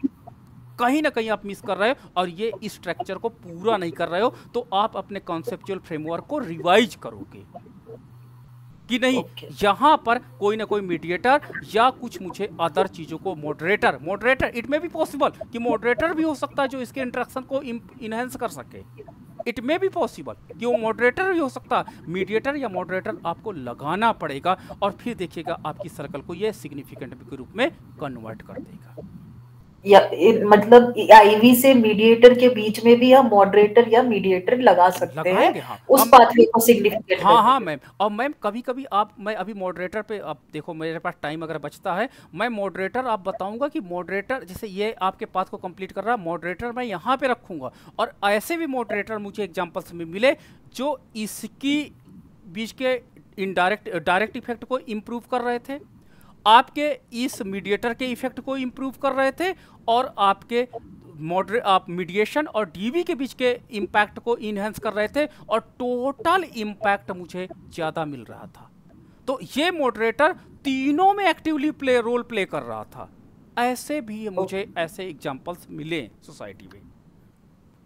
Speaker 1: कहीं ना कहीं आप मिस कर रहे हो और ये इस स्ट्रक्चर को पूरा नहीं कर रहे हो, तो आप अपने कॉन्सेप्चुअल फ्रेमवर्क को रिवाइज करोगे। कि नहीं
Speaker 4: Okay.
Speaker 1: यहाँ पर कोई ना कोई मीडिएटर या कुछ मुझे अदर चीज़ों को मॉडरेटर इट में भी पॉसिबल कि मॉडरेटर भी हो सकता है जो इसके इंटरेक्शन को इनहेंस कर सके। इट में भी पॉसिबल कि वो मॉडरेटर भी हो सकता है। मीडिएटर या मॉडरेटर आपको लगाना पड़ेगा और फिर देखिएगा आपकी सर्कल को ये सिग्निफिकेंट के रूप में कन्वर्ट कर देगा।
Speaker 4: या मतलब आईवी से मीडिएटर के बीच में भी हम मॉडरेटर या मीडिएटर लगा सकते हैं,
Speaker 1: हाँ,
Speaker 4: उस पाथवे को सिग्निफिकेंट
Speaker 1: हाँ
Speaker 4: करने
Speaker 1: हाँ
Speaker 4: के
Speaker 1: मैम। और मैम कभी कभी मैं अभी मॉडरेटर पे, अब देखो मेरे पास टाइम अगर बचता है, मैं मॉडरेटर आप बताऊंगा कि मॉडरेटर जैसे ये आपके पाथ को कंप्लीट कर रहा है, मॉडरेटर मैं यहाँ पे रखूंगा। और ऐसे भी मॉडरेटर मुझे एग्जांपल्स में मिले जो इसकी बीच के डायरेक्ट इफेक्ट को इम्प्रूव कर रहे थे, आपके इस मीडिएटर के इफेक्ट को इम्प्रूव कर रहे थे, और आपके आप मीडिएशन और डीवी के बीच के इम्पैक्ट को इनहेंस कर रहे थे, और टोटल इम्पैक्ट मुझे ज़्यादा मिल रहा था। तो ये मॉडरेटर तीनों में एक्टिवली रोल प्ले कर रहा था। ऐसे भी मुझे ऐसे एग्जांपल्स मिले सोसाइटी में।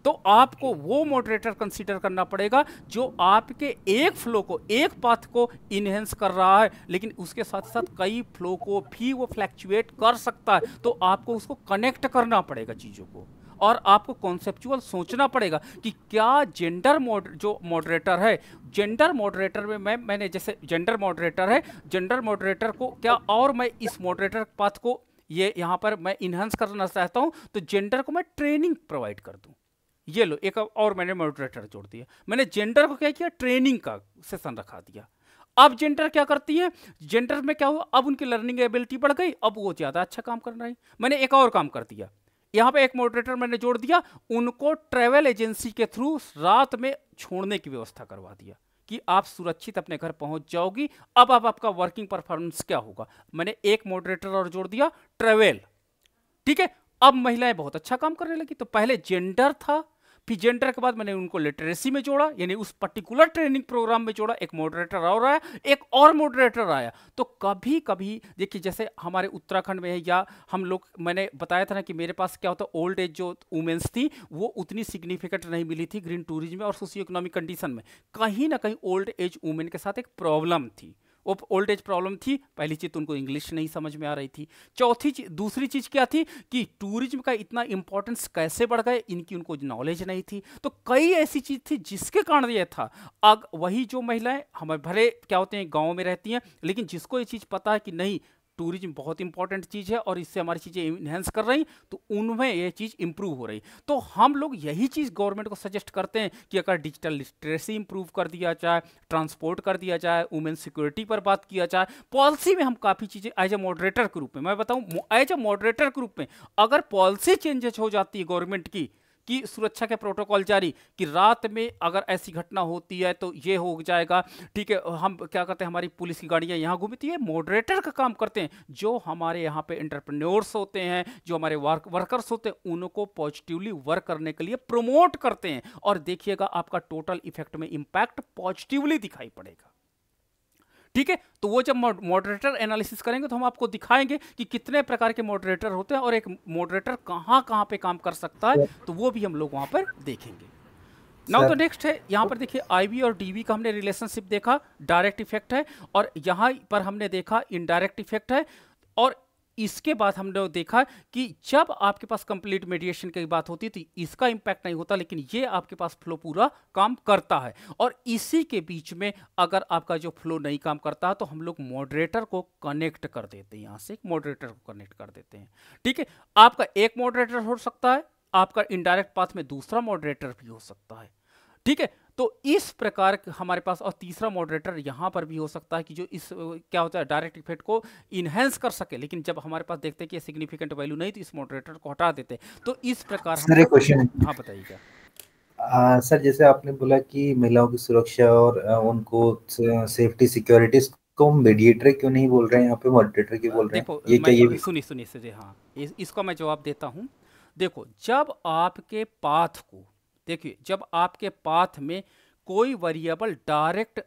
Speaker 1: तो आपको वो मॉडरेटर कंसीडर करना पड़ेगा जो आपके एक फ्लो को, एक पाथ को इनहेंस कर रहा है, लेकिन उसके साथ साथ कई फ्लो को भी वो फ्लैक्चुएट कर सकता है। तो आपको उसको कनेक्ट करना पड़ेगा चीज़ों को, और आपको कॉन्सेप्चुअल सोचना पड़ेगा कि क्या जेंडर जो मॉडरेटर है, जेंडर मॉडरेटर में मैंने जैसे जेंडर मॉडरेटर है, जेंडर मॉडरेटर को क्या और मैं इस मॉडरेटर पाथ को ये यहाँ पर मैं इनहेंस करना चाहता हूँ, तो जेंडर को मैं ट्रेनिंग प्रोवाइड कर दूँ। ये लो एक और मैंने मॉडरेटर जोड़ दिया। मैंने जेंडर को क्या किया, ट्रेनिंग का सेशन रखा दिया। अब जेंडर क्या करती है, जेंडर में क्या हुआ, अब उनकी लर्निंग एबिलिटी बढ़ गई, अब वो ज़्यादा अच्छा काम कर रही। मैंने एक और काम कर दिया, यहाँ पे एक मॉडरेटर मैंने जोड़ दिया, उनको ट्रैवल एजेंसी के थ्रू रात में छोड़ने की व्यवस्था करवा दिया कि आप सुरक्षित अपने घर पहुंच जाओगी। अब आपका वर्किंग परफॉर्मेंस क्या होगा, मैंने एक मॉडरेटर और जोड़ दिया, ट्रैवल। ठीक है, अब महिलाएं बहुत अच्छा काम करने लगी। तो पहले जेंडर था, फिर जेंडर के बाद मैंने उनको लिटरेसी में जोड़ा, यानी उस पर्टिकुलर ट्रेनिंग प्रोग्राम में जोड़ा, एक मॉडरेटर और आया, एक और मॉडरेटर आया। तो कभी कभी देखिए जैसे हमारे उत्तराखंड में है, या हम लोग, मैंने बताया था ना कि मेरे पास क्या होता, ओल्ड एज जो वुमेन्स थी वो उतनी सिग्निफिकेंट नहीं मिली थी ग्रीन टूरिज्म में और सोशियो इकोनॉमिक कंडीशन में। कहीं ना कहीं ओल्ड एज वुमेन के साथ एक प्रॉब्लम थी, वो ओल्ड एज प्रॉब्लम थी। पहली चीज़ तो उनको इंग्लिश नहीं समझ में आ रही थी। दूसरी चीज़ क्या थी कि टूरिज्म का इतना इंपॉर्टेंस कैसे बढ़ गए, इनकी उनको नॉलेज नहीं थी। तो कई ऐसी चीज़ थी जिसके कारण ये था। वही जो महिलाएं हमें भले क्या होते हैं गाँव में रहती हैं, लेकिन जिसको ये चीज़ पता है कि नहीं टूरिज्म बहुत इंपॉर्टेंट चीज़ है और इससे हमारी चीज़ें इन्हेंस कर रही, तो उनमें ये चीज़ इंप्रूव हो रही। तो हम लोग यही चीज़ गवर्नमेंट को सजेस्ट करते हैं कि अगर डिजिटल लिटरेसी इंप्रूव कर दिया जाए, ट्रांसपोर्ट कर दिया जाए, वुमेन सिक्योरिटी पर बात किया जाए, पॉलिसी में हम काफ़ी चीज़ें एज ए मॉडरेटर के रूप में, मैं बताऊँ एज ए मॉडरेटर के रूप में अगर पॉलिसी चेंजेस हो जाती है गवर्नमेंट की कि सुरक्षा के प्रोटोकॉल जारी कि रात में अगर ऐसी घटना होती है तो ये हो जाएगा, ठीक है। हम क्या करते हैं, हमारी पुलिस की गाड़ियाँ यहाँ घूमती है, मॉडरेटर का काम करते हैं। जो हमारे यहाँ पे एंटरप्रेन्योर्स होते हैं, जो हमारे वर्कर्स होते हैं, उनको पॉजिटिवली वर्क करने के लिए प्रमोट करते हैं, और देखिएगा आपका टोटल इफेक्ट में इम्पैक्ट पॉजिटिवली दिखाई पड़ेगा। ठीक है, तो वो जब मॉडरेटर एनालिसिस करेंगे तो हम आपको दिखाएंगे कि कितने प्रकार के मॉडरेटर होते हैं और एक मॉडरेटर कहाँ कहाँ पे काम कर सकता है, तो वो भी हम लोग वहाँ पर देखेंगे। नाउ तो नेक्स्ट है, यहाँ पर देखिए आईवी और डीवी का हमने रिलेशनशिप देखा, डायरेक्ट इफेक्ट है, और यहाँ पर हमने देखा इनडायरेक्ट इफेक्ट है। और इसके बाद हमने देखा कि जब आपके पास कंप्लीट मेडिएशन की बात होती है तो इसका इंपैक्ट नहीं होता, लेकिन ये आपके पास फ्लो पूरा काम करता है। और इसी के बीच में अगर आपका जो फ्लो नहीं काम करता तो हम लोग मॉडरेटर को कनेक्ट कर देते हैं, यहाँ से एक मॉडरेटर को कनेक्ट कर देते हैं। ठीक है, आपका एक मॉडरेटर हो सकता है, आपका इनडायरेक्ट पाथ में दूसरा मॉडरेटर भी हो सकता है। ठीक है, तो इस प्रकार हमारे पास, और तीसरा मॉडरेटर यहाँ पर भी हो सकता है कि जो इस क्या होता है डायरेक्ट इफेक्ट को इनहेंस कर सके, लेकिन जब हमारे पास देखते हैं कि सिग्निफिकेंट वैल्यू नहीं तो इस मॉडरेटर को हटा देते हैं। तो इस प्रकार
Speaker 5: सर एक क्वेश्चन।
Speaker 1: हाँ बताइएगा।
Speaker 5: सर जैसे आपने बोला कि महिलाओं की सुरक्षा और उनको सेफ्टी सिक्योरिटी को मीडिएटर क्यों नहीं बोल रहे हैं, यहाँ पे मॉडरेटर क्यों बोल रहे हैं?
Speaker 1: देखो
Speaker 5: ये क्या ये
Speaker 1: सुनिए हाँ, इसको मैं जवाब देता हूँ। देखो जब आपके पाथ को, देखिए जब आपके पाथ में कोई वेरिएबल डायरेक्ट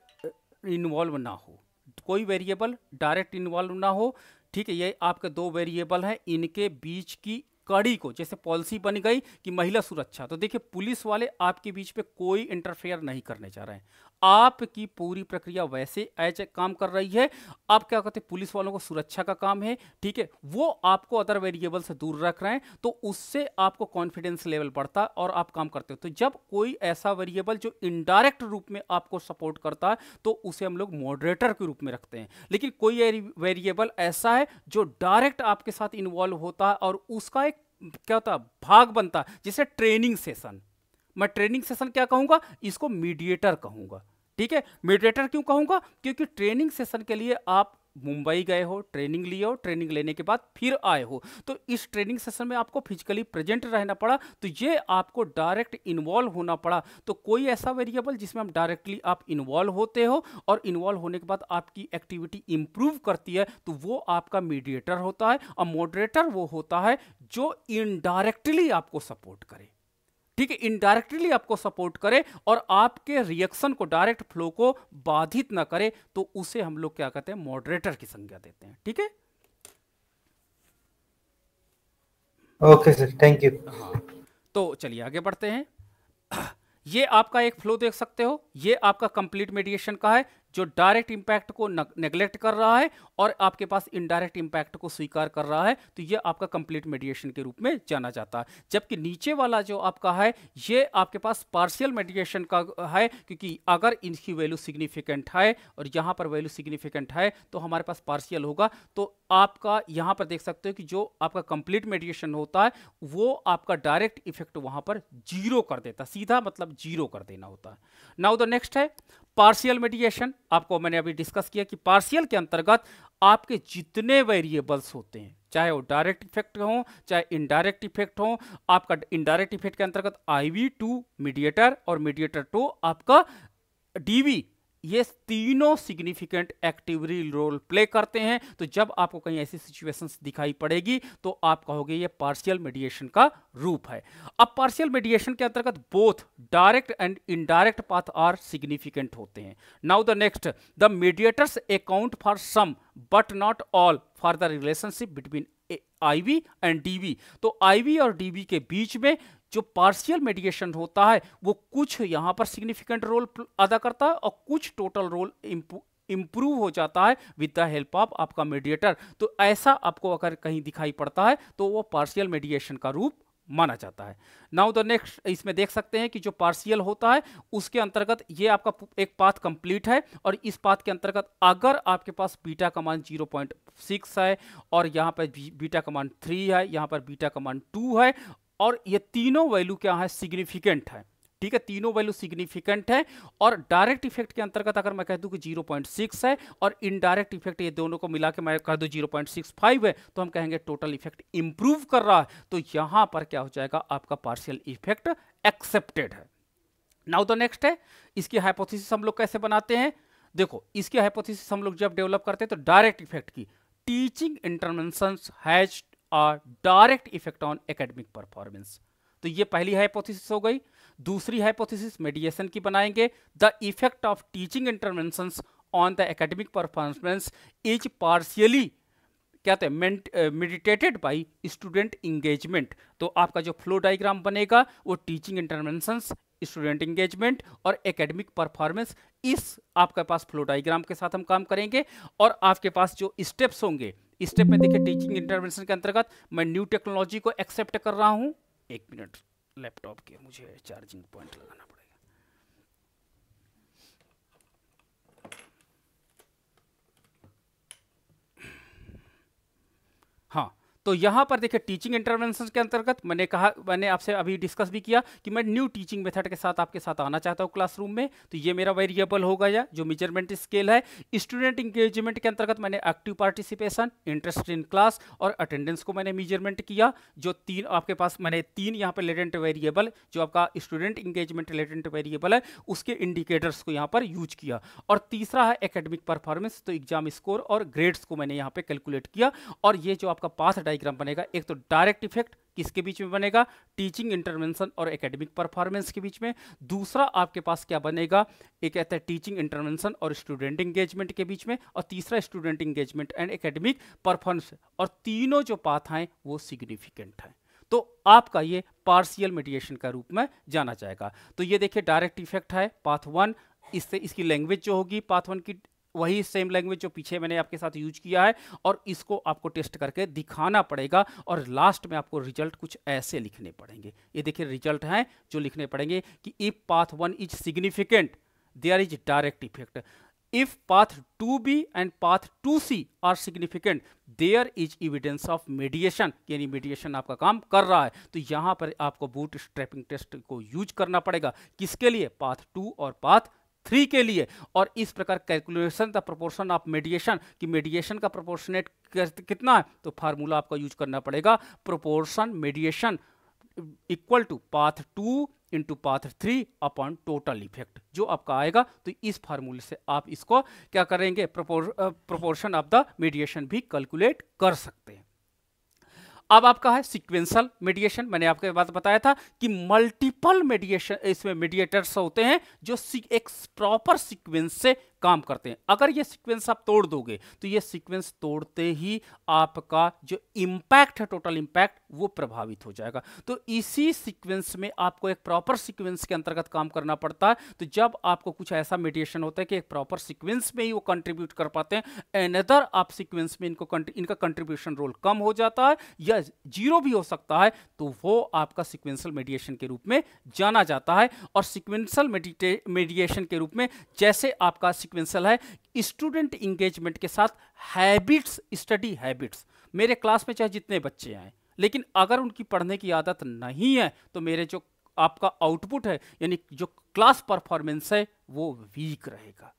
Speaker 1: इन्वॉल्व ना हो, कोई वेरिएबल डायरेक्ट इन्वॉल्व ना हो, ठीक है, ये आपके दो वेरिएबल हैं, इनके बीच की कड़ी को, जैसे पॉलिसी बन गई कि महिला सुरक्षा, तो देखिए पुलिस वाले आपके बीच पे कोई इंटरफेयर नहीं करने जा रहे हैं। आपकी पूरी प्रक्रिया वैसे एज काम कर रही है। आप क्या कहते हैं, पुलिस वालों को सुरक्षा का काम है, ठीक है, वो आपको अदर वेरिएबल से दूर रख रहे हैं, तो उससे आपको कॉन्फिडेंस लेवल बढ़ता है और आप काम करते हो। तो जब कोई ऐसा वेरिएबल जो इनडायरेक्ट रूप में आपको सपोर्ट करता है तो उसे हम लोग मॉडरेटर के रूप में रखते हैं। लेकिन कोई वेरिएबल ऐसा है जो डायरेक्ट आपके साथ इन्वॉल्व होता है और उसका एक क्या होता है, भाग बनता है, जैसे ट्रेनिंग सेशन। मैं ट्रेनिंग सेशन क्या कहूंगा, इसको मीडिएटर कहूंगा, ठीक है। मीडिएटर क्यों कहूंगा, क्योंकि ट्रेनिंग सेशन के लिए आप मुंबई गए हो, ट्रेनिंग लिए हो, ट्रेनिंग लेने के बाद फिर आए हो, तो इस ट्रेनिंग सेशन में आपको फिजिकली प्रेजेंट रहना पड़ा, तो ये आपको डायरेक्ट इन्वॉल्व होना पड़ा। तो कोई ऐसा वेरिएबल जिसमें हम डायरेक्टली आप इन्वॉल्व होते हो और इन्वॉल्व होने के बाद आपकी एक्टिविटी इंप्रूव करती है, तो वो आपका मीडिएटर होता है। और मॉडरेटर वो होता है जो इनडायरेक्टली आपको सपोर्ट करे, ठीक है, इनडायरेक्टली आपको सपोर्ट करे और आपके रिएक्शन को, डायरेक्ट फ्लो को बाधित ना करे, तो उसे हम लोग क्या कहते हैं, मॉडरेटर की संज्ञा देते हैं, ठीक है।
Speaker 5: Okay sir, thank you.
Speaker 1: हाँ, तो चलिए आगे बढ़ते हैं। ये आपका एक फ्लो देख सकते हो, ये आपका कंप्लीट मेडिएशन का है, जो डायरेक्ट इंपैक्ट को नेग्लेक्ट कर रहा है और आपके पास इनडायरेक्ट इंपैक्ट को स्वीकार कर रहा है, तो ये आपका कंप्लीट मेडिएशन के रूप में जाना जाता है। जबकि नीचे वाला जो आपका है, ये आपके पास पार्शियल मेडिएशन का है, क्योंकि अगर इनकी वैल्यू सिग्निफिकेंट है और यहाँ पर वैल्यू सिग्निफिकेंट है तो हमारे पास पार्शियल होगा। तो आपका यहाँ पर देख सकते हो कि जो आपका कंप्लीट मेडिएशन होता है वो आपका डायरेक्ट इफेक्ट वहाँ पर जीरो कर देता, सीधा मतलब जीरो कर देना होता है। नाउ द नेक्स्ट है पार्शियल मेडिएशन। आपको मैंने अभी डिस्कस किया कि पार्शियल के अंतर्गत आपके जितने वेरिएबल्स होते हैं, चाहे वो डायरेक्ट इफेक्ट हो चाहे इनडायरेक्ट इफेक्ट हो, आपका इनडायरेक्ट इफेक्ट के अंतर्गत IV2 मीडिएटर और मीडिएटर 2 आपका DV, ये तीनों सिग्निफिकेंट एक्टिवली रोल प्ले करते हैं। तो जब आपको कहीं ऐसी सिचुएशंस दिखाई पड़ेगी तो आप कहोगे ये पार्शियल मेडिएशन का रूप है। अब पार्शियल मेडिएशन के अंतर्गत both direct and indirect path are significant होते हैं। Now the next, the mediators account for some but not all for the relationship between IV and DV। तो IV और DV के बीच में जो पार्शियल मेडिएशन होता है वो कुछ यहाँ पर सिग्निफिकेंट रोल अदा करता है और कुछ टोटल रोल इंप्रूव हो जाता है विद द हेल्प ऑफ आपका मेडिएटर। तो ऐसा आपको अगर कहीं दिखाई पड़ता है तो वो पार्शियल मेडिएशन का रूप माना जाता है। नाउ द नेक्स्ट, इसमें देख सकते हैं कि जो पार्शियल होता है उसके अंतर्गत ये आपका एक पाथ कंप्लीट है और इस पाथ के अंतर्गत अगर आपके पास बीटा का मान 0.6 है और यहाँ पर बीटा का मान 3 है, यहाँ पर बीटा का मान 2 है और ये तीनों वैल्यू क्या है, सिग्निफिकेंट है, ठीक है, तीनों वैल्यू सिग्निफिकेंट है। और डायरेक्ट इफेक्ट के अंतर्गत अगर मैं कह दूं कि 0.6 है और इनडायरेक्ट इफेक्ट ये दोनों को मिला के मैं कह दूं 0.65 है, तो हम कहेंगे टोटल इफेक्ट इंप्रूव कर रहा है। तो यहां पर क्या हो जाएगा, आपका पार्शियल इफेक्ट एक्सेप्टेड है। नाउ द नेक्स्ट है, इसकी हाइपोथेसिस हम लोग कैसे बनाते हैं। देखो, इसकी हाइपोथेसिस हम लोग जब डेवलप करते हैं तो डायरेक्ट इफेक्ट की, teaching interventions has a direct effect on academic performance. तो ये पहली हाइपोथेसिस हो गई। दूसरी हाइपोथेसिस मेडिएशन की बनाएंगे, the effect of teaching interventions on the academic performance is partially क्या कहते हैं, मेडिटेटेड बाय स्टूडेंट इंगेजमेंट। तो आपका जो फ्लो डायग्राम बनेगा वो टीचिंग इंटरवेंशंस, स्टूडेंट इंगेजमेंट और एकेडमिक परफॉर्मेंस, इस आपके पास फ्लो डायग्राम के साथ हम काम करेंगे। और आपके पास जो स्टेप्स होंगे, स्टेप में देखिए टीचिंग इंटरवेंशन के अंतर्गत मैं न्यू टेक्नोलॉजी को एक्सेप्ट कर रहा हूं। एक मिनट, लैपटॉप के मुझे चार्जिंग पॉइंट लगाना पड़ेगा। हाँ, तो यहाँ पर देखिए टीचिंग इंटरवेंशन के अंतर्गत मैंने कहा, मैंने आपसे अभी डिस्कस भी किया कि मैं न्यू टीचिंग मेथड के साथ आपके साथ आना चाहता हूँ क्लासरूम में। तो ये मेरा वेरिएबल होगा या जो मेजरमेंट स्केल है। स्टूडेंट इंगेजमेंट के अंतर्गत मैंने active participation, interest in class और अटेंडेंस को मैंने मेजरमेंट किया। जो तीन आपके पास मैंने तीन यहाँ पर लेटेंट वेरिएबल, जो आपका स्टूडेंट इंगेजमेंट लेटेंट वेरिएबल है उसके इंडिकेटर्स को यहाँ पर यूज किया। और तीसरा है एकेडमिक परफॉर्मेंस, तो एग्जाम स्कोर और ग्रेड्स को मैंने यहाँ पे कैलकुलेट किया। और ये जो आपका पाथ डायग्राम बनेगा, एक तो डायरेक्ट इफेक्ट किसके बीच में बनेगा, टीचिंग इंटरवेंशन और एकेडमिक परफॉर्मेंस के बीच में। दूसरा आपके पास क्या बनेगा, एक कहता है टीचिंग इंटरवेंशन और स्टूडेंट इंगेजमेंट के बीच में। और तीसरा student engagement and academic performance. और तीनों जो पाथ हैं वो सिग्निफिकेंट हैं। तो आपका ये पार्शियल मेडिएशन का रूप में जाना जाएगा। तो ये देखिए डायरेक्ट इफेक्ट है पाथ 1, इससे इसकी लैंग्वेज जो होगी पाथ 1 की वही सेम लैंग्वेज जो पीछे मैंने आपके साथ यूज किया है, और इसको आपको टेस्ट करके दिखाना पड़ेगा, और लास्ट में आपको रिजल्ट कुछ ऐसे लिखने पड़ेंगे। ये देखिए रिजल्ट हैं जो लिखने पड़ेंगे कि if path 1 is significant there is direct effect, if path 2B and path 2C are significant there is evidence of mediation, यानी मेडिएशन आपका काम कर रहा है। तो यहाँ पर आपको बूट स्ट्रैपिंग टेस्ट को यूज करना पड़ेगा, किसके लिए? पाथ 2 और पाथ 3 के लिए। और इस प्रकार कैलकुलेशन द प्रोपोर्शन ऑफ मेडिएशन, कि मेडिएशन का प्रोपोर्शनेट कितना है, तो फार्मूला आपका यूज करना पड़ेगा proportion mediation equal to path 2 into path 3 upon total effect, जो आपका आएगा। तो इस फार्मूले से आप इसको क्या करेंगे, प्रोपोर्शन ऑफ द मेडिएशन भी कैलकुलेट कर सकते हैं। अब आपका है सीक्वेंशियल मेडिएशन। मैंने आपके बात बताया था कि मल्टीपल मेडिएशन, इसमें मेडिएटर्स होते हैं जो एक प्रॉपर सीक्वेंस से काम करते हैं। अगर ये सीक्वेंस आप तोड़ दोगे तो ये सीक्वेंस तोड़ते ही आपका जो इम्पैक्ट है, टोटल इम्पैक्ट, वो प्रभावित हो जाएगा। तो इसी सीक्वेंस में आपको एक प्रॉपर सीक्वेंस के अंतर्गत काम करना पड़ता है। तो जब आपको कुछ ऐसा मेडिएशन होता है कि एक प्रॉपर सीक्वेंस में ही वो कंट्रीब्यूट कर पाते हैं, अनदर आप सीक्वेंस में इनका कंट्रीब्यूशन रोल कम हो जाता है या जीरो भी हो सकता है, तो वो आपका सीक्वेंशियल मेडिएशन के रूप में जाना जाता है। और सीक्वेंशियल मेडिएशन के रूप में जैसे आपका सीक्वेंशियल है स्टूडेंट इंगेजमेंट के साथ हैबिट्स, स्टडी हैबिट्स, मेरे क्लास में चाहे जितने बच्चे आए, लेकिन अगर उनकी पढ़ने की आदत नहीं है तो मेरे जो आपका आउटपुट है, यानी जो क्लास परफॉर्मेंस है, वो वीक रहेगा।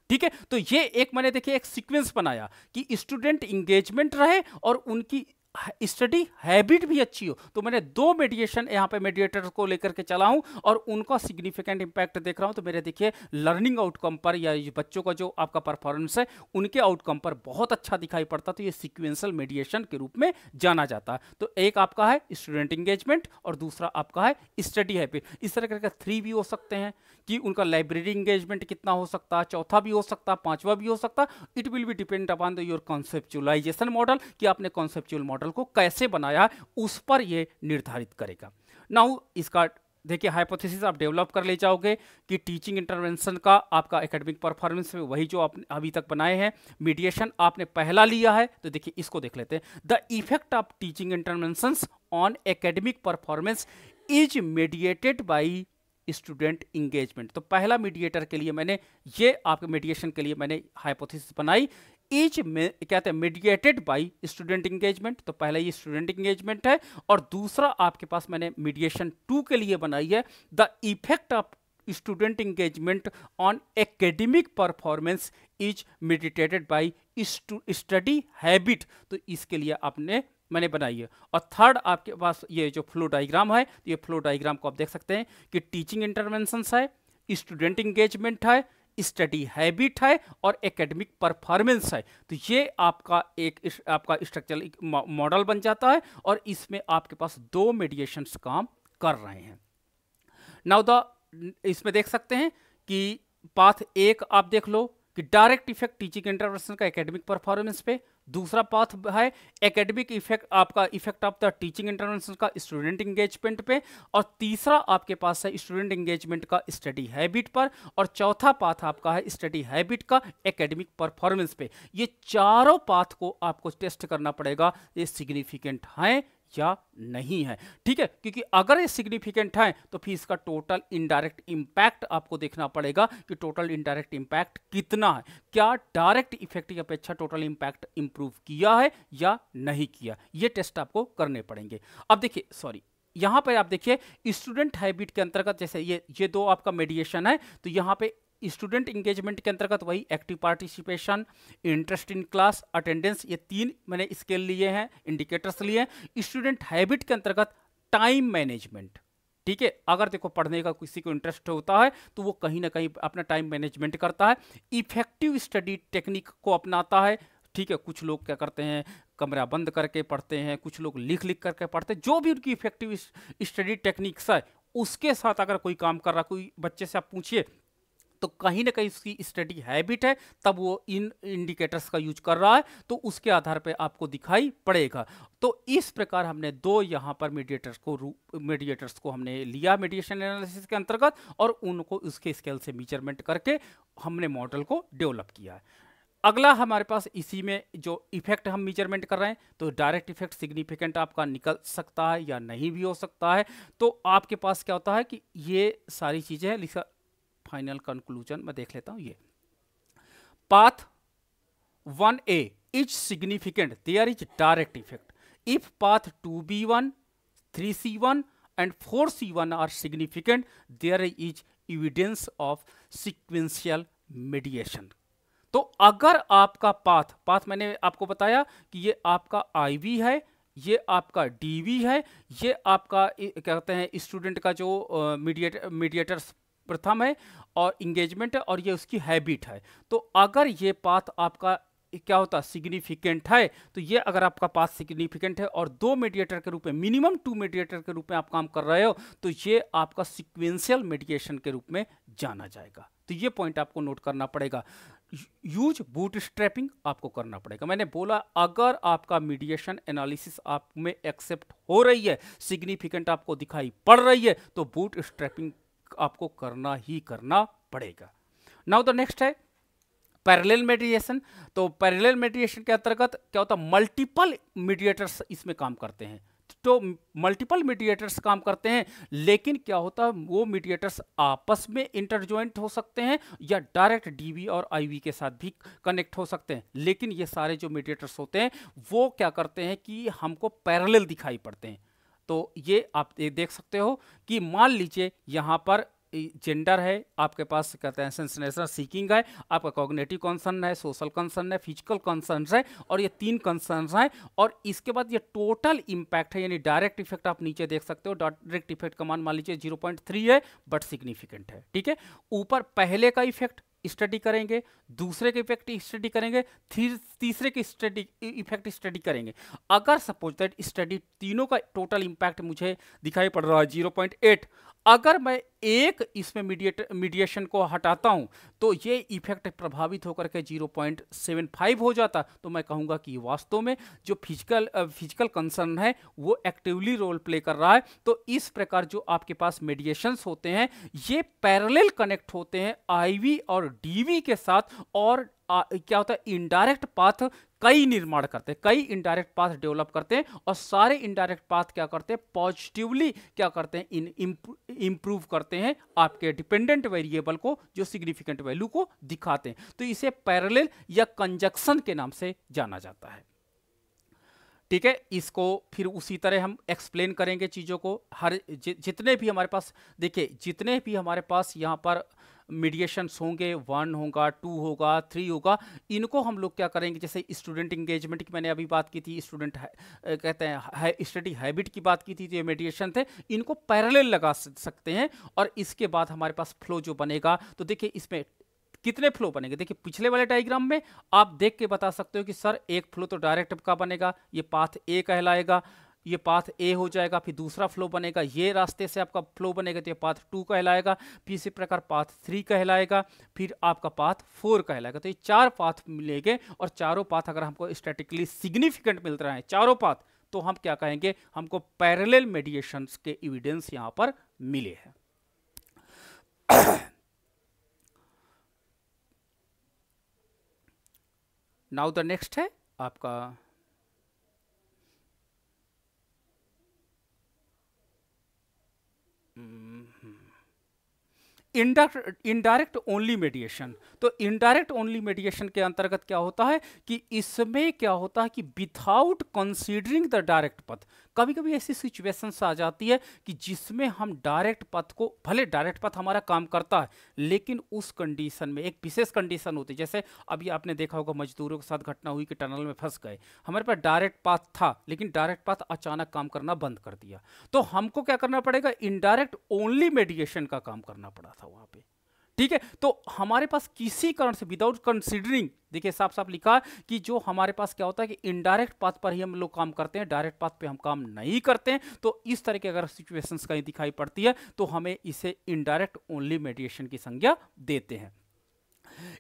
Speaker 1: ठीक है, तो ये एक मैंने देखिए एक सीक्वेंस बनाया कि स्टूडेंट इंगेजमेंट रहे और उनकी स्टडी हैबिट भी अच्छी हो। तो मैंने दो मेडिएशन यहाँ पे मेडिएटर्स को लेकर के चला हूँ और उनका सिग्निफिकेंट इंपैक्ट देख रहा हूँ। तो मेरे देखिए लर्निंग आउटकम पर या बच्चों का जो आपका परफॉर्मेंस है उनके आउटकम पर बहुत अच्छा दिखाई पड़ता। तो ये सीक्वेंशियल मेडिएशन के रूप में जाना जाता है। तो एक आपका है स्टूडेंट इंगेजमेंट और दूसरा आपका है स्टडी हैबिट। इस तरह करके 3 भी हो सकते हैं कि उनका लाइब्रेरी इंगेजमेंट कितना हो सकता है, चौथा भी हो सकता है, पांचवा भी हो सकता है। It will be depend upon the your conceptualisation model, कि आपने कॉन्सेप्चुअल मॉडल को कैसे बनाया, उस पर ये निर्धारित करेगा। नाउ इसका देखिए हाइपोथेसिस आप डेवलप कर ले जाओगे कि टीचिंग इंटरवेंशन का आपका एकेडमिक परफॉर्मेंस में वही जो आपने अभी तक बनाए हैं। मीडिएशन आपने पहला लिया है, तो देखिए इसको देख लेते हैं। The effect of teaching interventions on academic performance is mediated by student engagement. तो पहला मीडिएटर के लिए मैंने ये आपके मीडिएशन के लिए मैंने हाइपोथेसिस बनाई, इज में कहते हैं मीडिएटेड बाय स्टूडेंट इंगेजमेंट। तो पहला ये स्टूडेंट इंगेजमेंट है और दूसरा आपके पास मैंने मीडिएशन 2 के लिए बनाई है the effect of student engagement on academic performance is meditated bye study habit. तो इसके लिए मैंने बनाई है। और थर्ड आपके पास ये जो फ्लो डायग्राम है, ये फ्लो डायग्राम को आप देख सकते हैं कि टीचिंग इंटरवेंशंस है, स्टूडेंट इंगेजमेंट है, स्टडी हैबिट है और एकेडमिक परफॉर्मेंस है। तो ये आपका एक आपका स्ट्रक्चरल मॉडल बन जाता है और इसमें आपके पास 2 मेडिएशंस काम कर रहे हैं। नाउ इसमें देख सकते हैं कि पाथ 1 आप देख लो कि डायरेक्ट इफेक्ट टीचिंग इंटरवेंशन का एकेडमिक परफॉर्मेंस पे, दूसरा पाथ है एकेडमिक इफेक्ट आपका effect of the teaching intervention का स्टूडेंट इंगेजमेंट पे, और तीसरा आपके पास है स्टूडेंट इंगेजमेंट का स्टडी हैबिट पर, और चौथा पाथ आपका है स्टडी हैबिट का एकेडमिक परफॉर्मेंस पे। ये चारों पाथ को आपको टेस्ट करना पड़ेगा, ये सिग्निफिकेंट है या नहीं है। ठीक है, क्योंकि अगर ये सिग्निफिकेंट है तो फिर इसका टोटल इनडायरेक्ट इंपैक्ट आपको देखना पड़ेगा कि टोटल इनडायरेक्ट इंपैक्ट कितना है, क्या डायरेक्ट इफेक्ट की अपेक्षा टोटल इंपैक्ट इंप्रूव किया है या नहीं किया। ये टेस्ट आपको करने पड़ेंगे। अब देखिए यहां पर आप देखिए स्टूडेंट हैबिट के अंतर्गत जैसे ये 2 आपका मेडिएशन है, तो यहां पे स्टूडेंट इंगेजमेंट के अंतर्गत वही active participation, interest in class, attendance, ये 3 मैंने स्केल लिए हैं, इंडिकेटर्स लिए हैं। स्टूडेंट हैबिट के अंतर्गत टाइम मैनेजमेंट, ठीक है, अगर देखो पढ़ने का किसी को इंटरेस्ट होता है तो वो कहीं ना कहीं अपना टाइम मैनेजमेंट करता है, इफेक्टिव स्टडी टेक्निक को अपनाता है। ठीक है, कुछ लोग क्या करते हैं कमरा बंद करके पढ़ते हैं, कुछ लोग लिख करके पढ़ते हैं। जो भी उनकी इफेक्टिव स्टडी टेक्निक्स है उसके साथ अगर कोई काम कर रहा, कोई बच्चे से आप पूछिए तो कहीं ना कहीं उसकी स्टडी हैबिट है, तब वो इन इंडिकेटर्स का यूज कर रहा है, तो उसके आधार पे आपको दिखाई पड़ेगा। तो इस प्रकार हमने दो यहाँ पर मीडिएटर्स को हमने लिया मीडिएशन एनालिसिस के अंतर्गत, और उनको उसके स्केल से मेजरमेंट करके हमने मॉडल को डेवलप किया है। अगला हमारे पास इसी में जो इफेक्ट हम मेजरमेंट कर रहे हैं, तो डायरेक्ट इफेक्ट सिग्निफिकेंट आपका निकल सकता है या नहीं भी हो सकता है। तो आपके पास क्या होता है कि ये सारी चीज़ें हैं। लिखा फाइनल कंक्लूजन मैं देख लेता हूं। ये path 1A is significant, there is direct effect if path 2B1, 3C1 and 4C1 are significant, there is evidence of sequential mediation. तो अगर आपका पाथ मैंने आपको बताया कि ये आपका IV है, ये आपका DV है, ये आपका क्या कहते हैं स्टूडेंट का जो मीडिएटर्स प्रथम है और इंगेजमेंट है, और ये उसकी हैबिट है। तो अगर ये पाथ आपका क्या होता है सिग्निफिकेंट है, तो ये अगर आपका पाथ सिग्निफिकेंट है और दो मीडिएटर के रूप में, मिनिमम 2 मीडिएटर के रूप में आप काम कर रहे हो, तो ये आपका सीक्वेंशियल मीडिएशन के रूप में जाना जाएगा। तो ये पॉइंट आपको नोट करना पड़ेगा। यूज बूटस्ट्रैपिंग आपको करना पड़ेगा। मैंने बोला अगर आपका मीडिएशन एनालिसिस आप में एक्सेप्ट हो रही है, सिग्निफिकेंट आपको दिखाई पड़ रही है, तो बूटस्ट्रैपिंग आपको करना ही करना पड़ेगा। नाउ द नेक्स्ट है पैरेलल मीडिएशन। तो पैरेलल मीडिएशन के अंतर्गत क्या होता है, मल्टीपल मीडिएटर्स इसमें काम करते हैं। तो मल्टीपल मीडिएटर्स काम करते हैं, लेकिन क्या होता है वो मीडिएटर्स आपस में इंटरजॉइंट हो सकते हैं या डायरेक्ट DV और IV के साथ भी कनेक्ट हो सकते हैं। लेकिन ये सारे जो मीडिएटर्स होते हैं वो क्या करते हैं कि हमको पैरेलल दिखाई पड़ते हैं। तो ये आप देख सकते हो कि मान लीजिए यहाँ पर जेंडर है, आपके पास कहते हैं सेंसेशनल सीकिंग है, आपका कॉग्निटिव कंसर्न है, सोशल कंसर्न है, फिजिकल कंसर्न है, और ये 3 कंसर्न हैं। और इसके बाद ये टोटल इंपैक्ट है, यानी डायरेक्ट इफेक्ट आप नीचे देख सकते हो। डायरेक्ट इफेक्ट का मान लिजिए 0.3 है, बट सिग्निफिकेंट है। ठीक है, ऊपर पहले का इफेक्ट स्टडी करेंगे, दूसरे के इफेक्ट स्टडी करेंगे, तीसरे के इफेक्ट स्टडी करेंगे। अगर सपोज दैट स्टडी तीनों का टोटल इंपैक्ट मुझे दिखाई पड़ रहा है 0.8, अगर मैं एक इसमें मीडिएशन को हटाता हूं तो ये इफेक्ट प्रभावित होकर के 0.75 हो जाता, तो मैं कहूंगा कि वास्तव में जो फिजिकल कंसर्न है वो एक्टिवली रोल प्ले कर रहा है। तो इस प्रकार जो आपके पास मीडिएशंस होते हैं ये पैरेलल कनेक्ट होते हैं IV और DV के साथ, और क्या होता है इनडायरेक्ट पाथ कई निर्माण करते हैं, कई इनडायरेक्ट पाथ डेवलप करते हैं, और सारे इनडायरेक्ट पाथ क्या करते हैं पॉजिटिवली क्या करते हैं इंप्रूव करते हैं आपके डिपेंडेंट वेरिएबल को, जो सिग्निफिकेंट वैल्यू को दिखाते हैं। तो इसे पैरेलल या कंजक्शन के नाम से जाना जाता है। ठीक है, इसको फिर उसी तरह हम एक्सप्लेन करेंगे चीज़ों को। हर जितने भी हमारे पास देखिए, जितने भी हमारे पास यहाँ पर मीडिएशंस होंगे, 1 होगा, 2 होगा, 3 होगा, इनको हम लोग क्या करेंगे, जैसे स्टूडेंट इंगेजमेंट की मैंने अभी बात की थी, स्टूडेंट कहते हैं स्टडी हैबिट की बात की थी, तो ये मीडिएशन थे, इनको पैरेलल लगा सकते हैं। और इसके बाद हमारे पास फ्लो जो बनेगा, तो देखिए इसमें कितने फ्लो बनेंगे। देखिए पिछले वाले डायग्राम में आप देख के बता सकते हो कि सर एक फ्लो तो डायरेक्ट का बनेगा, ये पाथ A कहलाएगा, ये पाथ A हो जाएगा। फिर दूसरा फ्लो बनेगा, ये रास्ते से आपका फ्लो बनेगा, तो ये पाथ 2 कहलाएगा। फिर इसी प्रकार पाथ 3 कहलाएगा, फिर आपका पाथ 4 कहलाएगा। तो ये 4 पाथ मिलेंगे, और चारों पाथ अगर हमको स्टैटिकली सिग्निफिकेंट मिल रहे हैं चारों पाथ, तो हम क्या कहेंगे, हमको पैरेलल मीडिएशंस के एविडेंस यहाँ पर मिले हैं। नाउ द नेक्स्ट है आपका इनडायरेक्ट ओनली मीडिएशन। तो इनडायरेक्ट ओनली मीडिएशन के अंतर्गत क्या होता है कि इसमें क्या होता है कि विदाउट कंसीडरिंग द डायरेक्ट पथ, कभी कभी ऐसी सिचुएशंस आ जाती है कि जिसमें हम डायरेक्ट पथ को, भले डायरेक्ट पथ हमारा काम करता है, लेकिन उस कंडीशन में एक विशेष कंडीशन होती है। जैसे अभी आपने देखा होगा मजदूरों के साथ घटना हुई कि टनल में फंस गए, हमारे पास डायरेक्ट पाथ था, लेकिन डायरेक्ट पाथ अचानक काम करना बंद कर दिया, तो हमको क्या करना पड़ेगा, इनडायरेक्ट ओनली मीडिएशन का काम करना पड़ा था वहाँ पे। ठीक है। तो हमारे पास किसी कारण से विदाउट कंसिडरिंग, देखिए साफ साफ लिखा कि जो हमारे पास क्या होता है कि इनडायरेक्ट पाथ पर ही हम लोग काम करते हैं, डायरेक्ट पाथ पे हम काम नहीं करते हैं। तो इस तरह की अगर सिचुएशंस कहीं दिखाई पड़ती है तो हमें इसे इनडायरेक्ट ओनली मेडिएशन की संज्ञा देते हैं।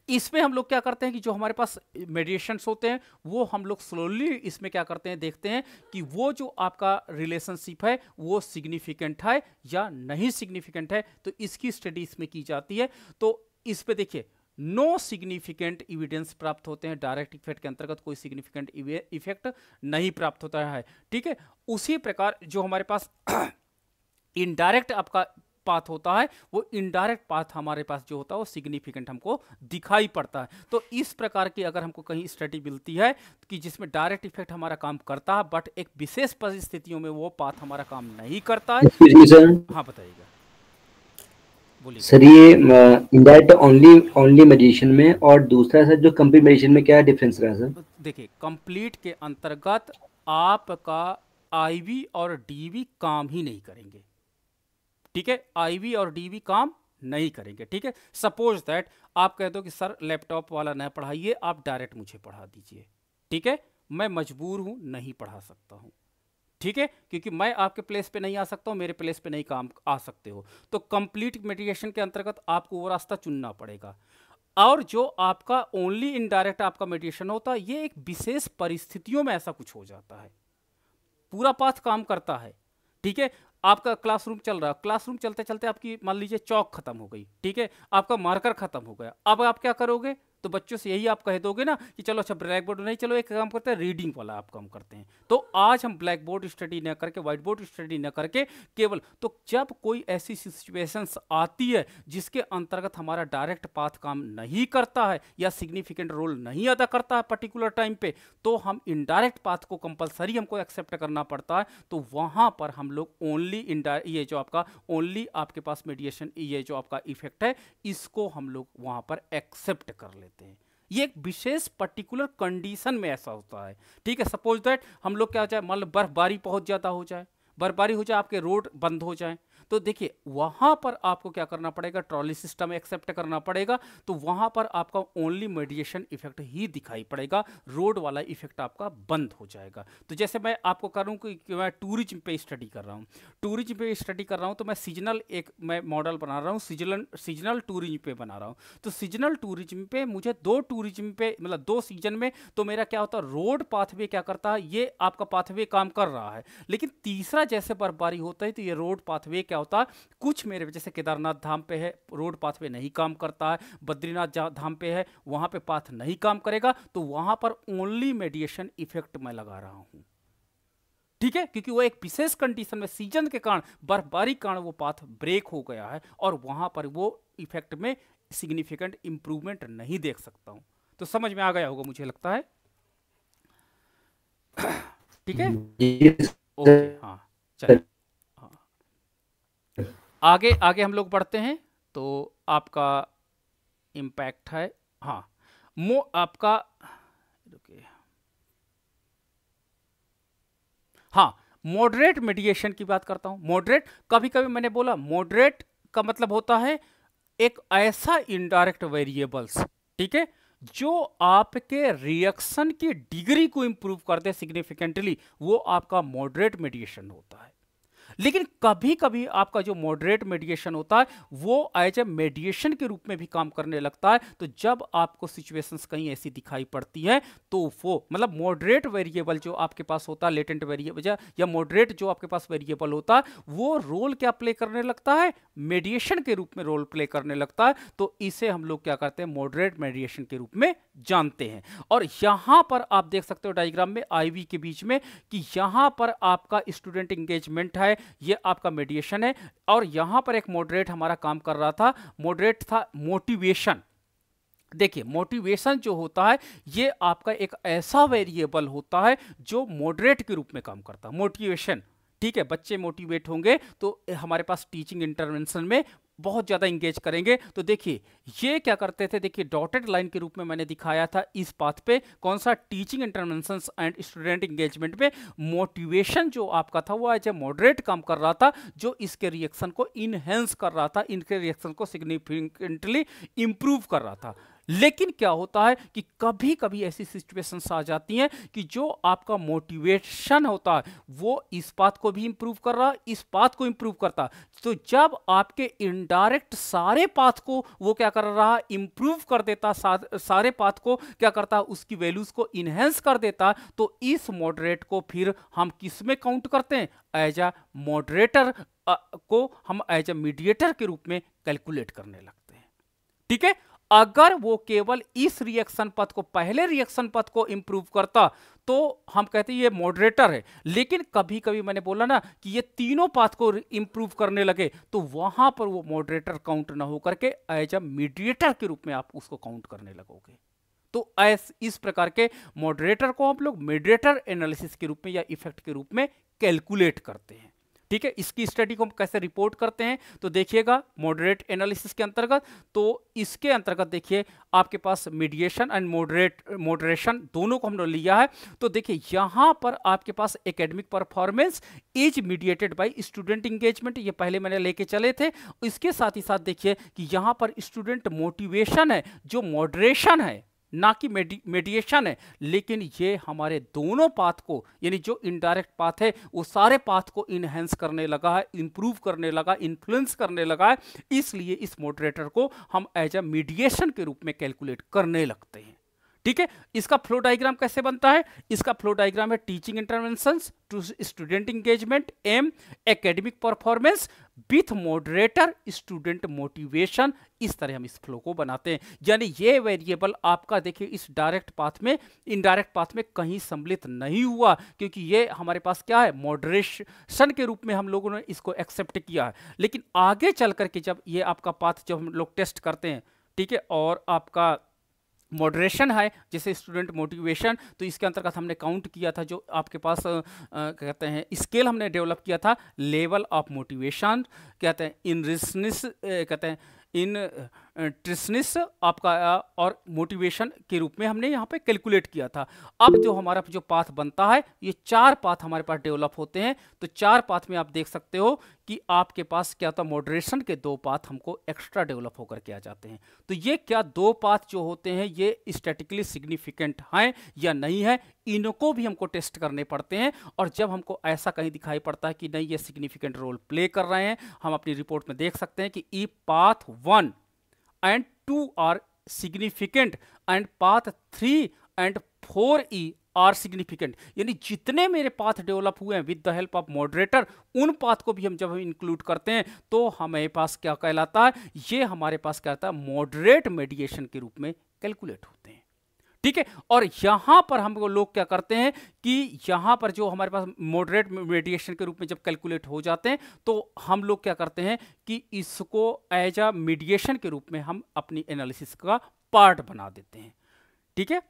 Speaker 1: इसमें हम लोग क्या करते हैं कि जो हमारे पास मेडिएशंस होते हैं वो हम लोग स्लोली इसमें क्या करते हैं, देखते हैं कि वो जो आपका रिलेशनशिप है वो सिग्निफिकेंट है या नहीं सिग्निफिकेंट है, तो इसकी स्टडी इसमें की जाती है। तो इस पे देखिए नो सिग्निफिकेंट इविडेंस प्राप्त होते हैं, डायरेक्ट इफेक्ट के अंतर्गत कोई सिग्निफिकेंट इफेक्ट नहीं प्राप्त होता है। ठीक है, उसी प्रकार जो हमारे पास इनडायरेक्ट आपका पाथ होता है वो इनडायरेक्ट पाथ हमारे पास जो होता है वो सिग्निफिकेंट हमको दिखाई पड़ता है। तो इस प्रकार की अगर हमको कहीं स्टडी मिलती है कि जिसमें डायरेक्ट इफेक्ट हमारा काम करता है बट एक विशेष परिस्थितियों में वो पाथ हमारा काम नहीं करता है।
Speaker 6: सर
Speaker 1: हाँ बताइएगा, बोलिए
Speaker 6: सर, ये इनडायरेक्ट ओनली मेडिएशन में और दूसरा सर जो कंप्लीट मेडिएशन में क्या डिफरेंस रहा सर?
Speaker 1: देखिए कंप्लीट के अंतर्गत आपका आईवी और डीवी काम ही नहीं करेंगे। ठीक है, आईवी और डीवी काम नहीं करेंगे। ठीक है, सपोज दैट आप कह दो कि सर लैपटॉप वाला न पढ़ाइए, आप डायरेक्ट मुझे पढ़ा दीजिए। ठीक है, मैं मजबूर हूं, नहीं पढ़ा सकता हूं। ठीक है, क्योंकि मैं आपके प्लेस पे नहीं आ सकता हूं, मेरे प्लेस पे नहीं काम आ सकते हो, तो कंप्लीट मेडिएशन के अंतर्गत आपको वो रास्ता चुनना पड़ेगा। और जो आपका ओनली इनडायरेक्ट आपका मेडिएशन होता है ये एक विशेष परिस्थितियों में ऐसा कुछ हो जाता है, पूरा पाथ काम करता है। ठीक है, आपका क्लासरूम चल रहा है, क्लासरूम चलते चलते आपकी मान लीजिए चौक खत्म हो गई। ठीक है, आपका मार्कर खत्म हो गया, अब आप क्या करोगे? तो बच्चों से यही आप कह दोगे ना कि चलो अच्छा ब्लैक बोर्ड नहीं, चलो एक काम करते हैं रीडिंग वाला आप काम करते हैं। तो आज हम ब्लैक बोर्ड स्टडी न करके, व्हाइट बोर्ड स्टडी न करके केवल, तो जब कोई ऐसी सिचुएशंस आती है जिसके अंतर्गत हमारा डायरेक्ट पाथ काम नहीं करता है या सिग्निफिकेंट रोल नहीं अदा करता है पर्टिकुलर टाइम पे, तो हम इनडायरेक्ट पाथ को कंपलसरी हमको एक्सेप्ट करना पड़ता है। तो वहाँ पर हम लोग ओनली ये जो आपका ओनली आपके पास मेडिएशन, ये जो आपका इफेक्ट है इसको हम लोग वहाँ पर एक्सेप्ट कर लेते हैं। ये एक विशेष पर्टिकुलर कंडीशन में ऐसा होता है। ठीक है, सपोज दैट हम लोग क्या हो जाए, मान लो बर्फबारी बहुत ज़्यादा हो जाए, बर्फबारी हो जाए, आपके रोड बंद हो जाए, तो देखिए वहाँ पर आपको क्या करना पड़ेगा, ट्रॉली सिस्टम एक्सेप्ट करना पड़ेगा। तो वहाँ पर आपका ओनली मेडिएशन इफेक्ट ही दिखाई पड़ेगा, रोड वाला इफेक्ट आपका बंद हो जाएगा। तो जैसे मैं आपको करूँ कि मैं टूरिज्म पे स्टडी कर रहा हूँ, टूरिज्म पे स्टडी कर रहा हूँ, तो मैं सीजनल एक मैं मॉडल बना रहा हूँ, सीजनल टूरिज्म पे बना रहा हूँ। तो सीजनल टूरिज्म पे मुझे दो टूरिज्म पे मतलब 2 सीजन में तो मेरा क्या होता है, रोड पाथवे क्या करता है, ये आपका पाथवे काम कर रहा है। लेकिन तीसरा जैसे बर्फबारी होता है तो ये रोड पाथवे क्या होता है, कुछ मेरे जैसे केदारनाथ धाम पे है रोड पाथवे नहीं काम करता है, बद्रीनाथ धाम पे है वहां पे पाथ नहीं काम करेगा, तो वहां पर ओनली मेडिएशन इफेक्ट मैं लगा रहा हूं। ठीक है, क्योंकि वो एक विशेष कंडीशन में सीजन के कारण, बर्फबारी के कारण वो पाथ ब्रेक हो गया है और वहां पर वो इफेक्ट में सिग्निफिकेंट इंप्रूवमेंट नहीं देख सकता हूं। तो समझ में आ गया होगा मुझे लगता है। ठीक है, ओके, हाँ चलिए आगे आगे हम लोग बढ़ते हैं। तो आपका इम्पैक्ट है, हाँ आपका हाँ मॉडरेट मेडिएशन की बात करता हूं। मॉडरेट, कभी कभी मैंने बोला मॉडरेट का मतलब होता है एक ऐसा इनडायरेक्ट वेरिएबल्स, ठीक है, जो आपके रिएक्शन की डिग्री को इंप्रूव कर दे सिग्निफिकेंटली, वो आपका मॉडरेट मेडिएशन होता है। लेकिन कभी कभी आपका जो मॉडरेट मेडिएशन होता है वो एज ए मेडिएशन के रूप में भी काम करने लगता है। तो जब आपको सिचुएशंस कहीं ऐसी दिखाई पड़ती है तो वो मतलब मॉडरेट वेरिएबल जो आपके पास होता है, लेटेंट वेरिएबल या मॉडरेट जो आपके पास वेरिएबल होता है, वो रोल क्या प्ले करने लगता है, मेडिएशन के रूप में रोल प्ले करने लगता है। तो इसे हम लोग क्या करते हैं, मॉडरेट मेडिएशन के रूप में जानते हैं। और यहां पर आप देख सकते हो डायग्राम में आईवी के बीच में कि यहां पर आपका स्टूडेंट इंगेजमेंट है, ये आपका मेडिएशन है, और यहां पर एक मॉडरेट हमारा काम कर रहा था, मॉडरेट था मोटिवेशन। देखिए मोटिवेशन जो होता है ये आपका एक ऐसा वेरिएबल होता है जो मॉडरेट के रूप में काम करता है, मोटिवेशन। ठीक है, बच्चे मोटिवेट होंगे तो हमारे पास टीचिंग इंटरवेंशन में बहुत ज़्यादा इंगेज करेंगे। तो देखिए ये क्या करते थे, देखिए डॉटेड लाइन के रूप में मैंने दिखाया था इस पाथ पे, कौन सा, teaching interventions and student engagement में मोटिवेशन जो आपका था वो एज ए मॉडरेट काम कर रहा था, जो इसके रिएक्शन को इनहेंस कर रहा था, इनके रिएक्शन को सिग्निफिकेंटली इंप्रूव कर रहा था। लेकिन क्या होता है कि कभी कभी ऐसी सिचुएशंस आ जाती हैं कि जो आपका मोटिवेशन होता है वो इस बात को भी इंप्रूव कर रहा है, इस बात को इंप्रूव करता है। तो जब आपके इनडायरेक्ट सारे पाथ को वो क्या कर रहा है, इंप्रूव कर देता, सारे पाथ को क्या करता है, उसकी वैल्यूज को इनहेंस कर देता, तो इस मॉडरेट को फिर हम किस में काउंट करते हैं, एज अ मॉडरेटर को हम एज अ मीडिएटर के रूप में कैलकुलेट करने लगते हैं। ठीक है, अगर वो केवल इस रिएक्शन पथ को, पहले रिएक्शन पथ को इंप्रूव करता तो हम कहते हैं ये मॉडरेटर है। लेकिन कभी कभी मैंने बोला ना कि ये तीनों पाथ को इंप्रूव करने लगे तो वहां पर वो मॉडरेटर काउंट ना हो करके एज अ मीडिएटर के रूप में आप उसको काउंट करने लगोगे। तो इस प्रकार के मॉडरेटर को हम लोग मीडिएटर एनालिसिस के रूप में या इफेक्ट के रूप में कैलकुलेट करते हैं। ठीक है, इसकी स्टडी को हम कैसे रिपोर्ट करते हैं तो देखिएगा मॉडरेट एनालिसिस के अंतर्गत, तो इसके अंतर्गत देखिए आपके पास मीडिएशन एंड मॉडरेशन दोनों को हमने लिया है। तो देखिए यहां पर आपके पास academic performance is mediated by student engagement, ये पहले मैंने लेके चले थे। इसके साथ ही साथ देखिए कि यहां पर स्टूडेंट मोटिवेशन है जो मॉडरेशन है, ना कि मेडिएशन है। लेकिन ये हमारे दोनों पाथ को, यानी जो इनडायरेक्ट पाथ है वो सारे पाथ को इनहेंस करने लगा है, इंप्रूव करने लगा, इन्फ्लुएंस करने लगा है। इसलिए इस मॉडरेटर को हम एज अ मीडिएशन के रूप में कैलकुलेट करने लगते हैं। ठीक है, इसका फ्लो डायग्राम कैसे बनता है, इसका फ्लो डायग्राम है teaching interventions to student engagement, M academic performance with moderator student motivation. इस तरह हम इस फ्लो को बनाते हैं। यानी ये वेरिएबल आपका देखिए इस डायरेक्ट पाथ में, इनडायरेक्ट पाथ में कहीं सम्मिलित नहीं हुआ, क्योंकि ये हमारे पास क्या है, मॉडरेशन के रूप में हम लोगों ने इसको एक्सेप्ट किया है। लेकिन आगे चल करके जब ये आपका पाथ जब हम लोग टेस्ट करते हैं, ठीक है, और आपका मॉडरेशन है जैसे स्टूडेंट मोटिवेशन, तो इसके अंतर्गत हमने काउंट किया था जो आपके पास कहते हैं स्केल हमने डेवलप किया था, लेवल ऑफ मोटिवेशन कहते हैं, इनरिचनेस कहते हैं, इंटरेस्टनेस आपका और मोटिवेशन के रूप में हमने यहाँ पे कैलकुलेट किया था। अब जो हमारा जो पाथ बनता है, ये 4 पाथ हमारे पास डेवलप होते हैं। तो 4 पाथ में आप देख सकते हो कि आपके पास क्या होता है, मॉडरेशन के 2 पाथ हमको एक्स्ट्रा डेवलप होकर के आ जाते हैं। तो ये क्या 2 पाथ जो होते हैं ये स्टैटिकली सिग्निफिकेंट हैं या नहीं है, इनको भी हमको टेस्ट करने पड़ते हैं। और जब हमको ऐसा कहीं दिखाई पड़ता है कि नहीं ये सिग्निफिकेंट रोल प्ले कर रहे हैं, हम अपनी रिपोर्ट में देख सकते हैं कि ई path 1 and 2 are significant and path 3 and 4E are significant। यानी जितने मेरे पाथ डेवलप हुए हैं with the help of moderator, उन पाथ को भी हम जब इंक्लूड करते हैं तो हमारे पास क्या कहलाता है, ये हमारे पास क्या कहता है, मॉडरेट मेडिएशन के रूप में कैलकुलेट होते हैं। ठीक है, और यहां पर हम लोग क्या करते हैं कि यहां पर जो हमारे पास मॉडरेट मेडिएशन के रूप में जब कैलकुलेट हो जाते हैं तो हम लोग क्या करते हैं कि इसको एज अ मीडिएशन के रूप में हम अपनी एनालिसिस का पार्ट बना देते हैं। ठीक है,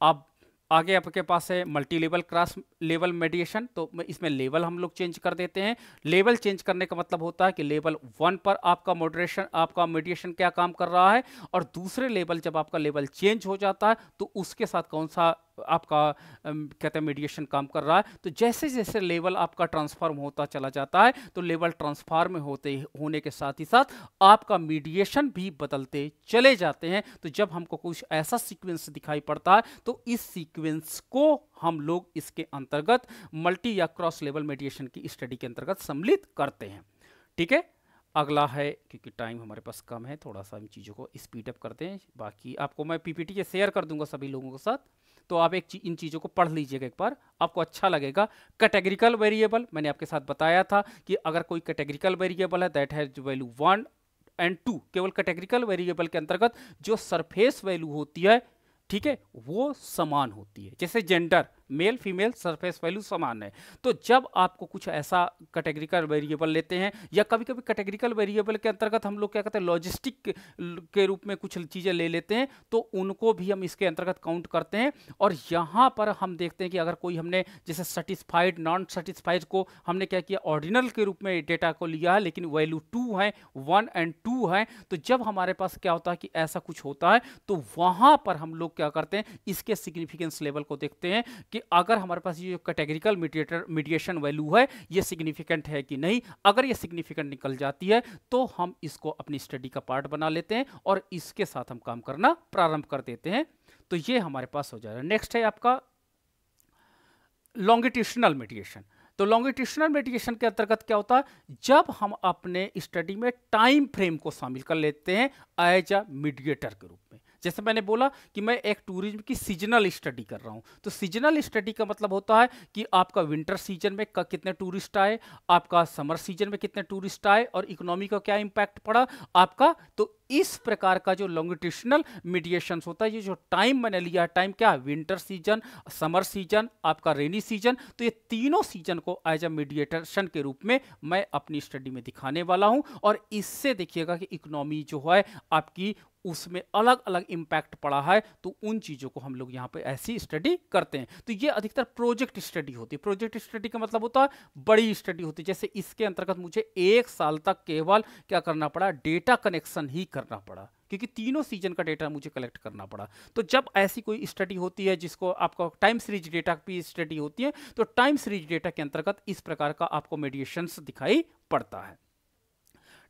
Speaker 1: अब आगे आपके पास है मल्टी लेवल क्रॉस लेवल मेडिएशन। तो इसमें लेवल हम लोग चेंज कर देते हैं। लेवल चेंज करने का मतलब होता है कि लेवल 1 पर आपका मॉडरेशन, आपका मेडिएशन क्या काम कर रहा है, और दूसरे लेवल जब आपका लेवल चेंज हो जाता है तो उसके साथ कौन सा आपका कहते हैं मीडिएशन काम कर रहा है। तो जैसे जैसे लेवल आपका ट्रांसफॉर्म होता चला जाता है तो लेवल ट्रांसफॉर्म होने के साथ ही साथ आपका मीडिएशन भी बदलते चले जाते हैं। तो जब हमको कुछ ऐसा सीक्वेंस दिखाई पड़ता है तो इस सीक्वेंस को हम लोग इसके अंतर्गत मल्टी या क्रॉस लेवल मीडिएशन की स्टडी के अंतर्गत सम्मिलित करते हैं। ठीक है, अगला है, क्योंकि टाइम हमारे पास कम है, थोड़ा सा इन चीज़ों को स्पीड अप करते हैं। बाकी आपको मैं पीपीटी के शेयर कर दूंगा सभी लोगों के साथ, तो आप इन चीज़ों को पढ़ लीजिएगा एक बार, आपको अच्छा लगेगा। कैटेगरिकल वेरिएबल मैंने आपके साथ बताया था कि अगर कोई कैटेगरिकल वेरिएबल है दैट हैज वैल्यू 1 and 2, केवल कैटेगरिकल वेरिएबल के अंतर्गत जो सरफेस वैल्यू होती है, ठीक है, वो समान होती है। जैसे gender, male female surface value समान है। तो जब आपको कुछ ऐसा कैटेगरिकल वेरिएबल लेते हैं, या कभी कभी कैटेगरिकल वेरिएबल के अंतर्गत हम लोग क्या कहते हैं लॉजिस्टिक के रूप में कुछ चीज़ें ले लेते हैं, तो उनको भी हम इसके अंतर्गत काउंट करते हैं। और यहाँ पर हम देखते हैं कि अगर कोई हमने जैसे सेटिस्फाइड नॉन सेटिस्फाइड को हमने क्या किया ऑर्डिनल के रूप में डेटा को लिया है, लेकिन वैल्यू 2 है, 1 और 2 है, तो जब हमारे पास क्या होता है कि ऐसा कुछ होता है, तो वहाँ पर हम लोग क्या करते हैं इसके सिग्निफिकेंस लेवल को देखते हैं कि अगर हमारे पास ये कैटेगरिकल मीडिएशन वैल्यू है ये सिग्निफिकेंट है कि नहीं। अगर ये सिग्निफिकेंट निकल जाती है तो हम इसको अपनी स्टडी का पार्ट बना लेते हैं और इसके साथ हम काम करना प्रारंभ कर देते हैं। तो ये हमारे पास हो जाएगा। नेक्स्ट है आपका लॉन्गिट्यूशनल मीडिएशन। तो लॉन्गिट्यूशनल मीडिएशन के अंतर्गत क्या होता है, जब हम अपने स्टडी में टाइम फ्रेम को शामिल कर लेते हैं एज अ मीडिएटर के रूप में। जैसे मैंने बोला कि मैं एक टूरिज्म की सीजनल स्टडी कर रहा हूं, तो सीजनल स्टडी का मतलब होता है कि आपका विंटर सीजन में कितने टूरिस्ट आए, आपका समर सीजन में कितने टूरिस्ट आए और इकोनॉमी का क्या इम्पैक्ट पड़ा आपका। तो इस प्रकार का जो लॉन्गिट्यूशनल मीडिएशन होता है, ये जो टाइम मैंने लिया है, टाइम क्या है, विंटर सीजन, समर सीजन, आपका रेनी सीजन, तो ये तीनों सीजन को एज अ मीडिएशन के रूप में मैं अपनी स्टडी में दिखाने वाला हूं। और इससे देखिएगा कि इकोनॉमी जो है आपकी उसमें अलग अलग इम्पैक्ट पड़ा है, तो उन चीज़ों को हम लोग यहाँ पे ऐसी स्टडी करते हैं। तो ये अधिकतर प्रोजेक्ट स्टडी होती है। प्रोजेक्ट स्टडी का मतलब होता है बड़ी स्टडी होती है। जैसे इसके अंतर्गत मुझे 1 साल तक केवल क्या करना पड़ा, डेटा कनेक्शन ही करना पड़ा, क्योंकि तीनों सीजन का डेटा मुझे कलेक्ट करना पड़ा। तो जब ऐसी कोई स्टडी होती है जिसको आपका टाइम सीरीज डेटा की स्टडी होती है, तो टाइम सीरीज डेटा के अंतर्गत इस प्रकार का आपको मीडिएशंस दिखाई पड़ता है।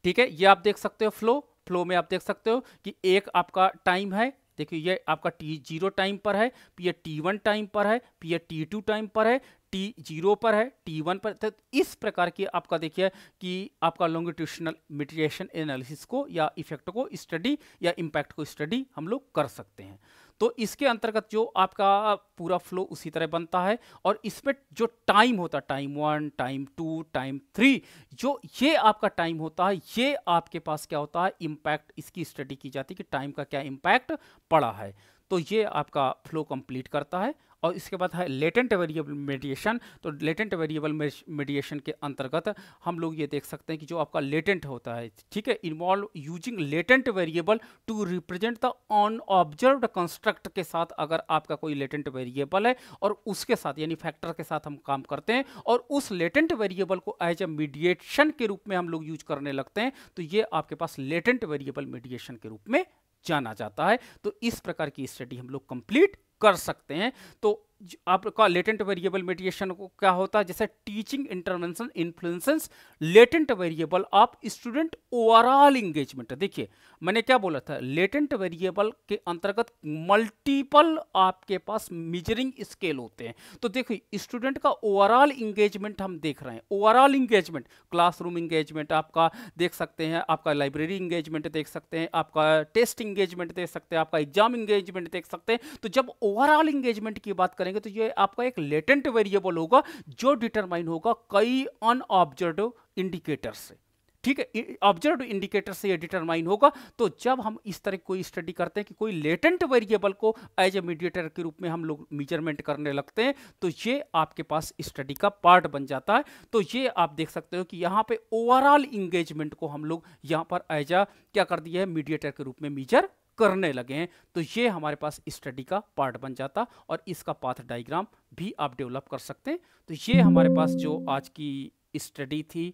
Speaker 1: ठीक है, ये आप देख सकते हो फ्लो में आप देख सकते हो कि एक आपका टाइम है, देखिए ये आपका T0 टाइम पर है, फिर ये T1 टाइम पर है, फिर ये T2 टाइम पर है, T0 पर है, T1 पर। तो इस प्रकार की आपका देखिए कि आपका लॉन्गिट्यूशनल मीडिएशन एनालिसिस को या इफेक्ट को स्टडी या इम्पैक्ट को स्टडी हम लोग कर सकते हैं। तो इसके अंतर्गत जो आपका पूरा फ्लो उसी तरह बनता है। और इसमें जो टाइम होता है, टाइम 1, टाइम 2, टाइम 3, जो ये आपका टाइम होता है, ये आपके पास क्या होता है, इम्पैक्ट इसकी स्टडी की जाती है कि टाइम का क्या इम्पैक्ट पड़ा है। तो ये आपका फ्लो कंप्लीट करता है। और इसके बाद है लेटेंट वेरिएबल मीडिएशन। तो लेटेंट वेरिएबल मीडिएशन के अंतर्गत हम लोग ये देख सकते हैं कि जो आपका लेटेंट होता है, ठीक है, involve using latent variable to represent the unobserved construct के साथ। अगर आपका कोई लेटेंट वेरिएबल है और उसके साथ यानी फैक्टर के साथ हम काम करते हैं और उस लेटेंट वेरिएबल को एज ए मीडिएशन के रूप में हम लोग यूज करने लगते हैं, तो ये आपके पास लेटेंट वेरिएबल मीडिएशन के रूप में जाना जाता है। तो इस प्रकार की स्टडी हम लोग कंप्लीट कर सकते हैं। तो आपका लेटेंट वेरिएबल मीडिएशन को क्या होता है, जैसे teaching intervention influences latent variable of student overall engagement. देखिए मैंने क्या बोला था, लेटेंट वेरिएबल के अंतर्गत मल्टीपल आपके पास मेजरिंग स्केल होते हैं। तो देखिए स्टूडेंट का ओवरऑल इंगेजमेंट हम देख रहे हैं, ओवरऑल इंगेजमेंट, क्लासरूम इंगेजमेंट आपका देख सकते हैं, आपका लाइब्रेरी इंगेजमेंट देख सकते हैं, आपका टेस्ट इंगेजमेंट देख सकते हैं, आपका एग्जाम इंगेजमेंट देख सकते हैं। तो जब ओवरऑल इंगेजमेंट की बात करें तो ये आपका एक लेटेंट वेरिएबल होगा जो डिटरमाइन होगा कई अनऑब्जर्व्ड इंडिकेटर से। ठीक है, ऑब्जर्व्ड इंडिकेटर से ये डिटरमाइन होगा। तो जब हम इस तरह कोई स्टडी करते हैं कि कोई लेटेंट वेरिएबल को एज ए मीडिएटर के रूप में हम लोग मेजरमेंट करने लगते हैं, तो ये आपके पास स्टडी का पार्ट बन जाता है। तो ये आप देख सकते हो कि यहाँ पे ओवरऑल इंगेजमेंट को हम लोग यहाँ पर एज ए क्या कर दिया है, मीडिएटर के रूप में मेजर करने लगे हैं। तो ये हमारे पास स्टडी का पार्ट बन जाता और इसका पाथ डायग्राम भी आप डेवलप कर सकते हैं। तो ये हमारे पास जो आज की स्टडी थी,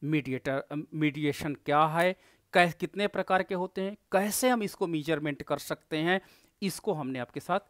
Speaker 1: मीडिएशन क्या है, कितने प्रकार के होते हैं, कैसे हम इसको मेजरमेंट कर सकते हैं, इसको हमने आपके साथ